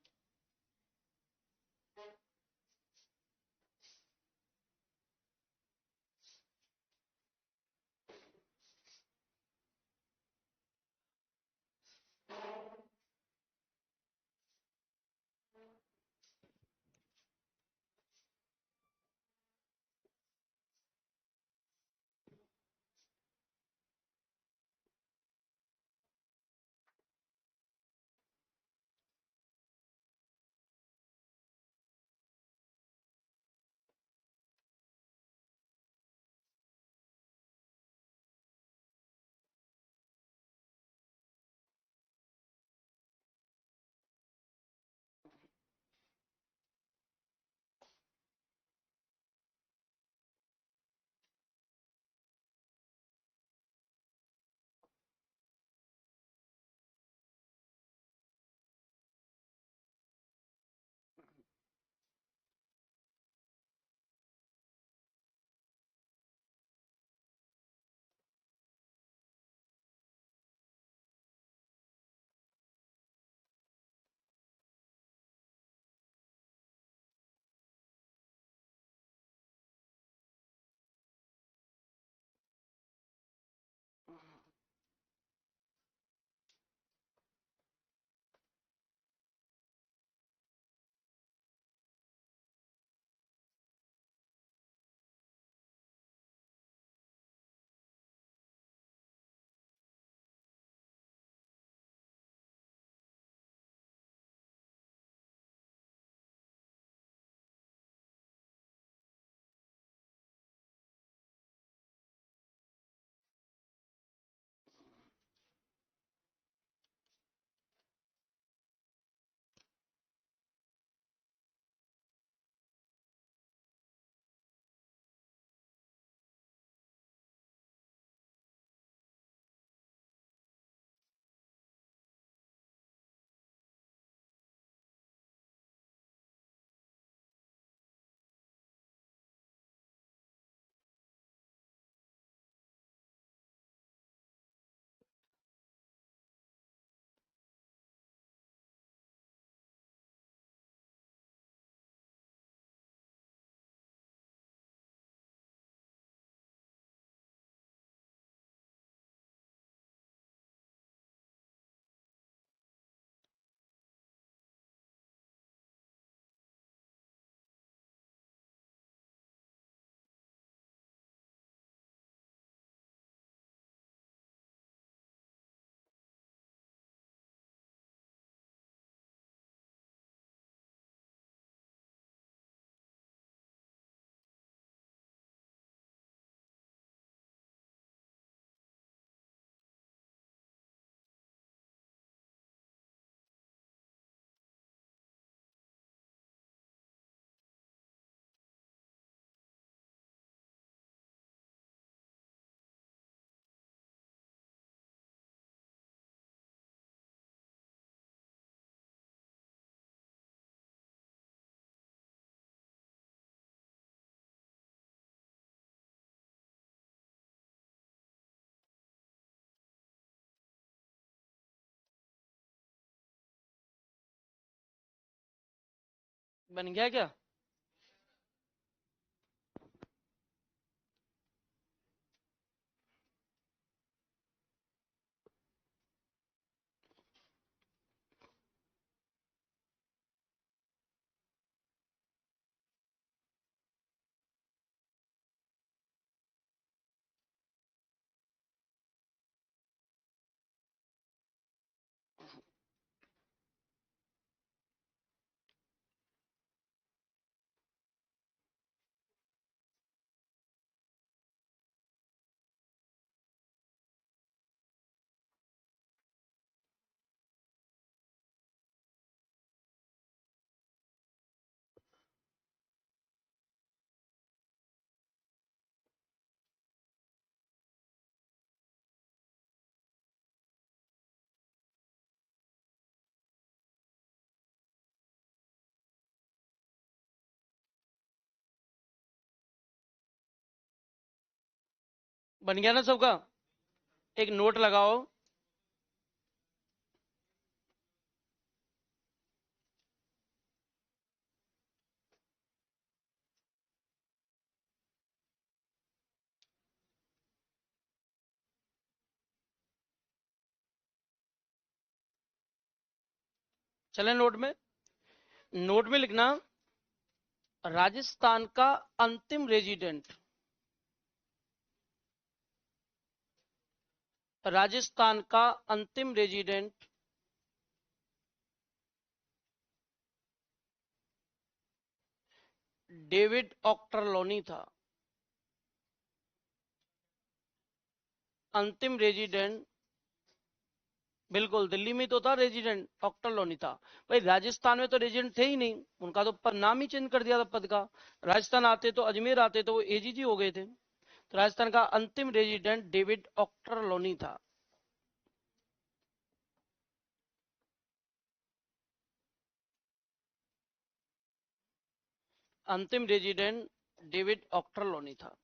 बन गया क्या? बन गया ना सबका? एक नोट लगाओ। चले नोट में लिखना राजस्थान का अंतिम रेजिडेंट, राजस्थान का अंतिम रेजिडेंट डेविड ऑक्टरलोनी था। अंतिम रेजिडेंट बिल्कुल दिल्ली में तो था, रेजिडेंट ऑक्टरलोनी था। भाई राजस्थान में तो रेजिडेंट थे ही नहीं, उनका तो पर नाम ही चेंज कर दिया था पद का। राजस्थान आते तो अजमेर आते तो वो एजीजी हो गए थे। तो राजस्थान का अंतिम रेजिडेंट डेविड ऑक्टरलोनी था। अंतिम रेजिडेंट डेविड ऑक्टरलोनी था।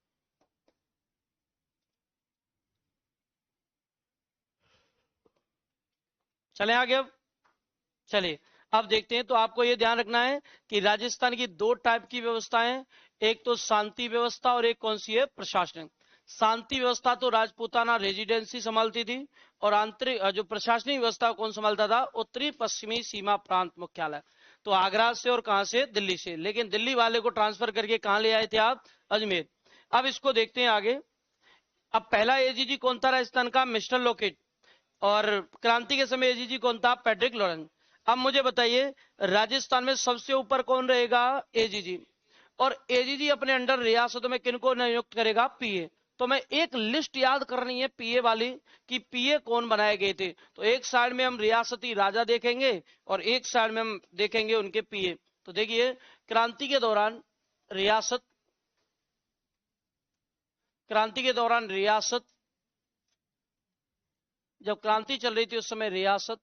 चले आगे अब। चलिए अब देखते हैं। तो आपको यह ध्यान रखना है कि राजस्थान की दो टाइप की व्यवस्थाएं, एक तो शांति व्यवस्था और एक कौन सी है, प्रशासनिक। शांति व्यवस्था तो राजपूताना रेजिडेंसी संभालती थी, और आंतरिक जो प्रशासनिक व्यवस्था कौन संभालता था, उत्तरी पश्चिमी सीमा प्रांत मुख्यालय। तो आगरा से और कहां से, दिल्ली से। लेकिन दिल्ली वाले को ट्रांसफर करके कहां ले आए थे आप, अजमेर। अब इसको देखते हैं आगे। अब पहला एजीजी कौन था राजस्थान का, मिस्टर लोकेट। और क्रांति के समय एजीजी कौन था, पैट्रिक लॉरेंस। अब मुझे बताइए राजस्थान में सबसे ऊपर कौन रहेगा, एजीजी। और एजीजी अपने अंडर रियासतों में किनको नियुक्त करेगा, पीए। तो मैं एक लिस्ट याद करनी है पीए वाली, कि पीए कौन बनाए गए थे। तो एक साइड में हम रियासती राजा देखेंगे और एक साइड में हम देखेंगे उनके पीए। तो देखिए क्रांति के दौरान रियासत, क्रांति के दौरान रियासत, जब क्रांति चल रही थी उस समय रियासत,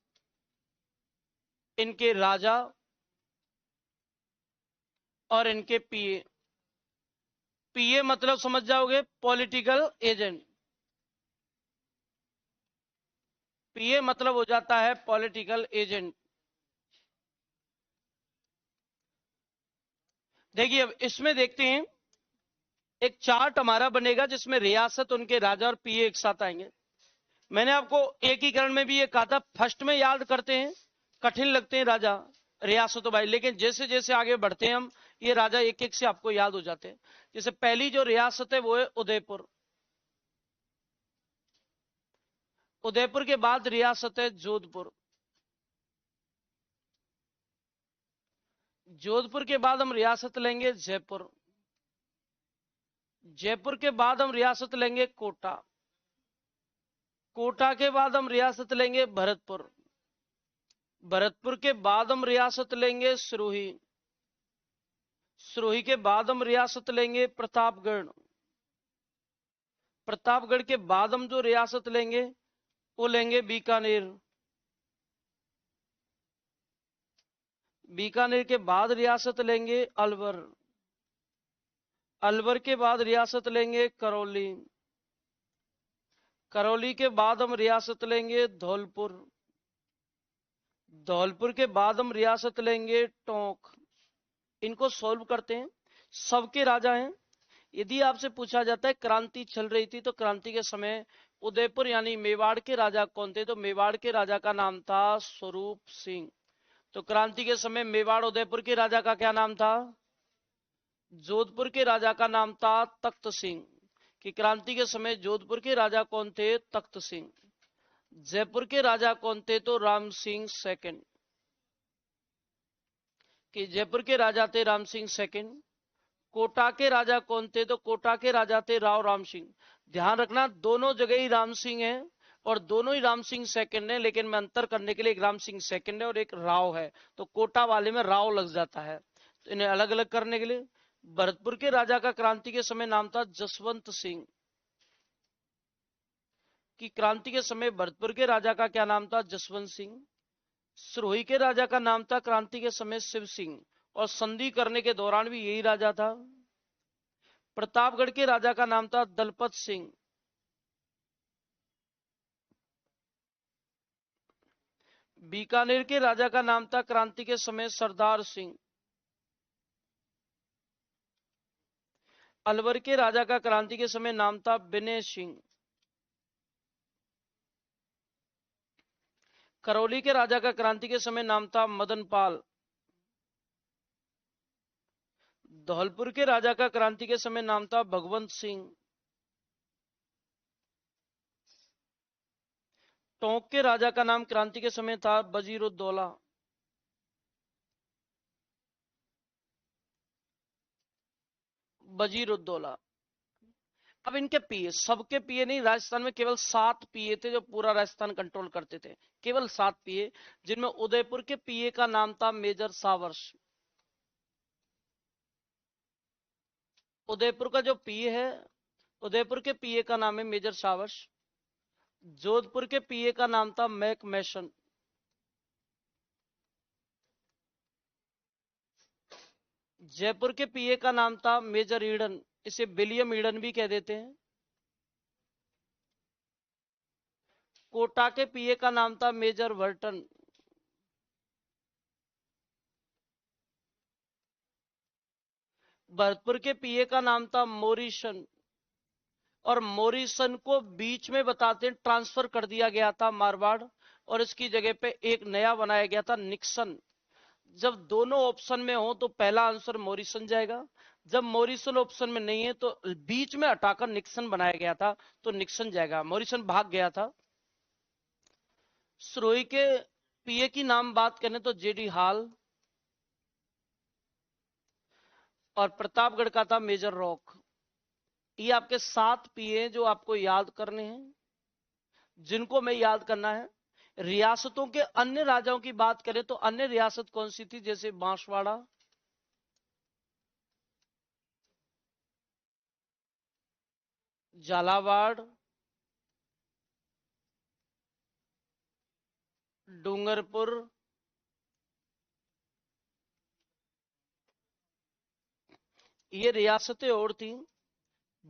इनके राजा और इनके पीए। पीए मतलब समझ जाओगे, पॉलिटिकल एजेंट। पीए मतलब हो जाता है पॉलिटिकल एजेंट। देखिए अब इसमें देखते हैं, एक चार्ट हमारा बनेगा जिसमें रियासत, उनके राजा और पीए एक साथ आएंगे। मैंने आपको एकीकरण में भी ये कहा था, फर्स्ट में याद करते हैं, कठिन लगते हैं राजा रियासतों भाई, लेकिन जैसे जैसे आगे बढ़ते हैं हम, ये राजा एक एक से आपको याद हो जाते हैं। जैसे पहली जो रियासत है वो है उदयपुर। उदयपुर के बाद रियासत है जोधपुर। जोधपुर के बाद हम रियासत लेंगे जयपुर। जयपुर के बाद हम रियासत लेंगे कोटा। कोटा के बाद हम रियासत लेंगे भरतपुर। भरतपुर के बाद हम रियासत लेंगे सिरोही। सिरोही के बाद हम रियासत लेंगे प्रतापगढ़। प्रतापगढ़ के बाद हम जो रियासत लेंगे वो लेंगे बीकानेर। बीकानेर के बाद रियासत लेंगे अलवर। अलवर के बाद रियासत लेंगे करौली। करौली के बाद हम रियासत लेंगे धौलपुर। धौलपुर के बाद हम रियासत लेंगे टोंक। इनको सॉल्व करते हैं, सबके राजा हैं। यदि आपसे पूछा जाता है क्रांति चल रही थी तो क्रांति के समय उदयपुर यानी मेवाड़ के राजा कौन थे, तो मेवाड़ के राजा का नाम था स्वरूप सिंह। तो क्रांति के समय मेवाड़ उदयपुर के राजा का क्या नाम था, जोधपुर के राजा का नाम था तख्त सिंह। कि क्रांति के समय जोधपुर के राजा कौन थे, तख्त सिंह। जयपुर के राजा कौन थे, तो राम सिंह सेकंड। कि जयपुर के राजा थे राम सिंह सेकंड। कोटा के राजा कौन थे, तो कोटा के राजा थे राव राम सिंह। ध्यान रखना दोनों जगह ही राम सिंह है और दोनों ही राम सिंह सेकंड है, लेकिन मैं अंतर करने के लिए एक राम सिंह सेकंड है और एक राव है, तो कोटा वाले में राव लग जाता है, तो इन्हें अलग अलग करने के लिए। भरतपुर के राजा का क्रांति के समय नाम था जसवंत सिंह। कि क्रांति के समय भरतपुर के राजा का क्या नाम था, जसवंत सिंह। सिरोही के राजा का नाम था क्रांति के समय शिव सिंह, और संधि करने के दौरान भी यही राजा था। प्रतापगढ़ के राजा का नाम था दलपत सिंह। बीकानेर के राजा का नाम था क्रांति के समय सरदार सिंह। अलवर के राजा का क्रांति के समय नाम था विनय सिंह। करौली के राजा का क्रांति के समय नाम था मदन पाल। धौलपुर के राजा का क्रांति के समय नाम था भगवंत सिंह। टोंक के राजा का नाम क्रांति के समय था वजीरुद्दौला। वजीरुद्दौला। अब इनके पीए, सबके पीए नहीं, राजस्थान में केवल 7 पीए थे जो पूरा राजस्थान कंट्रोल करते थे, केवल 7 पीए, जिनमें उदयपुर के पीए का नाम था मेजर सावर्स। उदयपुर का जो पीए है, उदयपुर के पीए का नाम है मेजर सावर्स। जोधपुर के पीए का नाम था मैक मैसन। जयपुर के पीए का नाम था मेजर ईडन, इसे विलियम ईडन भी कह देते हैं। कोटा के पीए का नाम था मेजर वर्टन। भरतपुर के पीए का नाम था मोरिसन, और मोरिसन को बीच में बताते हैं ट्रांसफर कर दिया गया था मारवाड़, और इसकी जगह पे एक नया बनाया गया था निक्सन। जब दोनों ऑप्शन में हो तो पहला आंसर मोरिसन जाएगा, जब मोरिसन ऑप्शन में नहीं है तो बीच में हटाकर निक्सन बनाया गया था, तो निक्सन जाएगा, मोरिसन भाग गया था। सरोई के पीए की नाम बात करें तो जेडी हाल, और प्रतापगढ़ का था मेजर रॉक। ये आपके 7 पीए जो आपको याद करने हैं, जिनको मैं याद करना है। रियासतों के अन्य राजाओं की बात करें तो अन्य रियासत कौन सी थी, जैसे बांसवाड़ा, झालावाड़, डूंगरपुर, ये रियासतें और थी।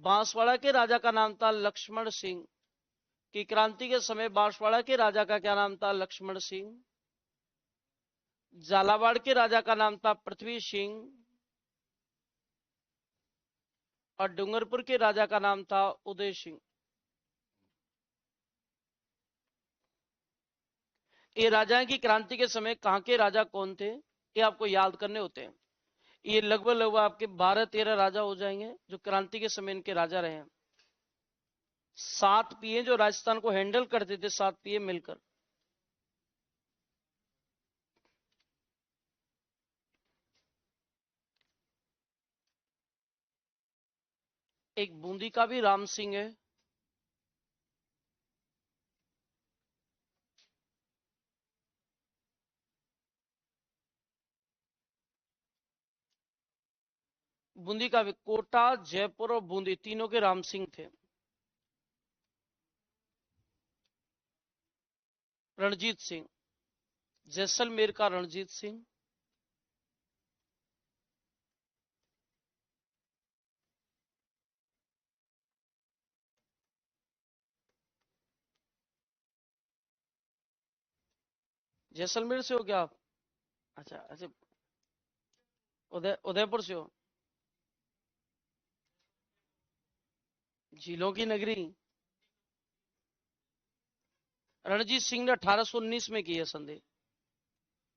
बांसवाड़ा के राजा का नाम था लक्ष्मण सिंह, की क्रांति के समय बांसवाड़ा के राजा का क्या नाम था, लक्ष्मण सिंह। झालावाड़ के राजा का नाम था पृथ्वी सिंह, और डूंगरपुर के राजा का नाम था उदय सिंह। ये राजा की क्रांति के समय कहां के राजा कौन थे, ये आपको याद करने होते हैं। ये लगभग लगभग आपके 12-13 राजा हो जाएंगे जो क्रांति के समय इनके राजा रहे हैं। 7 पीए जो राजस्थान को हैंडल करते थे, 7 पीए मिलकर। एक बूंदी का भी राम सिंह है। बूंदी का भी, कोटा, जयपुर और बूंदी तीनों के राम सिंह थे। रणजीत सिंह, जैसलमेर का रणजीत सिंह। जैसलमेर से हो क्या आप? अच्छा अच्छा, उदयपुर से हो। झीलों की नगरी। रणजीत सिंह ने 1819 में की है संधि,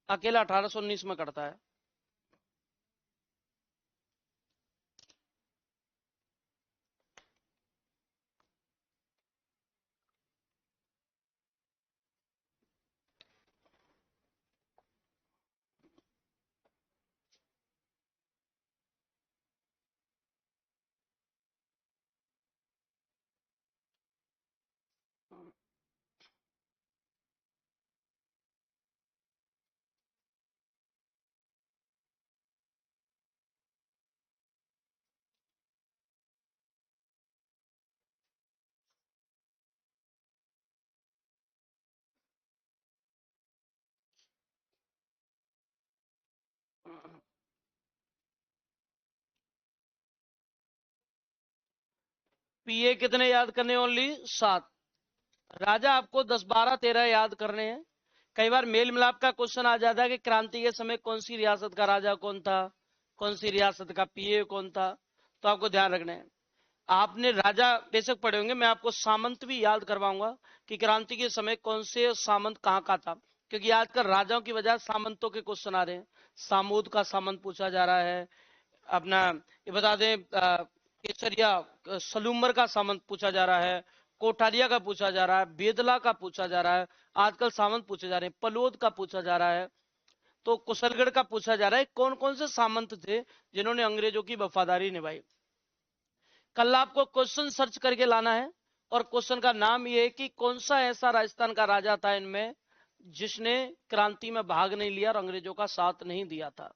अकेला 1819 में करता है। पीए कितने याद करने, ओनली 7। राजा आपको 10, 12, 13 याद करने हैं, कई बार मेल मिलाप का क्वेश्चन आ जाता है कि क्रांति के समय कौन सी रियासत का राजा कौन था, कौन सी रियासत का पीए कौन था, तो आपको ध्यान रखना है। आपने राजा बेशक पढ़े होंगे, मैं आपको सामंत भी याद करवाऊंगा कि क्रांति के समय कौन से सामंत कहाँ का था, क्योंकि आजकल राजाओं की वजह सामंतों के क्वेश्चन आ रहे हैं। सामूद का सामंत पूछा जा रहा है, अपना ये बता दें केसरिया सलूमर का सामंत पूछा जा रहा है, कोठारिया का पूछा जा रहा है, बेदला का पूछा जा रहा है, आजकल सामंत पूछे जा रहे हैं, पलोद का पूछा जा रहा है, तो कुशलगढ़ का पूछा जा रहा है। कौन कौन से सामंत थे जिन्होंने अंग्रेजों की वफादारी निभाई। कल आपको क्वेश्चन सर्च करके लाना है, और क्वेश्चन का नाम ये है कि कौन सा ऐसा राजस्थान का राजा था इनमें जिसने क्रांति में भाग नहीं लिया और अंग्रेजों का साथ नहीं दिया था।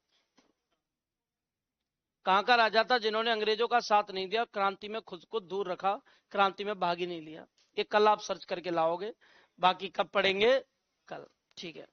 कहां का राजा था जिन्होंने अंग्रेजों का साथ नहीं दिया, क्रांति में खुद को दूर रखा, क्रांति में भाग ही नहीं लिया। ये कल आप सर्च करके लाओगे, बाकी कब पढ़ेंगे, कल। ठीक है।